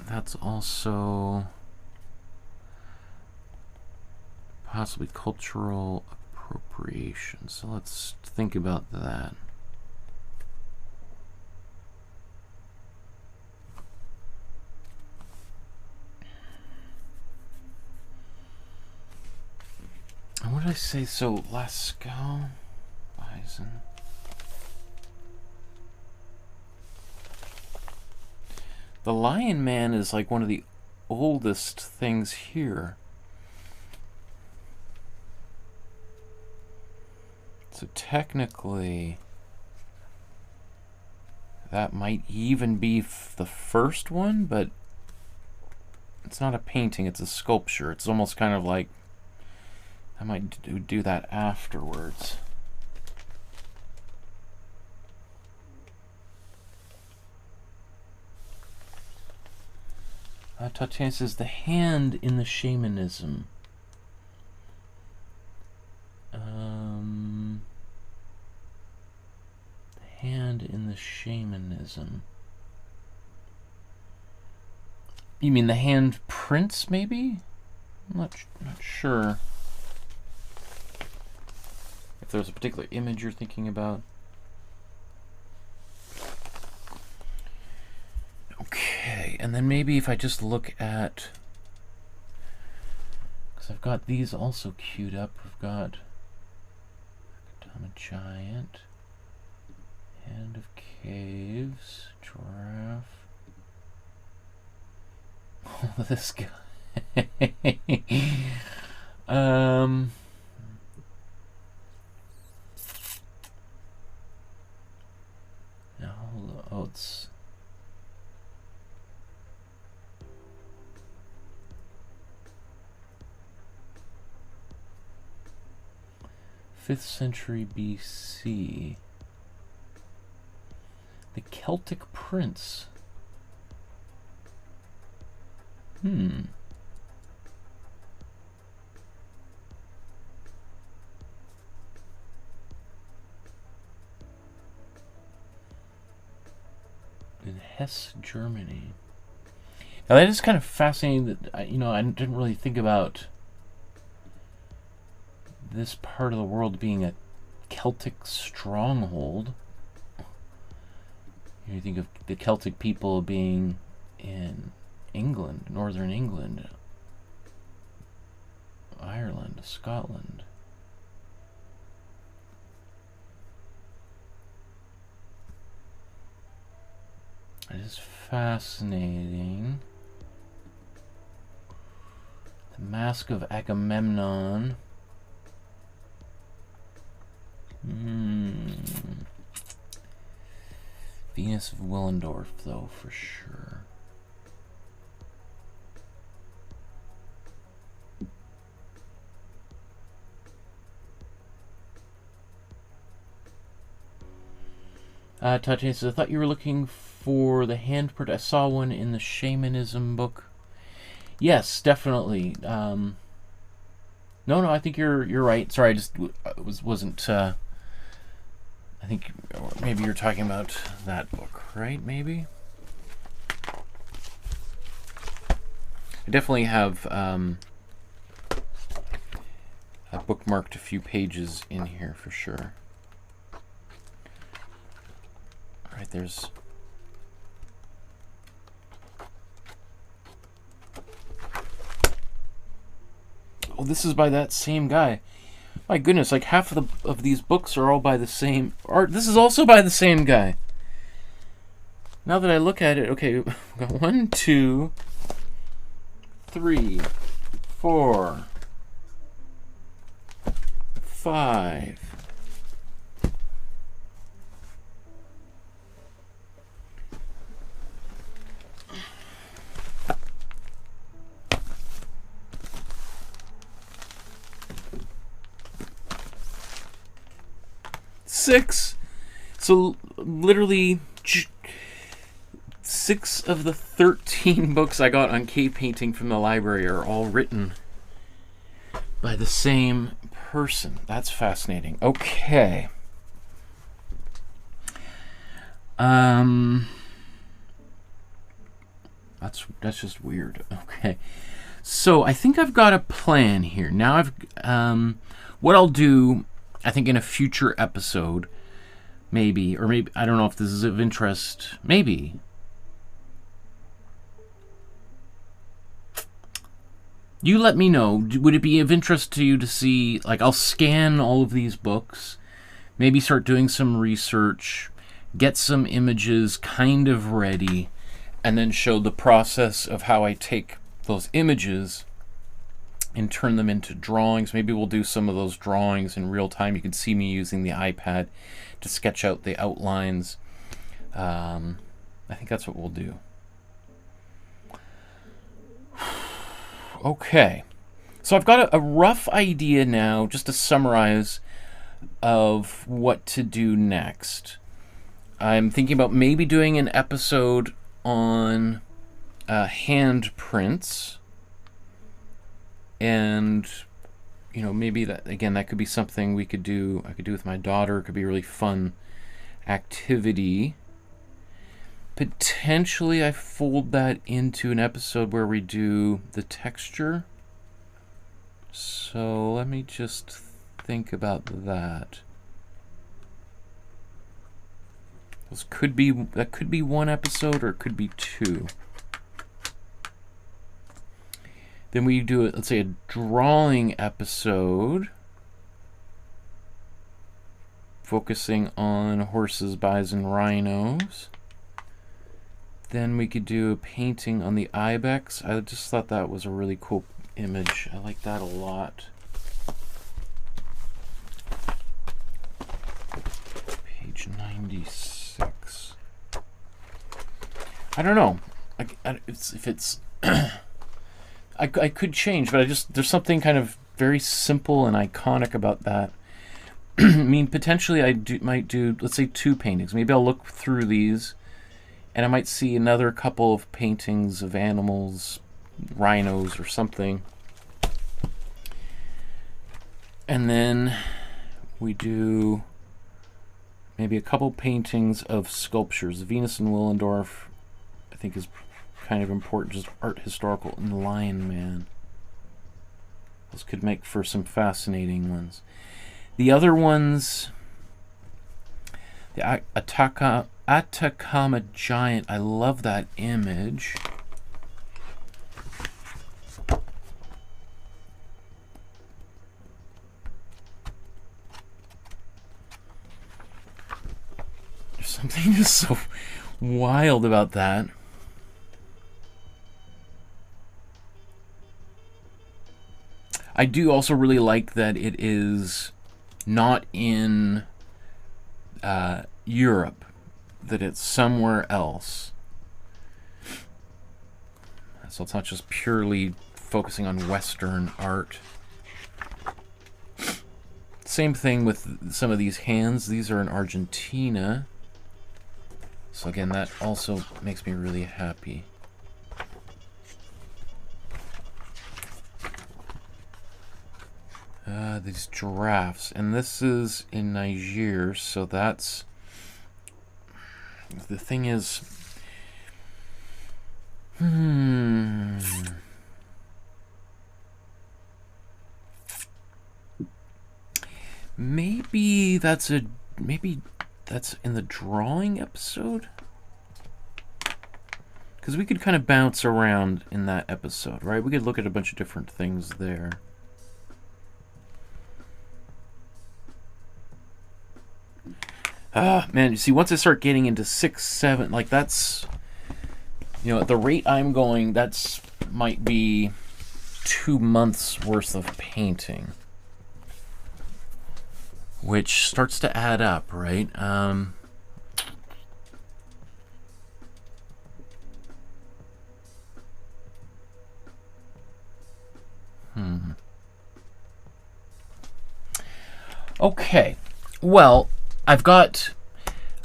that's also possibly cultural appropriation. So let's think about that. And what did I say? So Lascaux, bison. The Lion Man is like one of the oldest things here. So technically, that might even be the first one, but it's not a painting, it's a sculpture. It's almost kind of like, I might do that afterwards. Tatiana says, the hand in the shamanism. The hand in the shamanism. You mean the hand prints, maybe? I'm not sure if there's a particular image you're thinking about. Okay, and then maybe if I just look at, because I've got these also queued up. We've got Akatama Giant, Hand of Caves, Giraffe. Oh, this guy. No, oh, it's. Fifth century BC. The Celtic Prince. In Hesse, Germany. Now that is kind of fascinating that, I didn't really think about this part of the world being a Celtic stronghold. You think of the Celtic people being in England, northern England, Ireland, Scotland. It is fascinating. The Mask of Agamemnon. Venus of Willendorf, though, for sure. Tatiana says, I thought you were looking for the handprint. I saw one in the shamanism book. Yes, definitely. No, I think you're right. Sorry, I just wasn't. I think maybe you're talking about that book, right? Maybe. I definitely have bookmarked a few pages in here for sure. All right, there's. Oh, this is by that same guy. My goodness, like half of these books are all by the same art. This is also by the same guy. Now that I look at it, okay, we've got 1, 2, 3, 4, 5. 6. So literally 6 of the 13 books I got on cave painting from the library are all written by the same person. That's fascinating. Okay. That's just weird. Okay. So I think I've got a plan here. Now what I'll do, I think in a future episode, maybe I don't know if this is of interest. Maybe. You let me know. Would it be of interest to you to see, like, I'll scan all of these books, maybe start doing some research, get some images kind of ready, and then show the process of how I take those images and turn them into drawings. Maybe we'll do some of those drawings in real time. You can see me using the iPad to sketch out the outlines. I think that's what we'll do. Okay, so I've got a rough idea now, just to summarize, of what to do next. I'm thinking about maybe doing an episode on handprints, and maybe that could be something we could do. I could do with my daughter. It could be a really fun activity. Potentially I fold that into an episode where we do the texture. So let me just think about that. That could be one episode, or it could be 2. Then we do let's say a drawing episode focusing on horses, bison, rhinos. Then we could do a painting on the ibex. I just thought that was a really cool image. I like that a lot. Page 96. I don't know. If it's I could change, but there's something kind of very simple and iconic about that. I mean, potentially might do, let's say, 2 paintings. Maybe I'll look through these, and I might see another couple of paintings of animals, rhinos or something. And then we do maybe a couple paintings of sculptures. Venus and Willendorf, I think, is kind of important, just art historical, and Lion Man. Those could make for some fascinating ones. The other ones, the Atacama Giant, I love that image. There's something just so wild about that. I do also really like that it is not in Europe, that it's somewhere else. So it's not just purely focusing on Western art. Same thing with some of these hands. These are in Argentina. So again, that also makes me really happy. These giraffes, and this is in Niger, so that's, the thing is, maybe that's in the drawing episode, because we could kind of bounce around in that episode, right? We could look at a bunch of different things there. Man, you see, once I start getting into 6, 7, like that's, at the rate I'm going, that's might be 2 months worth of painting, which starts to add up, right? Okay, well, I've got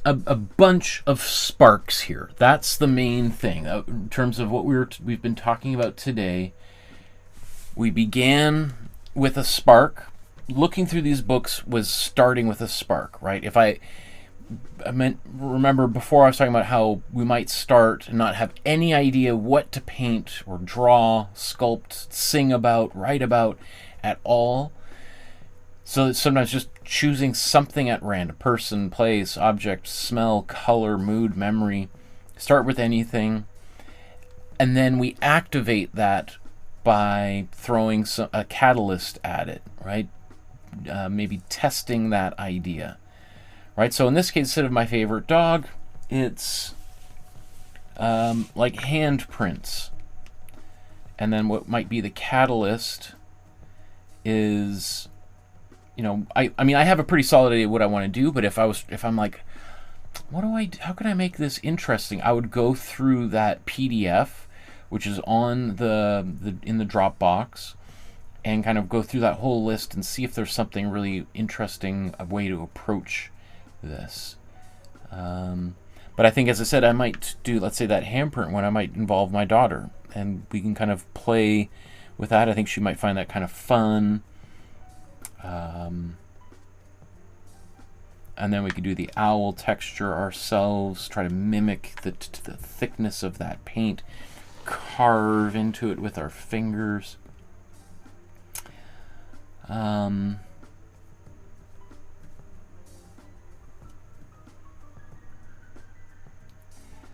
a bunch of sparks here. That's the main thing in terms of what we've been talking about today. We began with a spark. Looking through these books was starting with a spark, right? If I remember before I was talking about how we might start and not have any idea what to paint or draw, sculpt, sing about, write about at all. So it's sometimes just choosing something at random: person, place, object, smell, color, mood, memory. Start with anything. And then we activate that by throwing a catalyst at it, right? Maybe testing that idea, right? So in this case, instead of my favorite dog, it's like handprints. And then what might be the catalyst is, you know, I mean, I have a pretty solid idea of what I want to do, but if I'm like, how can I make this interesting? I would go through that PDF, which is on in the Dropbox, and kind of go through that whole list and see if there's something really interesting, a way to approach this. But I think, as I said, I might do, let's say, that handprint one. I might involve my daughter, and we can kind of play with that. I think she might find that kind of fun. And then we could do the owl texture ourselves, try to mimic the thickness of that paint, carve into it with our fingers.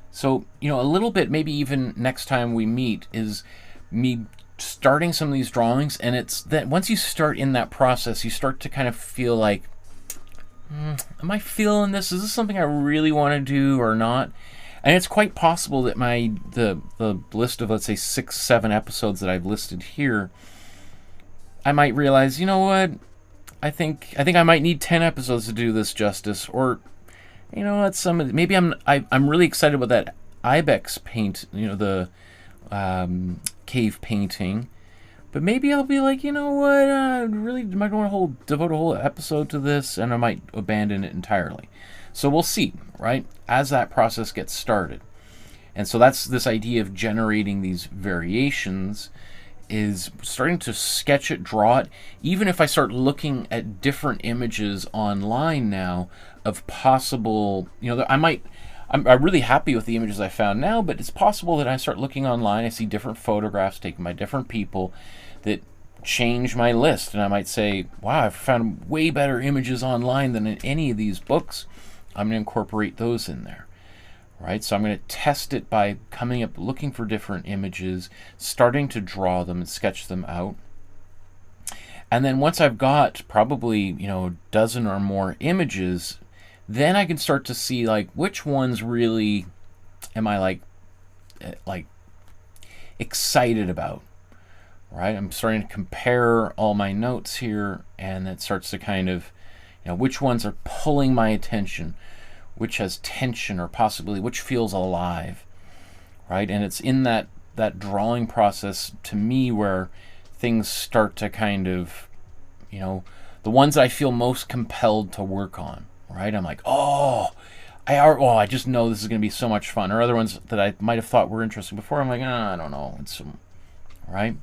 So, you know, a little bit, maybe even next time we meet, is me starting some of these drawings, and it's that once you start in that process, you start to kind of feel like, am I feeling this? Is this something I really want to do or not? And it's quite possible that the list of, let's say, 6-7 episodes that I've listed here, I might realize, you know what, I think I might need 10 episodes to do this justice, or, you know what, maybe I'm really excited about that ibex paint, you know, the cave painting, but maybe I'll be like, you know what, really, am I going to devote a whole episode to this, and I might abandon it entirely. So we'll see, right, as that process gets started. And so that's this idea of generating these variations, is starting to sketch it, draw it. Even if I start looking at different images online now of possible, you know, I'm really happy with the images I found now, but it's possible that I start looking online, I see different photographs taken by different people that change my list, and I might say, wow, I've found way better images online than in any of these books. I'm going to incorporate those in there, right? So I'm going to test it by coming up, looking for different images, starting to draw them and sketch them out. And then once I've got probably, you know, a dozen or more images, then I can start to see, like, which ones really am I like excited about, right? I'm starting to compare all my notes here, and it starts to kind of, you know, which ones are pulling my attention, which has tension, or possibly which feels alive, right? And it's in that drawing process, to me, where things start to kind of, you know, the ones I feel most compelled to work on, right? I'm like, I just know this is going to be so much fun. Or other ones that I might have thought were interesting before, I'm like, I don't know. Right?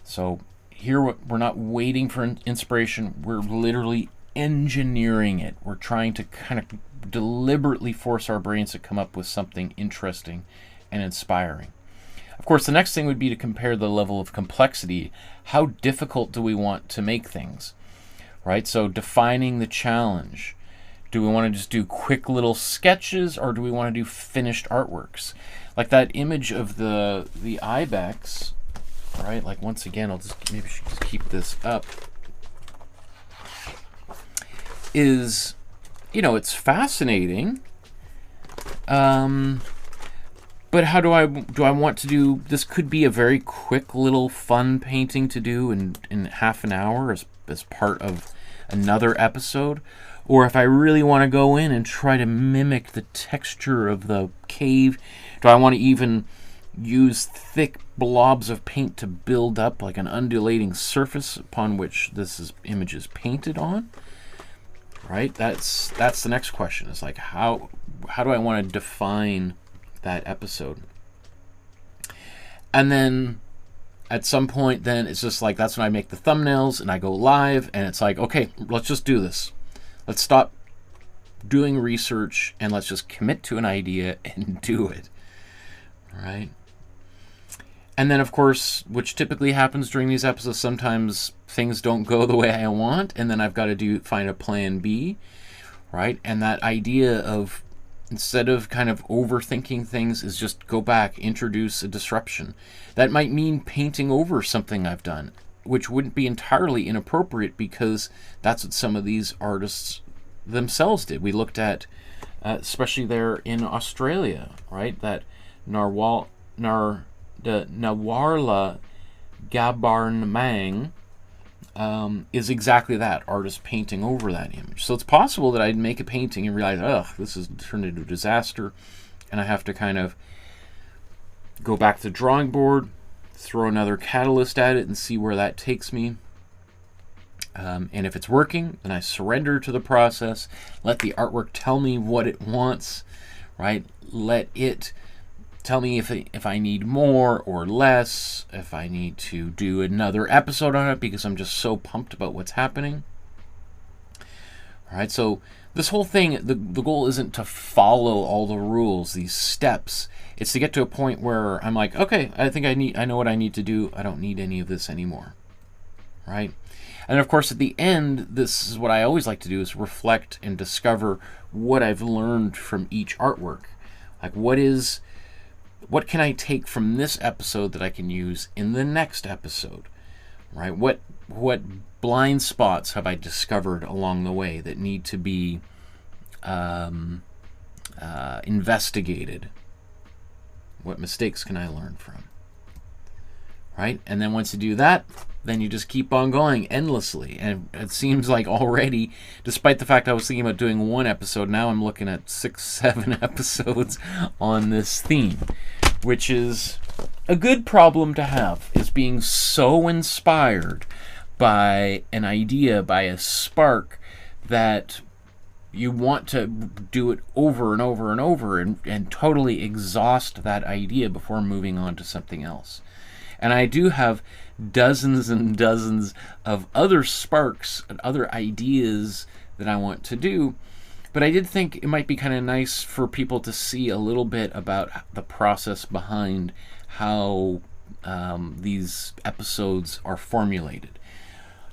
So here we're not waiting for inspiration. We're literally engineering it. We're trying to kind of deliberately force our brains to come up with something interesting and inspiring. Of course, the next thing would be to compare the level of complexity. How difficult do we want to make things? Right? So defining the challenge. Do we want to just do quick little sketches, or do we want to do finished artworks? Like that image of the ibex, right? Like, once again, maybe I should just keep this up. Is, you know, it's fascinating. But how do I want to do this? Could be a very quick little fun painting to do in half an hour as part of another episode. Or if I really want to go in and try to mimic the texture of the cave, do I want to even use thick blobs of paint to build up like an undulating surface upon which image is painted on? right? That's the next question. Is like, how do I want to define that episode? And then at some point, then it's just like, that's when I make the thumbnails and I go live, and it's like, okay, let's just do this. Let's stop doing research and let's just commit to an idea and do it. All right. And then, of course, which typically happens during these episodes, sometimes things don't go the way I want, and then I've got to find a plan B, right? And that idea of, instead of kind of overthinking things, is just go back, introduce a disruption. That might mean painting over something I've done, which wouldn't be entirely inappropriate, because that's what some of these artists themselves did. We looked at, especially there in Australia, right? That the Nawarla Gabarnmang is exactly that, artist painting over that image. So it's possible that I'd make a painting and realize, ugh, this has turned into a disaster, and I have to kind of go back to the drawing board, throw another catalyst at it, and see where that takes me. And if it's working, then I surrender to the process, let the artwork tell me what it wants, right? Let it tell me if I need more or less, if I need to do another episode on it because I'm just so pumped about what's happening. All right, so this whole thing, the goal isn't to follow all the rules, these steps. It's to get to a point where I'm like, okay, I know what I need to do. I don't need any of this anymore, right? And of course, at the end, this is what I always like to do, is reflect and discover what I've learned from each artwork. Like, what can I take from this episode that I can use in the next episode, right? What blind spots have I discovered along the way that need to be investigated? What mistakes can I learn from, right? And then once you do that, then you just keep on going endlessly. And it seems like already, despite the fact I was thinking about doing one episode, now I'm looking at 6, 7 episodes on this theme, which is a good problem to have, is being so inspired by an idea, by a spark, that you want to do it over and over and over and totally exhaust that idea before moving on to something else. And I do have dozens and dozens of other sparks and other ideas that I want to do, but I did think it might be kind of nice for people to see a little bit about the process behind how these episodes are formulated.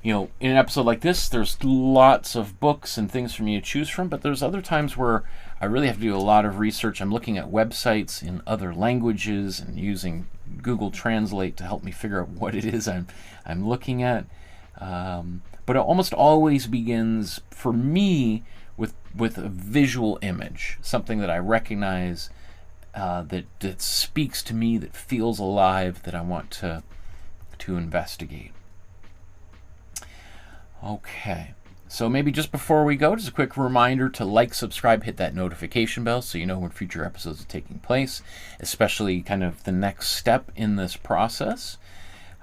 You know, in an episode like this, there's lots of books and things for me to choose from, but there's other times where I really have to do a lot of research. I'm looking at websites in other languages and using Google Translate to help me figure out what it is I'm looking at. But it almost always begins, for me, with a visual image, something that I recognize, that speaks to me, that feels alive, that I want to investigate. Okay, so maybe just before we go, just a quick reminder to like, subscribe, hit that notification bell so you know when future episodes are taking place, especially kind of the next step in this process.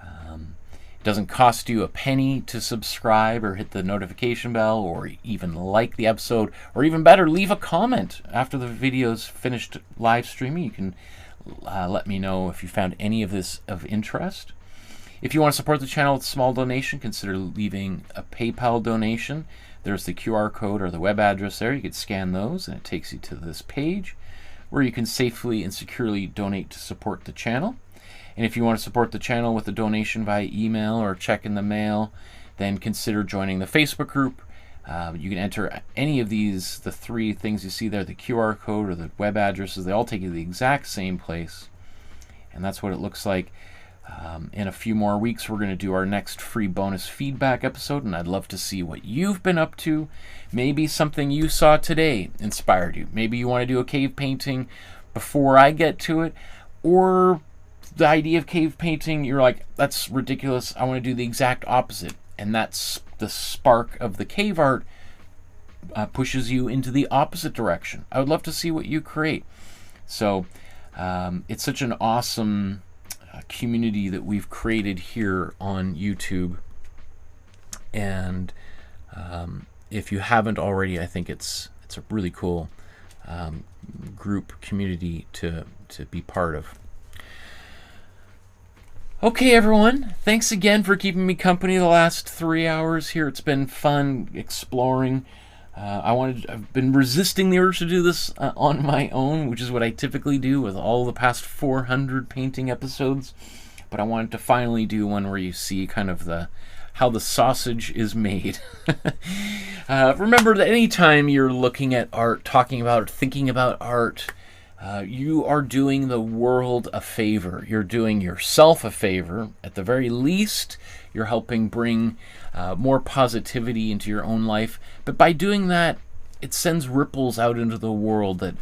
It doesn't cost you a penny to subscribe or hit the notification bell or even like the episode, or even better, leave a comment after the video's finished live streaming. You can let me know if you found any of this of interest. If you want to support the channel with a small donation, consider leaving a PayPal donation. There's the QR code or the web address there. You can scan those and it takes you to this page where you can safely and securely donate to support the channel. And if you want to support the channel with a donation via email or check in the mail, then consider joining the Facebook group. You can enter any of these, the 3 things you see there, the QR code or the web addresses. They all take you to the exact same place. And that's what it looks like. In a few more weeks, we're going to do our next free bonus feedback episode, and I'd love to see what you've been up to. Maybe something you saw today inspired you. Maybe you want to do a cave painting before I get to it, or the idea of cave painting, you're like, that's ridiculous, I want to do the exact opposite. And that's the spark of the cave art, pushes you into the opposite direction. I would love to see what you create. So it's such an awesome community that we've created here on YouTube, and if you haven't already, I think it's a really cool group community to be part of. Okay, everyone, thanks again for keeping me company the last 3 hours here. It's been fun exploring. I've been resisting the urge to do this on my own, which is what I typically do with all the past 400 painting episodes. But I wanted to finally do one where you see kind of how the sausage is made. Remember that anytime you're looking at art, talking about it, thinking about art, you are doing the world a favor. You're doing yourself a favor. At the very least, you're helping bring more positivity into your own life. But by doing that, it sends ripples out into the world that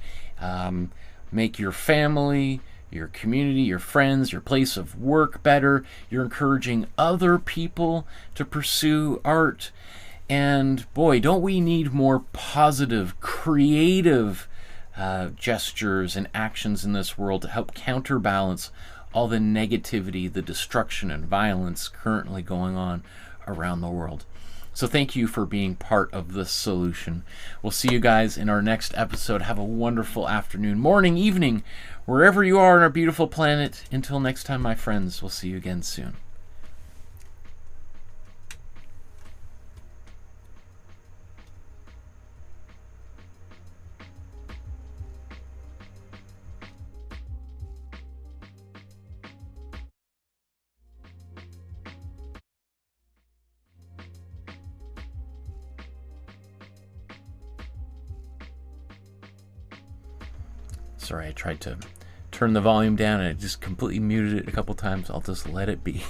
make your family, your community, your friends, your place of work better. You're encouraging other people to pursue art. And boy, don't we need more positive, creative gestures and actions in this world to help counterbalance all the negativity, the destruction and violence currently going on around the world. So thank you for being part of the solution. We'll see you guys in our next episode. Have a wonderful afternoon, morning, evening, wherever you are on our beautiful planet. Until next time, my friends, we'll see you again soon. Sorry, I tried to turn the volume down and it just completely muted it a couple times. I'll just let it be.